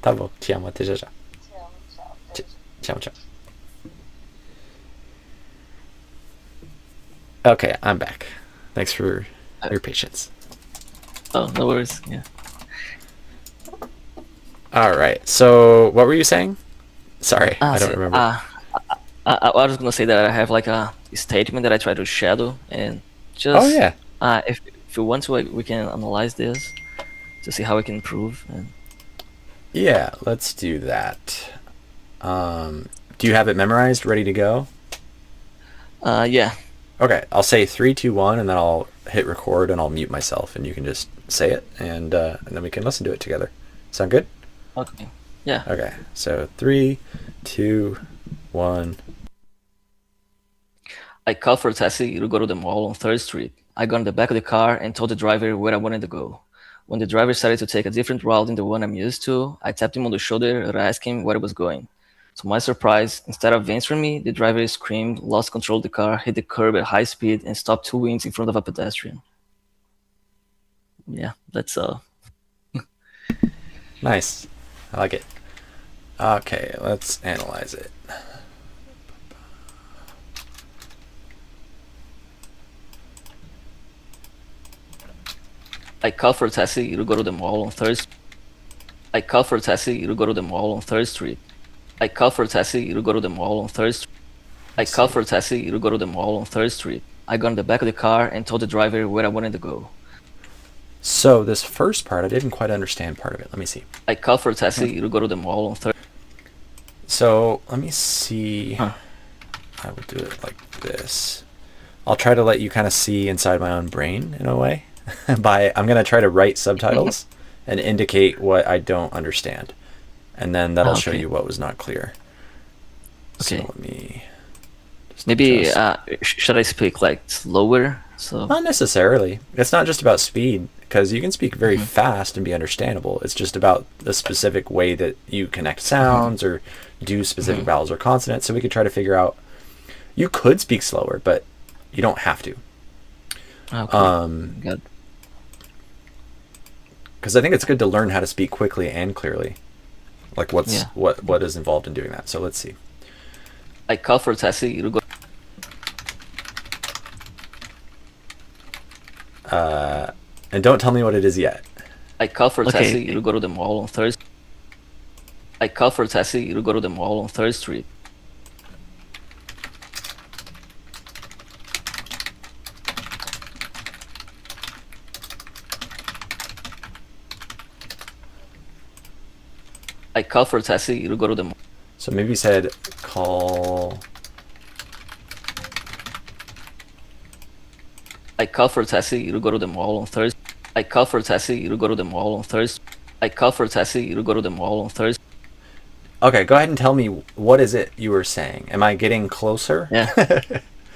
Tá bom. Te amo. Até já já. Tchau, tchau. Okay, I'm back. Thanks for your patience. Oh, no worries. Yeah. All right. So, what were you saying? Sorry, I don't remember. I was gonna say that I have like a statement that I try to shadow and just. Oh yeah. If you want to, we can analyze this to see how we can improve. And... Yeah, let's do that. Do you have it memorized, ready to go? Yeah. Okay, I'll say 3, 2, 1, and then I'll hit record and I'll mute myself, and you can just say it, and then we can listen to it together. Sound good? Okay. Yeah. Okay, so 3, 2, 1. I called for a taxi to go to the mall on 3rd Street. I got in the back of the car and told the driver where I wanted to go. When the driver started to take a different route than the one I'm used to, I tapped him on the shoulder and asked him where he was going. To my surprise, instead of answering me, the driver screamed, lost control of the car, hit the curb at high speed, and stopped 2 wings in front of a pedestrian. Yeah, that's Nice. I like it. Okay, let's analyze it. I called for a taxi to go to the mall on 3rd. I called for a taxi to go to the mall on 3rd Street. I called for a taxi to go to the mall on Third Street. I called for a taxi to go to the mall on Third Street. I got in the back of the car and told the driver where I wanted to go. So this first part, I didn't quite understand part of it. Let me see. I called for a taxi to go to the mall on Third. So let me see. I will do it like this. I'll try to let you kind of see inside my own brain in a way. I'm going to try to write subtitles and indicate what I don't understand. And then that'll show you what was not clear. Okay. So let me just Maybe adjust. should I speak like slower? So Not necessarily. It's not just about speed, because you can speak very fast and be understandable. It's just about the specific way that you connect sounds or do specific vowels or consonants. So we could try to figure out. You could speak slower, but you don't have to. Good. Because I think it's good to learn how to speak quickly and clearly. Like what is involved in doing that. So let's see. I called for a taxi to go. And don't tell me what it is yet. I called for a taxi to go to the mall on Third. I called for a taxi to go to the mall on Third Street. I called for a taxi to go to the mall. So maybe you said call. I called for a taxi to go to the mall on Thursday. I called for a taxi to go to the mall on Thursday. I called for a taxi to go to the mall on Thursday. Okay, go ahead and tell me what is it you were saying. Am I getting closer? Yeah.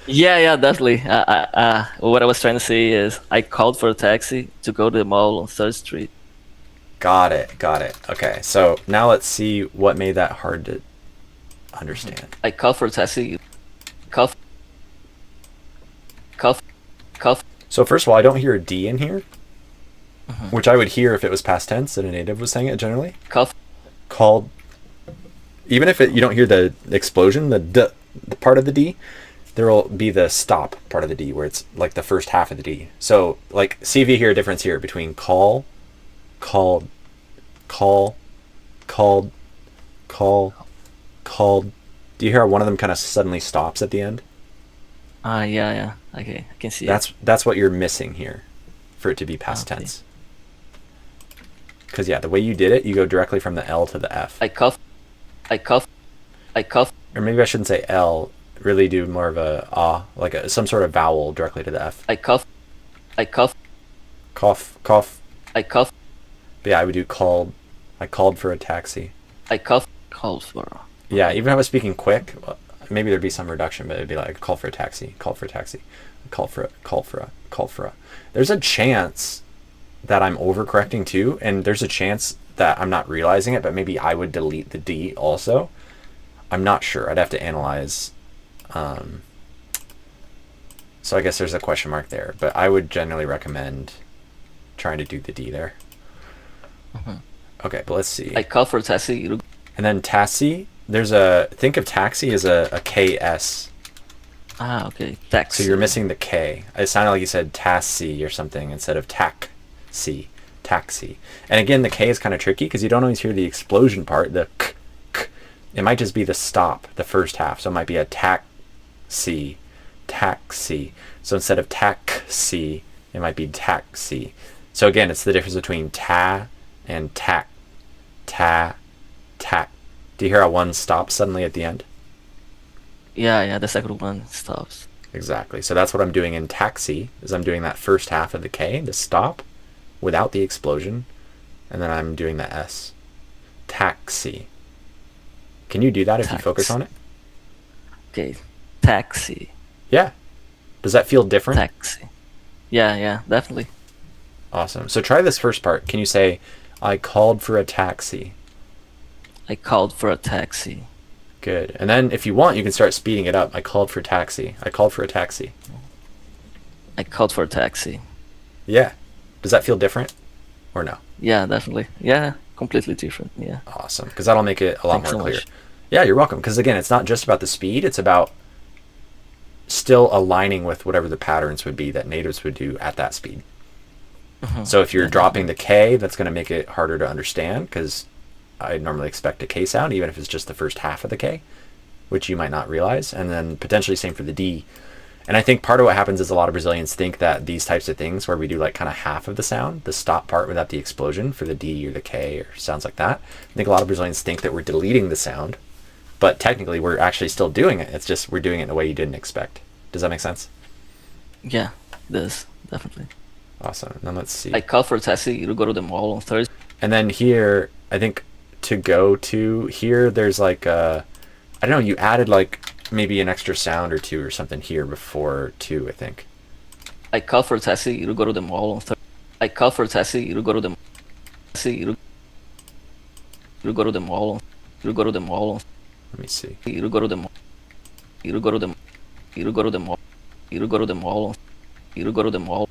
Yeah, definitely. What I was trying to say is I called for a taxi to go to the mall on Third Street. Got it. Okay, so now let's see what made that hard to understand. I called for a taxi. So first of all, I don't hear a D in here, which I would hear if it was past tense and a native was saying it generally. Called. Even if you don't hear the explosion, the part of the D, there will be the stop part of the D where it's like the first half of the D. So like, see if you hear a difference here between called, called. Do you hear how one of them kind of suddenly stops at the end? Yeah. Okay, I can see it. That's what you're missing here for it to be past tense. Because the way you did it, you go directly from the L to the F. I cuff. Or maybe I shouldn't say L. Really do more of a like some sort of vowel directly to the F. I cuff. Cough. I cuff. But yeah, I would do called. I called for a taxi. I cuff. Called for. Yeah, even if I was speaking quick, maybe there'd be some reduction, but it'd be like call for a taxi, call for a. There's a chance that I'm overcorrecting too, and there's a chance that I'm not realizing it, but maybe I would delete the D also. I'm not sure. I'd have to analyze. So I guess there's a question mark there, but I would generally recommend trying to do the D there. Okay, but let's see. I call for a taxi. And then taxi, think of taxi as a KS. Okay. Taxi. So you're missing the K. It sounded like you said taxi or something instead of taxi. And again, the K is kind of tricky because you don't always hear the explosion part, the k. It might just be the stop, the first half. So it might be a taxi. So instead of taxi, it might be taxi. So again, it's the difference between ta and tack. Do you hear how one stops suddenly at the end? Yeah, the second one stops. Exactly. So that's what I'm doing in taxi, is I'm doing that first half of the K, the stop, without the explosion, and then I'm doing the S. Taxi. Can you do that if you focus on it? Okay. Taxi. Yeah. Does that feel different? Taxi. Yeah, definitely. Awesome. So try this first part. Can you say, I called for a taxi? I called for a taxi. Good. And then if you want, you can start speeding it up. I called for a taxi. I called for a taxi. I called for a taxi. Yeah. Does that feel different or no? Yeah, definitely. Yeah, completely different. Yeah. Awesome. Because that'll make it a lot Thanks more so clear. much. Yeah, you're welcome. Because again, it's not just about the speed. It's about still aligning with whatever the patterns would be that natives would do at that speed. So if you're dropping the K, that's going to make it harder to understand because I normally expect a K sound, even if it's just the first half of the K, which you might not realize. And then potentially same for the D. And I think part of what happens is a lot of Brazilians think that these types of things where we do like kind of half of the sound, the stop part without the explosion for the D or the K or sounds like that, I think a lot of Brazilians think that we're deleting the sound, but technically we're actually still doing it. It's just we're doing it in a way you didn't expect. Does that make sense? Yeah, it does, definitely. Awesome. And then let's see. I called for a taxi to go to the mall on Thursday. And then here, I think to go to here, there's like I don't know, you added like maybe an extra sound or two or something here before two, I think. I called for a taxi to go to the mall on Thursday. I called for a taxi to go to the go to the mall. To go to the mall. Let me see. To go to the mall. To go to the to go to the mall. To go to the mall. To go to the mall.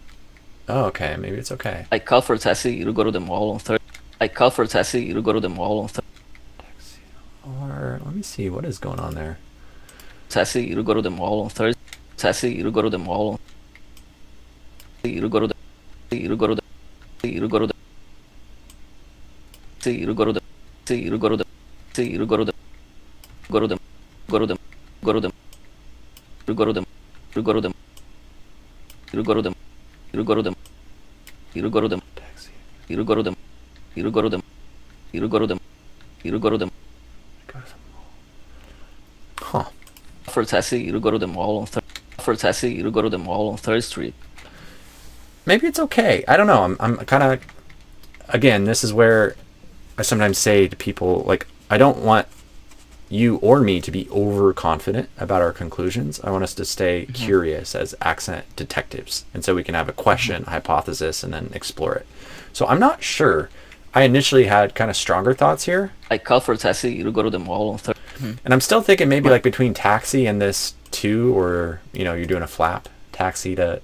Oh, okay. Maybe it's okay. I called for a taxi to go to the mall on Thursday. I called for a taxi to go to the mall on Thursday. Or let me see what is going on there. Taxi to go to the mall on Thursday. Taxi to go to the mall. To go to the to go to the to go to the to go to the to go to the to go to the go to the go to the go to the to go to the to go to the to go to the to go to the to go to the to go to the to go to the to go to the to go to the Huh. For a taxi to go to the mall on for a taxi to go to the mall on 3rd Street. Maybe it's okay. I don't know. I'm kind of, again, this is where I sometimes say to people, like, I don't want you or me to be overconfident about our conclusions. I want us to stay curious as accent detectives. And so we can have a question, a hypothesis, and then explore it. So I'm not sure. I initially had kind of stronger thoughts here. I called for a taxi to go to the mall on 3rd. And I'm still thinking maybe like between taxi and this two, or, you know, you're doing a flap, taxi to,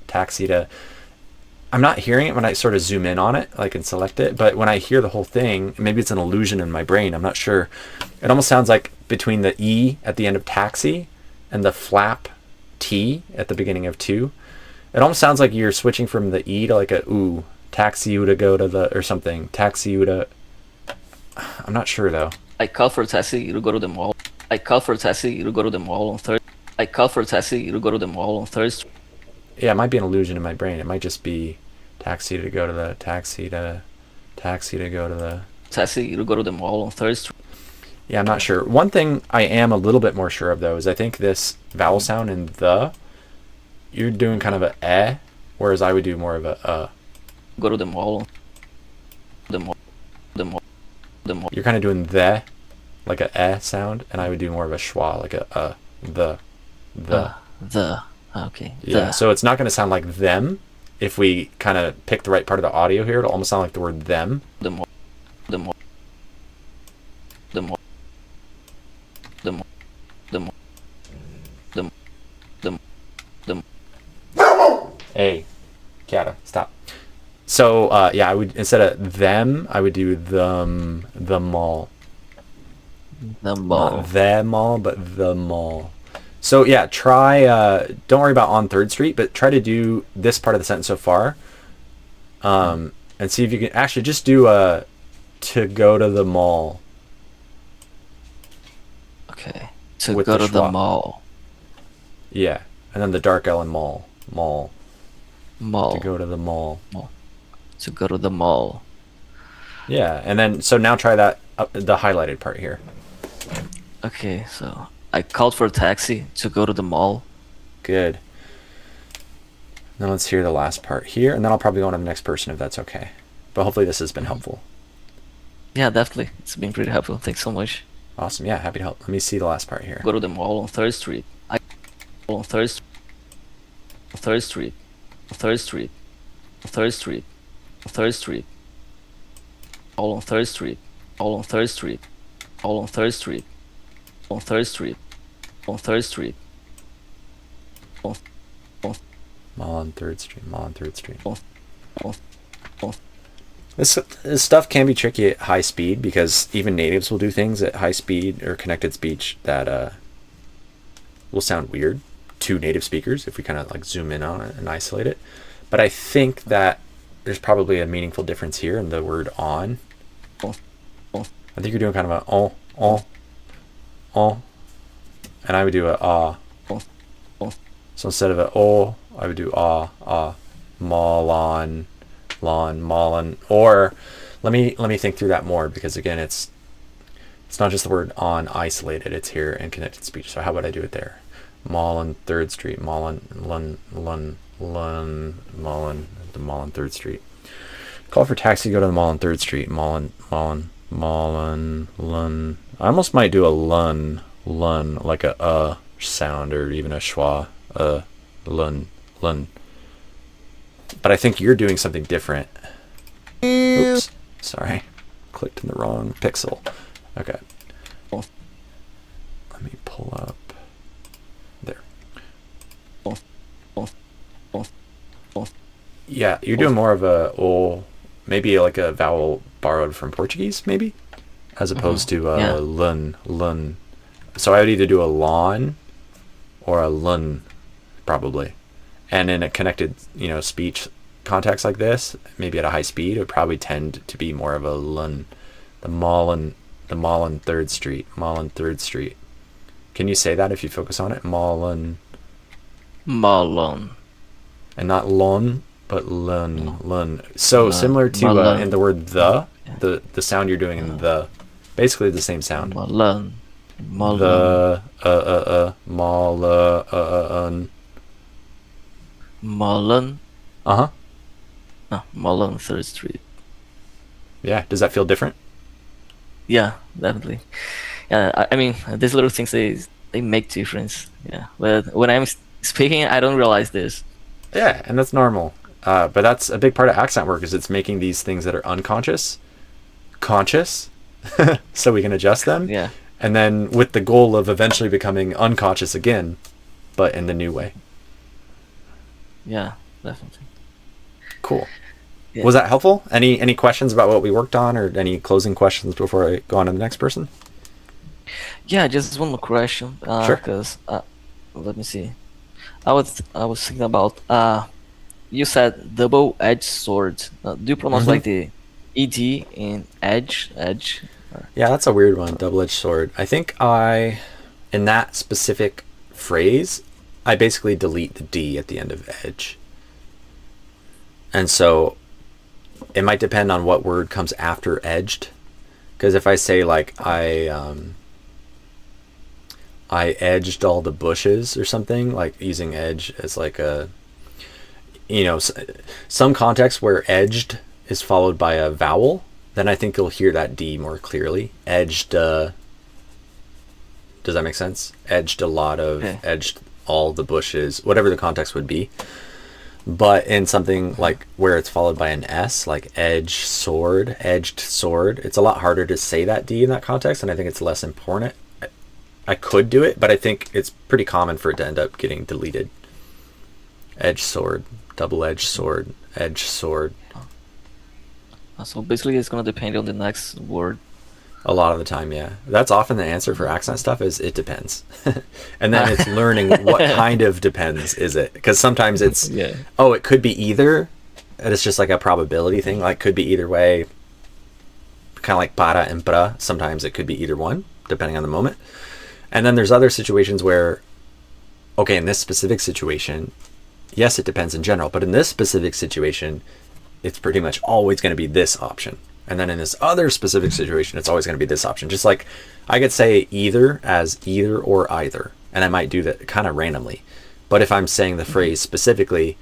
I'm not hearing it when I sort of zoom in on it, like and select it. But when I hear the whole thing, maybe it's an illusion in my brain. I'm not sure. It almost sounds like between the E at the end of taxi and the flap T at the beginning of two. It almost sounds like you're switching from the E to like a ooh, taxi you to go to the, or something. Taxi you to, I'm not sure though. I called for a taxi to go to the mall. I called for a taxi to go to the mall on 3rd. I called for a taxi to go to the mall on 3rd Street. Yeah, it might be an illusion in my brain. It might just be taxi to go to the taxi to go to the taxi to go to the mall on 3rd Street. Yeah, I'm not sure. One thing I am a little bit more sure of though is I think this vowel sound in the, you're doing kind of a eh, whereas I would do more of a Go to the mall. The mall. The mall. The mall. You're kind of doing the, like a eh sound, and I would do more of a schwa, like a the. Okay. Yeah, so it's not going to sound like them. If we kind of pick the right part of the audio here, it'll almost sound like the word them. The mall. The mall. The mall. The mall. The mall. The Hey, Kiara, stop. So yeah, I would, instead of them, I would do the mall. The mall. Not the mall, but the mall. So yeah, try, don't worry about on 3rd Street, but try to do this part of the sentence so far. And see if you can actually just do to go to the mall. Okay. To With go the to the schwa. mall. Yeah. And then the dark L in mall. Mall. To go to the mall. To go to the mall. Yeah. And then, so now try that, the highlighted part here. Okay, so I called for a taxi to go to the mall. Good. Now let's hear the last part here, and then I'll probably go on to the next person if that's okay. But hopefully this has been helpful. Yeah, definitely. It's been pretty helpful. Thanks so much. Awesome. Yeah, happy to help. Let me see the last part here. Go to the mall on 3rd Street. I on 3rd Street. 3rd Street. 3rd Street. 3rd Street. 3rd Street. All on 3rd Street. All on 3rd Street. All on 3rd Street. On 3rd Street. On 3rd Street. Mall on 3rd Street. Mall on 3rd Street. On This stuff can be tricky at high speed because even natives will do things at high speed or connected speech that will sound weird to native speakers if we kind of like zoom in on it and isolate it. But I think that there's probably a meaningful difference here in the word on. I think you're doing kind of a oh, and I would do a ah. So instead of a oh, I would do ah, malon, malon. Or let me think through that more, because again, it's not just the word on isolated, it's here in connected speech. So how would I do it there? Malon 3rd Street, Malon, the Mall on 3rd Street. Call for taxi, go to the Mall on 3rd Street, Malon. I almost might do a lun, like a sound, or even a schwa, lun. But I think you're doing something different. Oops, sorry, clicked in the wrong pixel. Okay. Let me pull up. There. Yeah, you're doing more of a maybe like a vowel borrowed from Portuguese, maybe, as opposed to lun. So I would either do a lon or a lun, probably. And in a connected, speech context like this, maybe at a high speed, it would probably tend to be more of a lun. The Mall on 3rd Street. Mall on 3rd Street. Can you say that if you focus on it? Malon. And not lon, but lun. So similar to in the word the sound you're doing in the, basically the same sound. Malon. The Malon. Uh-huh. Malon 3rd Street. Yeah, does that feel different? Yeah, definitely. Yeah, I mean, these little things, they make difference. Yeah, but when I'm speaking, I don't realize this. Yeah, and that's normal. But that's a big part of accent work, is it's making these things that are unconscious conscious, so we can adjust them. Yeah. And then with the goal of eventually becoming unconscious again, but in the new way. Yeah, definitely. Cool. Yeah. Was that helpful? Any questions about what we worked on, or any closing questions before I go on to the next person? Yeah, just one more question. Sure. Because let me see. I was thinking about you said double-edged sword. Do you pronounce like the ed in edge? Yeah, that's a weird one. Double-edged sword. I think in that specific phrase, I basically delete the d at the end of edge. And so it might depend on what word comes after edged. Because if I say like I edged all the bushes or something, like using edge as like a, some context where edged is followed by a vowel, then I think you'll hear that D more clearly. Edged, does that make sense? Edged a lot of, edged all the bushes, whatever the context would be. But in something like where it's followed by an S, like edged sword, it's a lot harder to say that D in that context, and I think it's less important. I could do it, but I think it's pretty common for it to end up getting deleted. Edge sword, double-edged sword, edge sword. So basically it's going to depend on the next word. A lot of the time, yeah. That's often the answer for accent stuff, is it depends. And then it's learning what kind of depends is it. Because sometimes it's, it could be either. And it's just like a probability thing. Like, could be either way. Kind of like para and pra. Sometimes it could be either one, depending on the moment. And then there's other situations where, okay, in this specific situation, yes, it depends in general. But in this specific situation, it's pretty much always going to be this option. And then in this other specific situation, it's always going to be this option. Just like I could say either as either or either, and I might do that kind of randomly. But if I'm saying the phrase specifically,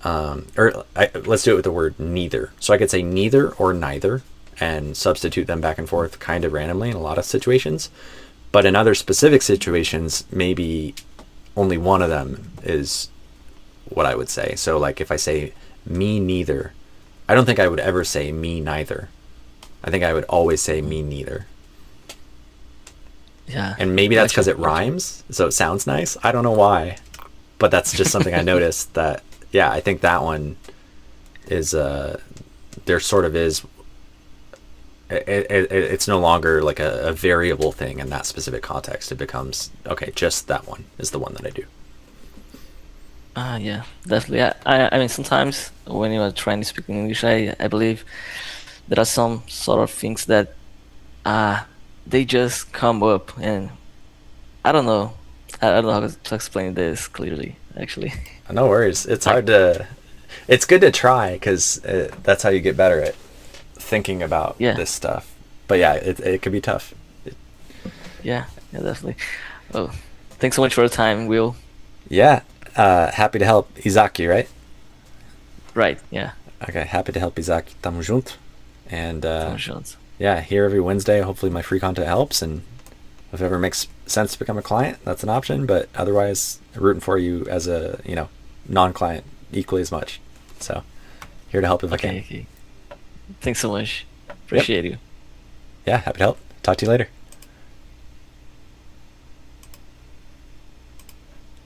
let's do it with the word neither. So I could say neither or neither and substitute them back and forth kind of randomly in a lot of situations. But in other specific situations, maybe only one of them is what I would say. So like if I say me neither, I don't think I would ever say me neither. I think I would always say me neither. Yeah. And maybe that's because it rhymes, so it sounds nice. I don't know why, but that's just something I noticed that, yeah, I think that one is, there sort of is, it's no longer like a variable thing in that specific context. It becomes, okay, just that one is the one that I do. Yeah, definitely. I mean, sometimes when you are trying to speak in English, I believe there are some sort of things that They just come up, and I don't know. I don't know how to explain this clearly, actually. No worries. It's Like, hard to. It's good to try because that's how you get better at thinking about yeah, this stuff. But yeah, it could be tough. yeah, yeah, definitely. Oh, thanks so much for your time, Will. Yeah, happy to help Izaki, right? Right, yeah. Okay, happy to help Izaki. Tamo junto. And Tamo junto. yeah, here every Wednesday. Hopefully my free content helps, and if it ever makes sense to become a client, that's an option. But otherwise, rooting for you as a non-client equally as much. So here to help if I can. Okay. Thanks so much. Appreciate you. Yeah, happy to help. Talk to you later.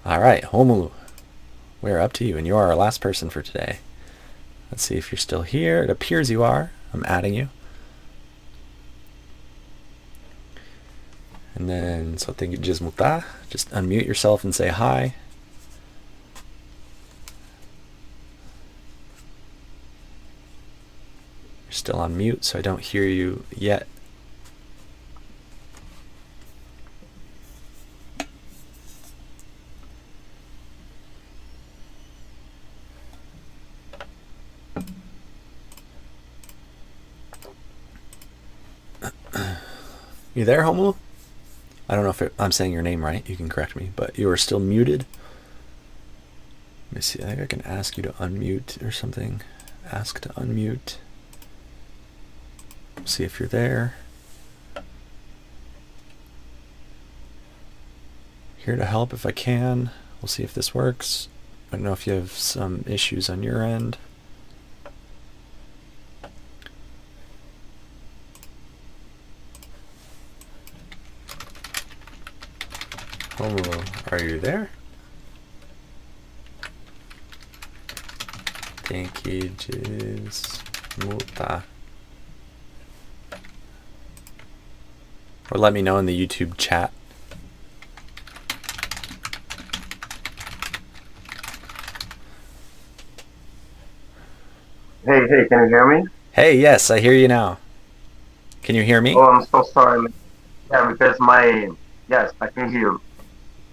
All right, Homulu, we're up to you, and you are our last person for today. Let's see if you're still here. It appears you are. I'm adding you. And then, so thank you, Jismuta. Just unmute yourself and say hi. You're still on mute, so I don't hear you yet. You there, Homulu? I don't know if I'm saying your name right. You can correct me, but you are still muted. Let me see. I think I can ask you to unmute or something. Ask to unmute. See if you're there. Here to help if I can. We'll see if this works. I don't know if you have some issues on your end. Hello, are you there? Thank you, Jismuta. Or let me know in the YouTube chat. Hey, can you hear me? Hey, yes, I hear you now. Can you hear me? Oh, I'm so sorry. Yeah, because yes, I can hear you.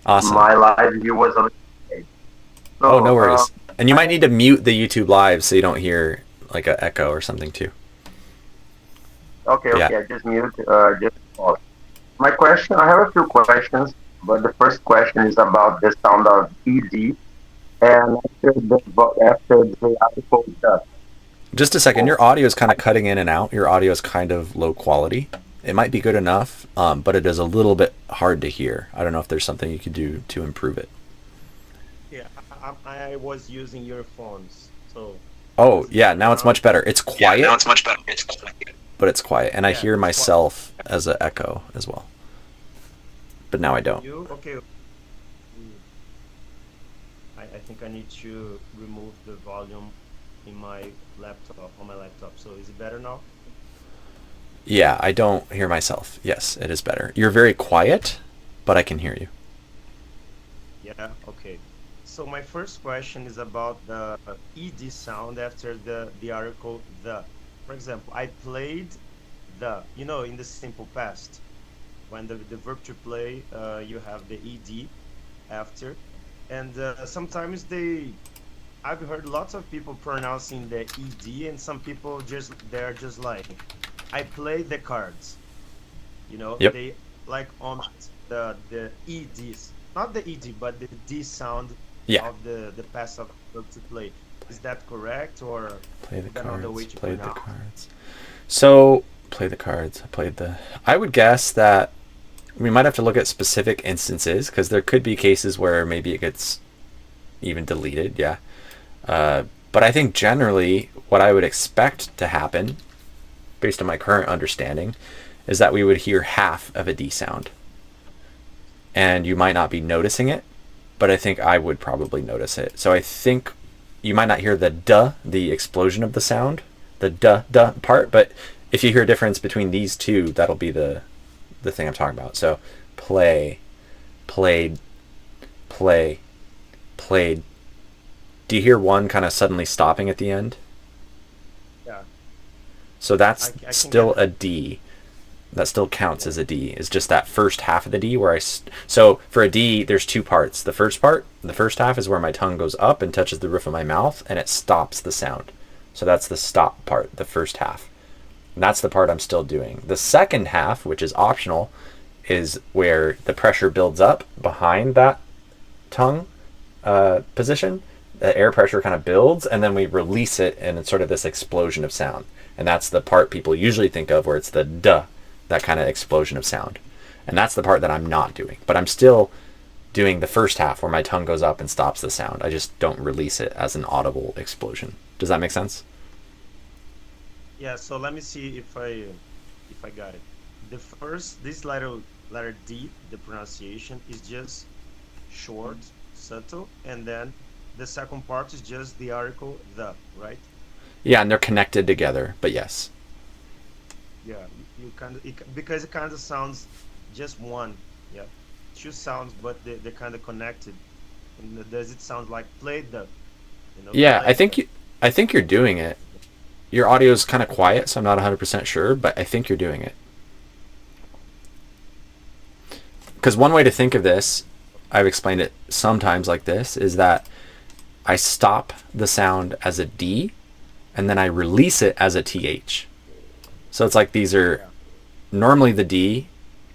Awesome. My live view was on. So, no worries. And you might need to mute the YouTube live so you don't hear like an echo or something too. Okay, I just mute. Just pause. My question, I have a few questions, but the first question is about the sound of ED, and after the article. Just a second, your audio is kind of cutting in and out. Your audio is kind of low quality. It might be good enough, but it is a little bit hard to hear. I don't know if there's something you could do to improve it. Yeah, I was using earphones, so. Oh, yeah, now it's much better. It's quiet. Yeah, now it's much better. It's quiet. But it's quiet, and I hear myself as an echo as well. But now I don't. You? Okay. I think I need to remove the volume in my laptop, on my laptop. So is it better now? Yeah, I don't hear myself. Yes, it is better. You're very quiet, but I can hear you. Yeah, okay. So my first question is about the ED sound after the article the. For example, I played the, in the simple past, when the verb to play, you have the ED after. And sometimes I've heard lots of people pronouncing the ED, and some people they're just like, I play the cards. Yep. They like omit the EDs, not the ED, but the D sound of the past of verb to play. Is that correct, or play the cards? Way to play pronounce? the cards. So play the cards. I would guess that we might have to look at specific instances because there could be cases where maybe it gets even deleted. Yeah. But I think generally what I would expect to happen, based on my current understanding, is that we would hear half of a D sound. And you might not be noticing it, but I think I would probably notice it. So I think you might not hear the duh, the explosion of the sound, the duh part, but if you hear a difference between these two, that'll be the thing I'm talking about. So play, played, play, played. Do you hear one kind of suddenly stopping at the end? Yeah. So that's still a D. that still counts as a D. It's just that first half of the D where so for a D, there's two parts. The first part, the first half is where my tongue goes up and touches the roof of my mouth and it stops the sound. So that's the stop part, the first half. And that's the part I'm still doing. The second half, which is optional, is where the pressure builds up behind that tongue position. The air pressure kind of builds and then we release it and it's sort of this explosion of sound. And that's the part people usually think of where it's the duh, that kind of explosion of sound. And that's the part that I'm not doing. But I'm still doing the first half where my tongue goes up and stops the sound. I just don't release it as an audible explosion. Does that make sense? Yeah, so let me see if I got it. The first, this letter D, the pronunciation is just short, subtle, and then the second part is just the article the, right? Yeah, and they're connected together, but yes. Yeah, you kind of, because it kind of sounds just one. Yeah, two sounds, but they're kind of connected. And does it sound like play the? You know, yeah, I think you're doing it. Your audio is kind of quiet, so I'm not 100% sure, but I think you're doing it. Because one way to think of this, I've explained it sometimes like this, is that I stop the sound as a D, and then I release it as a TH. So it's like these are normally the D,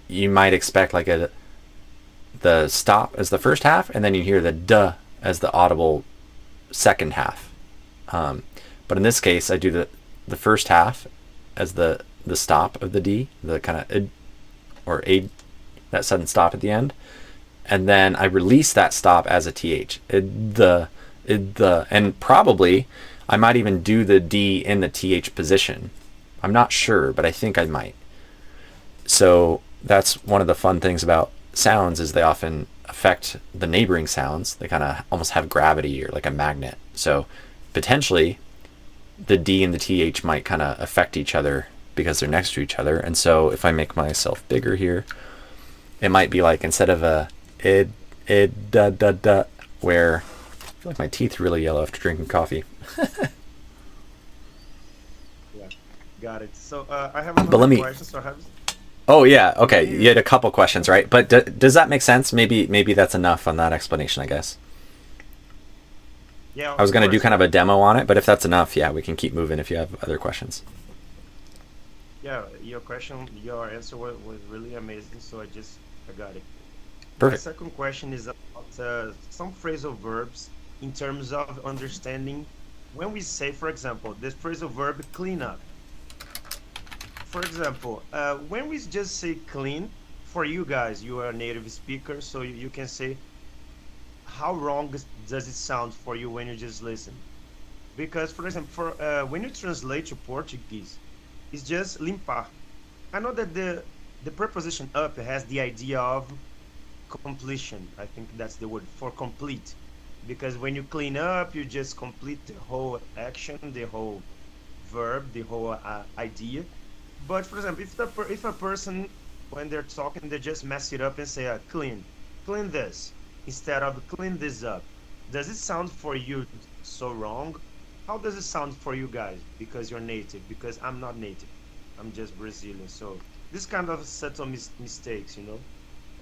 you might expect like the stop as the first half, and then you hear the duh as the audible second half. But in this case, I do the first half as the stop of the D, the kind of or a, that sudden stop at the end, and then I release that stop as a TH. And probably I might even do the D in the TH position. I'm not sure, but I think I might. So that's one of the fun things about sounds is they often affect the neighboring sounds. They kind of almost have gravity or like a magnet. So potentially the D and the TH might kind of affect each other because they're next to each other. And so if I make myself bigger here, it might be like instead of a da da da, where I feel like my teeth are really yellow after drinking coffee. Yeah, got it. So I have another question. So Oh yeah, okay. You had a couple questions, right? But does that make sense? Maybe that's enough on that explanation, I guess. Yeah. I was going to do kind of a demo on it, but if that's enough, yeah, we can keep moving if you have other questions. Yeah, your answer was really amazing, so I got it. Perfect. My second question is about some phrasal verbs in terms of understanding when we say, for example, this phrasal verb clean up. For example, when we just say clean, for you guys, you are a native speaker, so you can say, how wrong does it sound for you when you just listen? Because, for example, when you translate to Portuguese, it's just limpar. I know that the preposition up has the idea of completion. I think that's the word for complete. Because when you clean up, you just complete the whole action, the whole verb, the whole idea. But for example, if a person, when they're talking, they just mess it up and say, clean this, instead of clean this up. Does it sound for you so wrong? How does it sound for you guys? Because you're native, because I'm not native. I'm just Brazilian. So this kind of subtle mistakes, you know?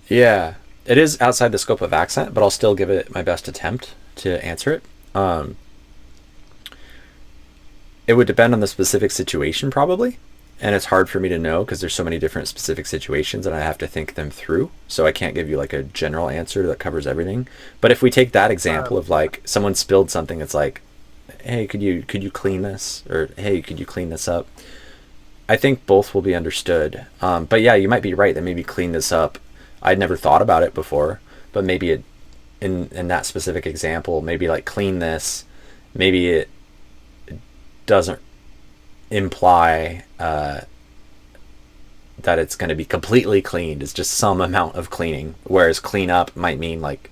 Yeah, it is outside the scope of accent, but I'll still give it my best attempt to answer it. It would depend on the specific situation probably. And it's hard for me to know because there's so many different specific situations and I have to think them through. So I can't give you like a general answer that covers everything. But if we take that example of like someone spilled something, it's like, hey, could you clean this? Or hey, could you clean this up? I think both will be understood. But yeah, you might be right that maybe clean this up. I'd never thought about it before, but maybe in that specific example, maybe like clean this, maybe it doesn't imply that it's going to be completely cleaned. It's just some amount of cleaning, whereas clean up might mean like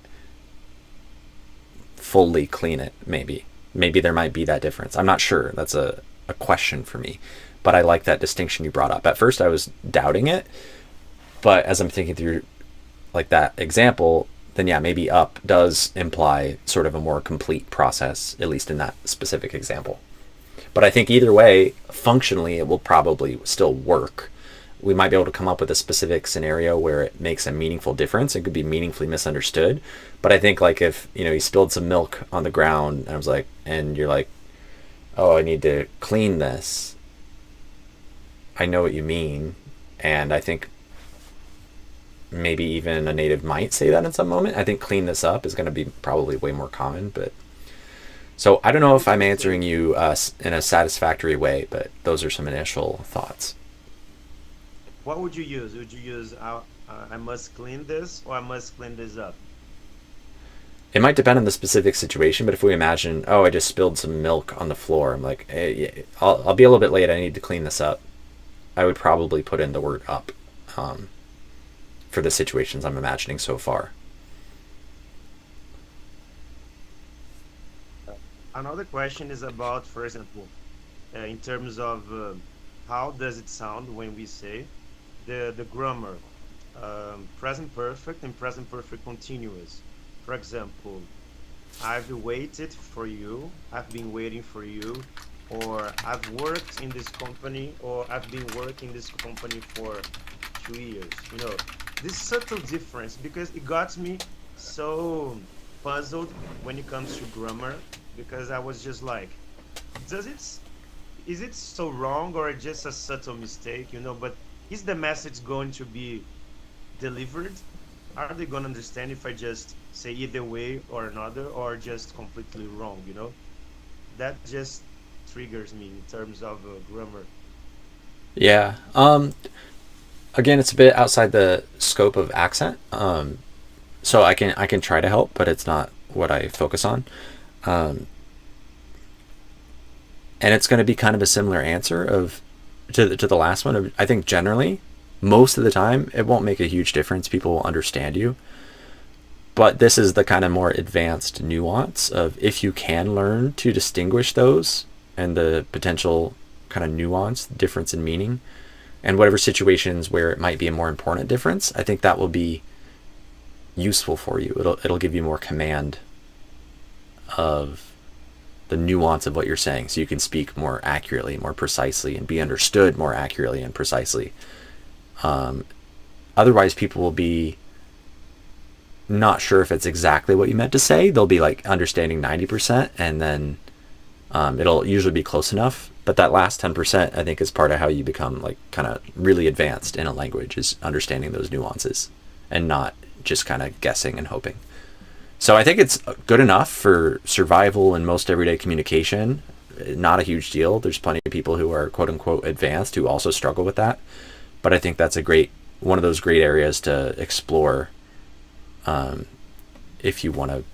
fully clean it. Maybe there might be that difference. I'm not sure. That's a question for me, but I like that distinction you brought up. At first I was doubting it, but as I'm thinking through like that example, then yeah, maybe up does imply sort of a more complete process, at least in that specific example. But I think either way, functionally, it will probably still work. we might be able to come up with a specific scenario where it makes a meaningful difference. It could be meaningfully misunderstood. But I think like if, you spilled some milk on the ground and I was like, and you're like, oh, I need to clean this. I know what you mean. And I think maybe even a native might say that in some moment. I think clean this up is going to be probably way more common, but so I don't know if I'm answering you in a satisfactory way, but those are some initial thoughts. What would you use? Would you use I must clean this or I must clean this up? It might depend on the specific situation, but if we imagine, oh, I just spilled some milk on the floor, I'm like, hey, I'll be a little bit late. I need to clean this up. I would probably put in the word up for the situations I'm imagining so far. Another question is about, for example, in terms of how does it sound when we say the grammar, present perfect and present perfect continuous. For example, I've waited for you, I've been waiting for you, or I've worked in this company, or I've been working this company for 2 years. This subtle difference, because it got me so puzzled when it comes to grammar, because I was just like, is it so wrong or just a subtle mistake, but is the message going to be delivered? Are they going to understand if I just say either way or another, or just completely wrong, That just triggers me in terms of grammar. Yeah. Again, it's a bit outside the scope of accent. So I can try to help, but it's not what I focus on. And it's going to be kind of a similar answer to the last one. I think generally, most of the time, it won't make a huge difference. People will understand you. But this is the kind of more advanced nuance of if you can learn to distinguish those and the potential kind of nuance, difference in meaning, and whatever situations where it might be a more important difference, I think that will be useful for you. It'll give you more command of the nuance of what you're saying, so you can speak more accurately, more precisely, and be understood more accurately and precisely. Otherwise, people will be not sure if it's exactly what you meant to say. They'll be like understanding 90%, and then it'll usually be close enough. But that last 10%, I think, is part of how you become like kind of really advanced in a language, is understanding those nuances and not just kind of guessing and hoping. So I think it's good enough for survival and most everyday communication. Not a huge deal. There's plenty of people who are quote unquote advanced who also struggle with that. But I think that's one of those great areas to explore if you want to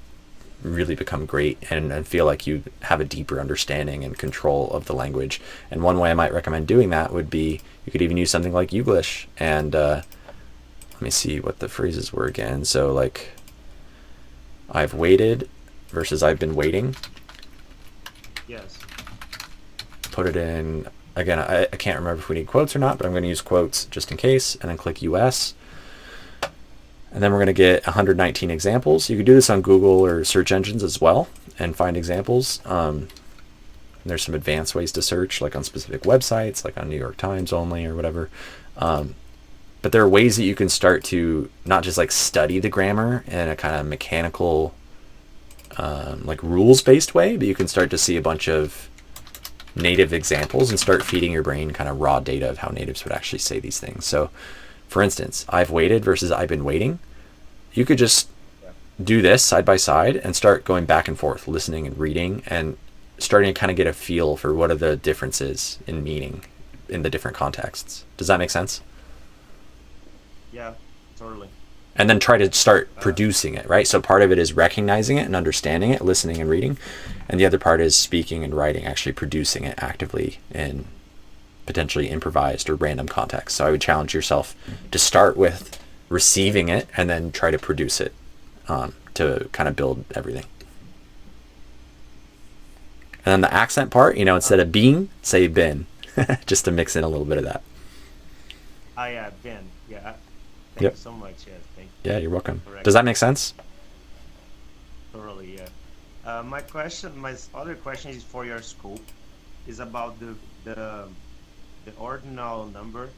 really become great and feel like you have a deeper understanding and control of the language. And one way I might recommend doing that would be, you could even use something like Youglish. And let me see what the phrases were again. So like, I've waited versus I've been waiting. Yes. Put it in, again, I can't remember if we need quotes or not, but I'm going to use quotes just in case, and then click US. And then we're going to get 119 examples. You could do this on Google or search engines as well and find examples. There's some advanced ways to search, like on specific websites, like on New York Times only or whatever. But there are ways that you can start to not just like study the grammar in a kind of mechanical, like rules-based way, but you can start to see a bunch of native examples and start feeding your brain kind of raw data of how natives would actually say these things. So for instance, I've waited versus I've been waiting. You could just do this side by side and start going back and forth, listening and reading, and starting to kind of get a feel for what are the differences in meaning in the different contexts. Does that make sense? Yeah, totally. And then try to start producing it, right? So part of it is recognizing it and understanding it, listening and reading. And the other part is speaking and writing, actually producing it actively in potentially improvised or random context. So I would challenge yourself to start with receiving it and then try to produce it to kind of build everything. And then the accent part, instead of being, say been, just to mix in a little bit of that. Yeah, Ben. Yeah. Thank Yep. you so much. Yeah, thank you. Yeah, you're welcome. Correct. Does that make sense? Totally, yeah. My other question is for your scope, is about the ordinal number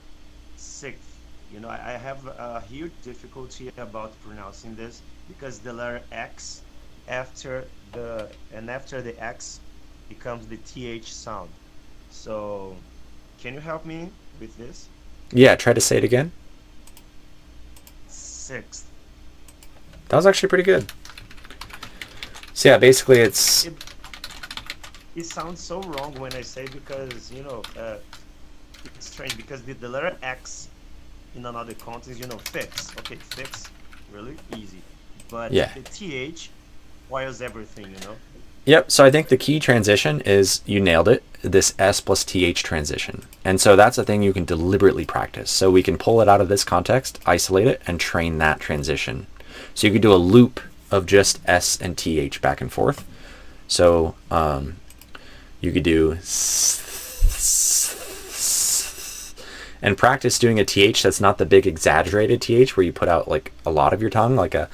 sixth. You know, I have a huge difficulty about pronouncing this because the letter X after the X becomes the TH sound. So, can you help me with this? Yeah, try to say it again. Sixth. That was actually pretty good. So yeah, basically It sounds so wrong when I say because, you know, it's strange because the letter X in another context, you know, fix. Okay, fix, really easy. But Yeah. the TH spoils everything, you know? Yep, so I think the key transition is, you nailed it, this S plus TH transition. And so that's a thing you can deliberately practice. So we can pull it out of this context, isolate it, and train that transition. So you could do a loop of just S and TH back and forth. So you could do and practice doing a TH that's not the big exaggerated TH where you put out like a lot of your tongue, like a,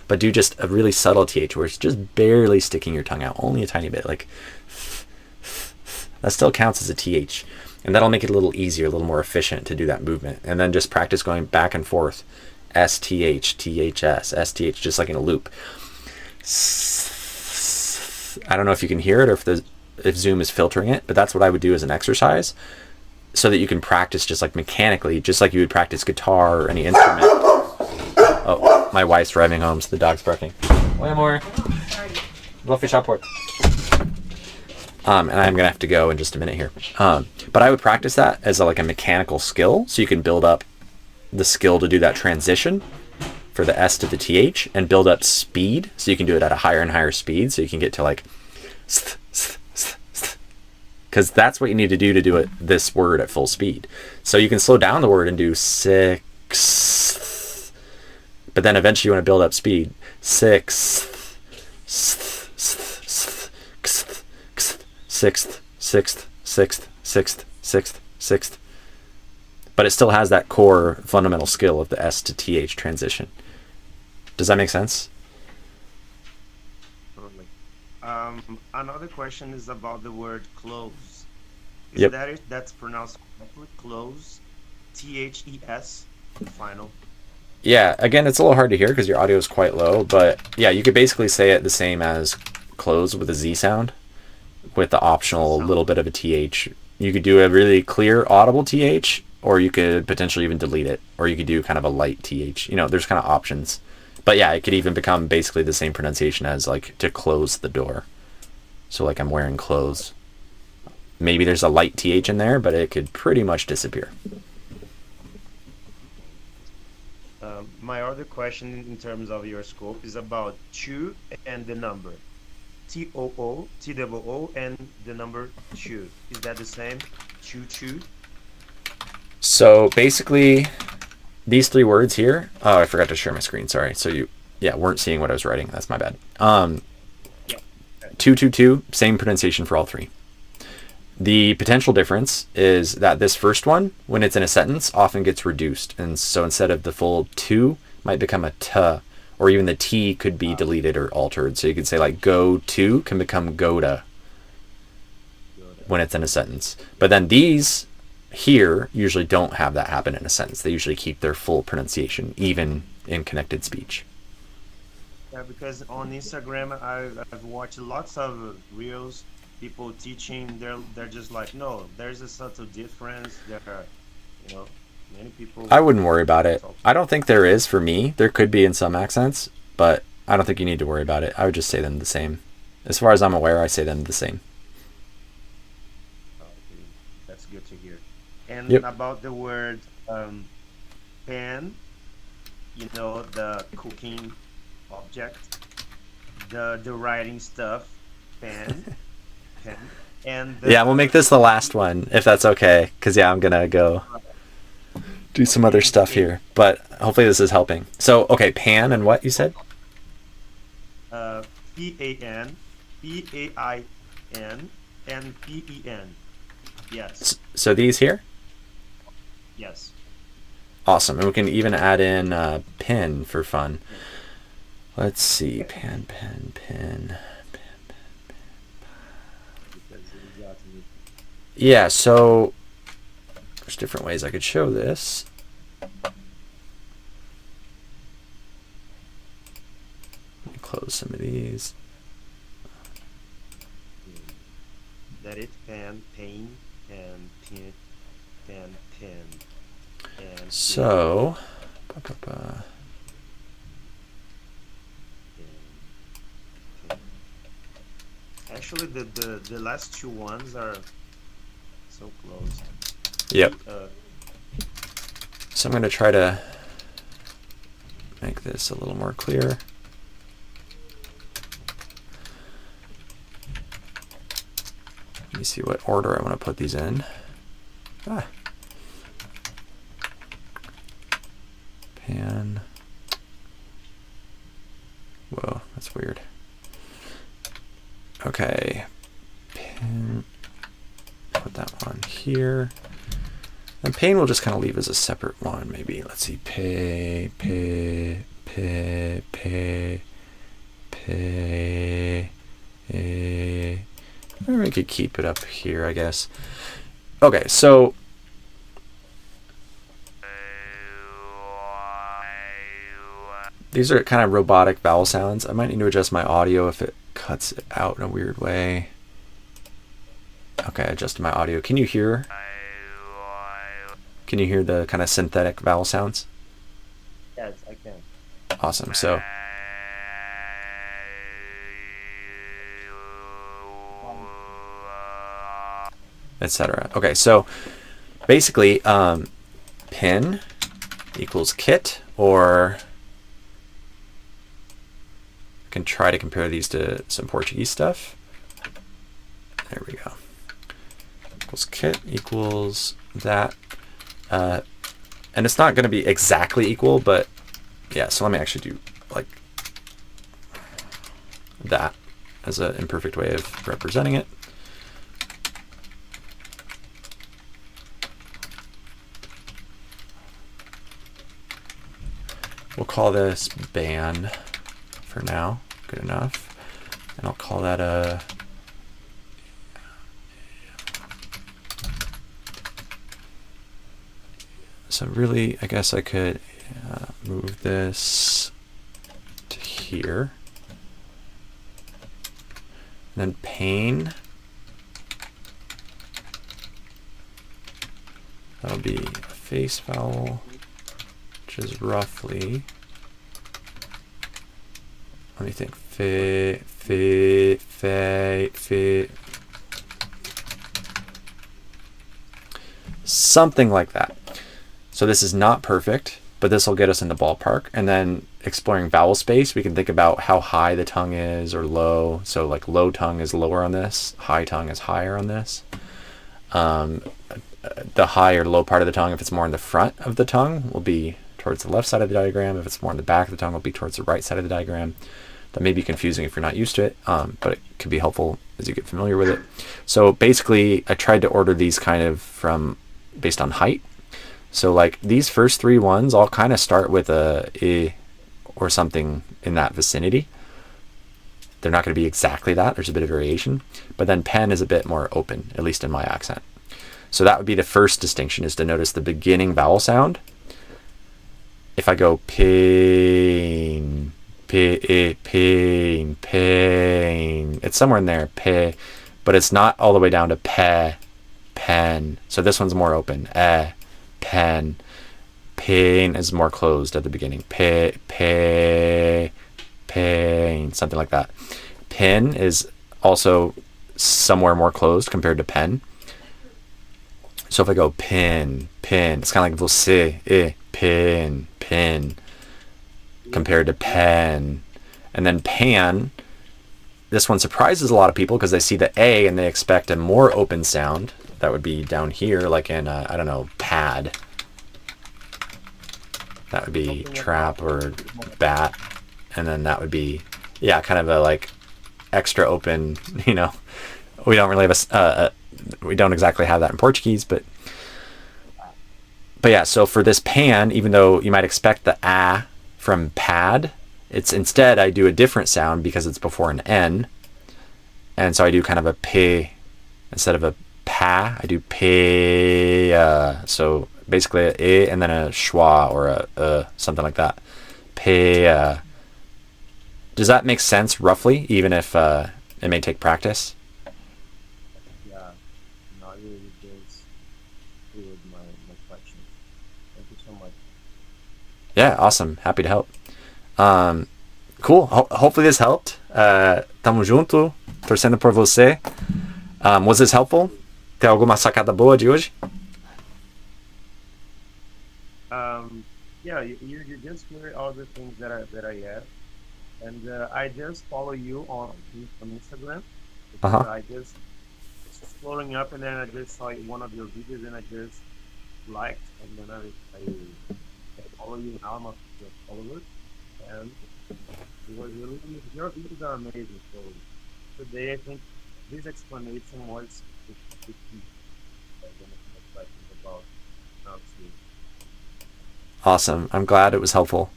but do just a really subtle TH where it's just barely sticking your tongue out, only a tiny bit, like that still counts as a TH. And that'll make it a little easier, a little more efficient to do that movement. And then just practice going back and forth. STH, THS, STH, just like in a loop. I don't know if you can hear it or if Zoom is filtering it, but that's what I would do as an exercise so that you can practice just like mechanically, just like you would practice guitar or any instrument. Oh, my wife's driving home, so the dog's barking. Way more. Fluffy shopboard. And I'm gonna have to go in just a minute here. But I would practice that as like a mechanical skill, so you can build up the skill to do that transition for the S to the TH and build up speed, so you can do it at a higher and higher speed, so you can get to like, because that's what you need to do it this word at full speed. So you can slow down the word and do six, but then eventually you want to build up speed. Sixth, sixth, sixth. But it still has that core fundamental skill of the S to TH transition. Does that make sense? Totally. Another question is about the word close. Is Yep. that it? That's pronounced correctly? Close. THES, final. Yeah, again, it's a little hard to hear because your audio is quite low, but yeah, you could basically say it the same as close with a Z sound with the optional little bit of a TH. You could do a really clear audible TH, or you could potentially even delete it, or you could do kind of a light TH. You know, there's kind of options. But yeah, it could even become basically the same pronunciation as like to close the door. So like I'm wearing clothes. Maybe there's a light TH in there, but it could pretty much disappear. My other question in terms of your scope is about two and the number. TOO, TOO, and the number two. Is that the same? Two? So basically, these three words here. Oh, I forgot to share my screen. Sorry. So you, weren't seeing what I was writing. That's my bad. 222, same pronunciation for all three. The potential difference is that this first one, when it's in a sentence, often gets reduced. And so instead of the full two, might become a t, or even the T could be deleted or altered. So you could say like go to can become go-to when it's in a sentence. But then these here usually don't have that happen in a sentence. They usually keep their full pronunciation, even in connected speech. Yeah, because on Instagram, I've watched lots of reels, people teaching. They're just like, no, there's a subtle difference. There are, many people. I wouldn't worry about it. I don't think there is for me. There could be in some accents, but I don't think you need to worry about it. I would just say them the same. As far as I'm aware, I say them the same. Okay, that's good to hear. And Yep. about the word pan, the cooking object, the writing stuff, pen, and Yeah, we'll make this the last one, if that's okay. Because, I'm going to go do some other stuff here. But hopefully this is helping. So, okay, pan and what you said? PAN, PAIN, and PEN. Yes. So these here? Yes. Awesome. And we can even add in pin for fun. Let's see. Pan. Yeah, so There's different ways I could show this. Let me close some of these. That it pan, pain, and pin, pan, pin. And So, actually, the last two ones are so close. Yep. So I'm going to try to make this a little more clear. Let me see what order I want to put these in. Pan. Whoa, that's weird. Okay. Pan. Put that one here. And pane we'll just kind of leave as a separate one, maybe. Let's see. Pay. Or we could keep it up here, I guess. Okay, so these are kind of robotic vowel sounds. I might need to adjust my audio if it cuts it out in a weird way. Okay, I adjusted my audio. Can you hear the kind of synthetic vowel sounds? Yes, I can. Awesome. So etc. Okay, so basically pin equals kit, or I can try to compare these to some Portuguese stuff. There we go. Equals kit equals that. And it's not going to be exactly equal, but yeah, so let me actually do like that as an imperfect way of representing it. We'll call this ban for now. Good enough. And I'll call that a so really, I guess I could move this to here. And then pane. That'll be a face vowel, which is roughly, let me think, something like that. So this is not perfect, but this will get us in the ballpark. And then exploring vowel space, we can think about how high the tongue is or low. So like low tongue is lower on this, high tongue is higher on this. The high or low part of the tongue, if it's more in the front of the tongue, will be towards the left side of the diagram. If it's more in the back of the tongue, will be towards the right side of the diagram. That may be confusing if you're not used to it, but it could be helpful as you get familiar with it. So basically, I tried to order these kind of based on height. So like these first three ones all kind of start with a I or something in that vicinity. They're not going to be exactly that. There's a bit of variation. But then pen is a bit more open, at least in my accent. So that would be the first distinction, is to notice the beginning vowel sound. If I go pain, pain, pain, it's somewhere in there, pe, but it's not all the way down to pe, pen. So this one's more open, pen. Pain is more closed at the beginning. Pain, something like that. Pin is also somewhere more closed compared to pen. So if I go pin, it's kind of like você, pin, compared to pen. And then pan, this one surprises a lot of people because they see the A and they expect a more open sound. That would be down here, like in, I don't know, pad. That would be trap or bat. And then that would be, yeah, kind of a like extra open, you know. We don't really have we don't exactly have that in Portuguese, but yeah, so for this pan, even though you might expect the a from pad, it's instead I do a different sound because it's before an N. And so I do kind of a p instead of a pa. pa. I do pe. So basically a e and then a schwa or a something like that. Pe. Does that make sense roughly, even if it may take practice? Yeah, not really just with my questions. Thank you so much. Yeah, awesome. Happy to help. Cool. Hopefully this helped. Tamo junto. Torcendo por você. Was this helpful? Tem alguma sacada boa de hoje? Yeah, you just hear all the things that I have, and I just follow you on Instagram. I just scrolling up, and then I just saw one of your videos, and I just liked, and then I follow you now. I'm a follower, and it was really, your videos are amazing. So today I think this explanation was the key. About pronunciation. Awesome. I'm glad it was helpful.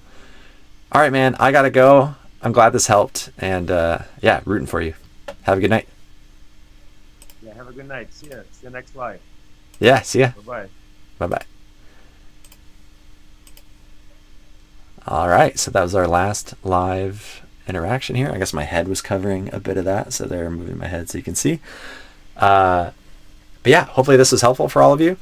All right, man. I gotta go. I'm glad this helped, and yeah, rooting for you. Have a good night. Yeah, have a good night. See ya. See you next live. Yeah, see ya. Bye-bye. Bye-bye. All right, so that was our last live interaction here. I guess my head was covering a bit of that, so they're moving my head so you can see. But yeah, hopefully this was helpful for all of you.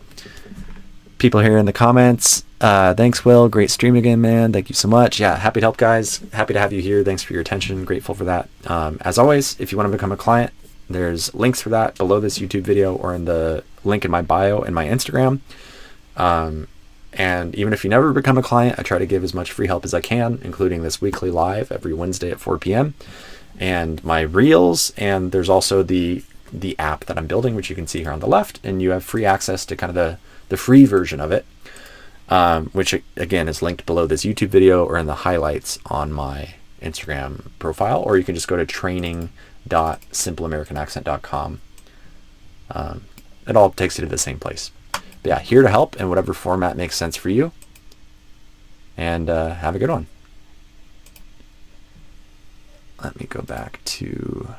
People here in the comments, thanks, Will. Great stream again, man. Thank you so much. Yeah, happy to help, guys. Happy to have you here. Thanks for your attention. Grateful for that. As always, if you want to become a client, there's links for that below this YouTube video or in the link in my bio and my Instagram. And even if you never become a client, I try to give as much free help as I can, including this weekly live every Wednesday at 4 p.m. and my reels. And there's also the app that I'm building, which you can see here on the left, and you have free access to kind of the free version of it, which again is linked below this YouTube video or in the highlights on my Instagram profile, or you can just go to training.simpleamericanaccent.com. It all takes you to the same place. But yeah, here to help in whatever format makes sense for you. And have a good one. Let me go back to,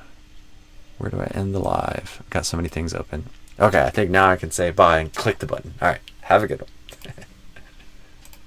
where do I end the live? I've got so many things open. Okay, I think now I can say bye and click the button. All right, have a good one.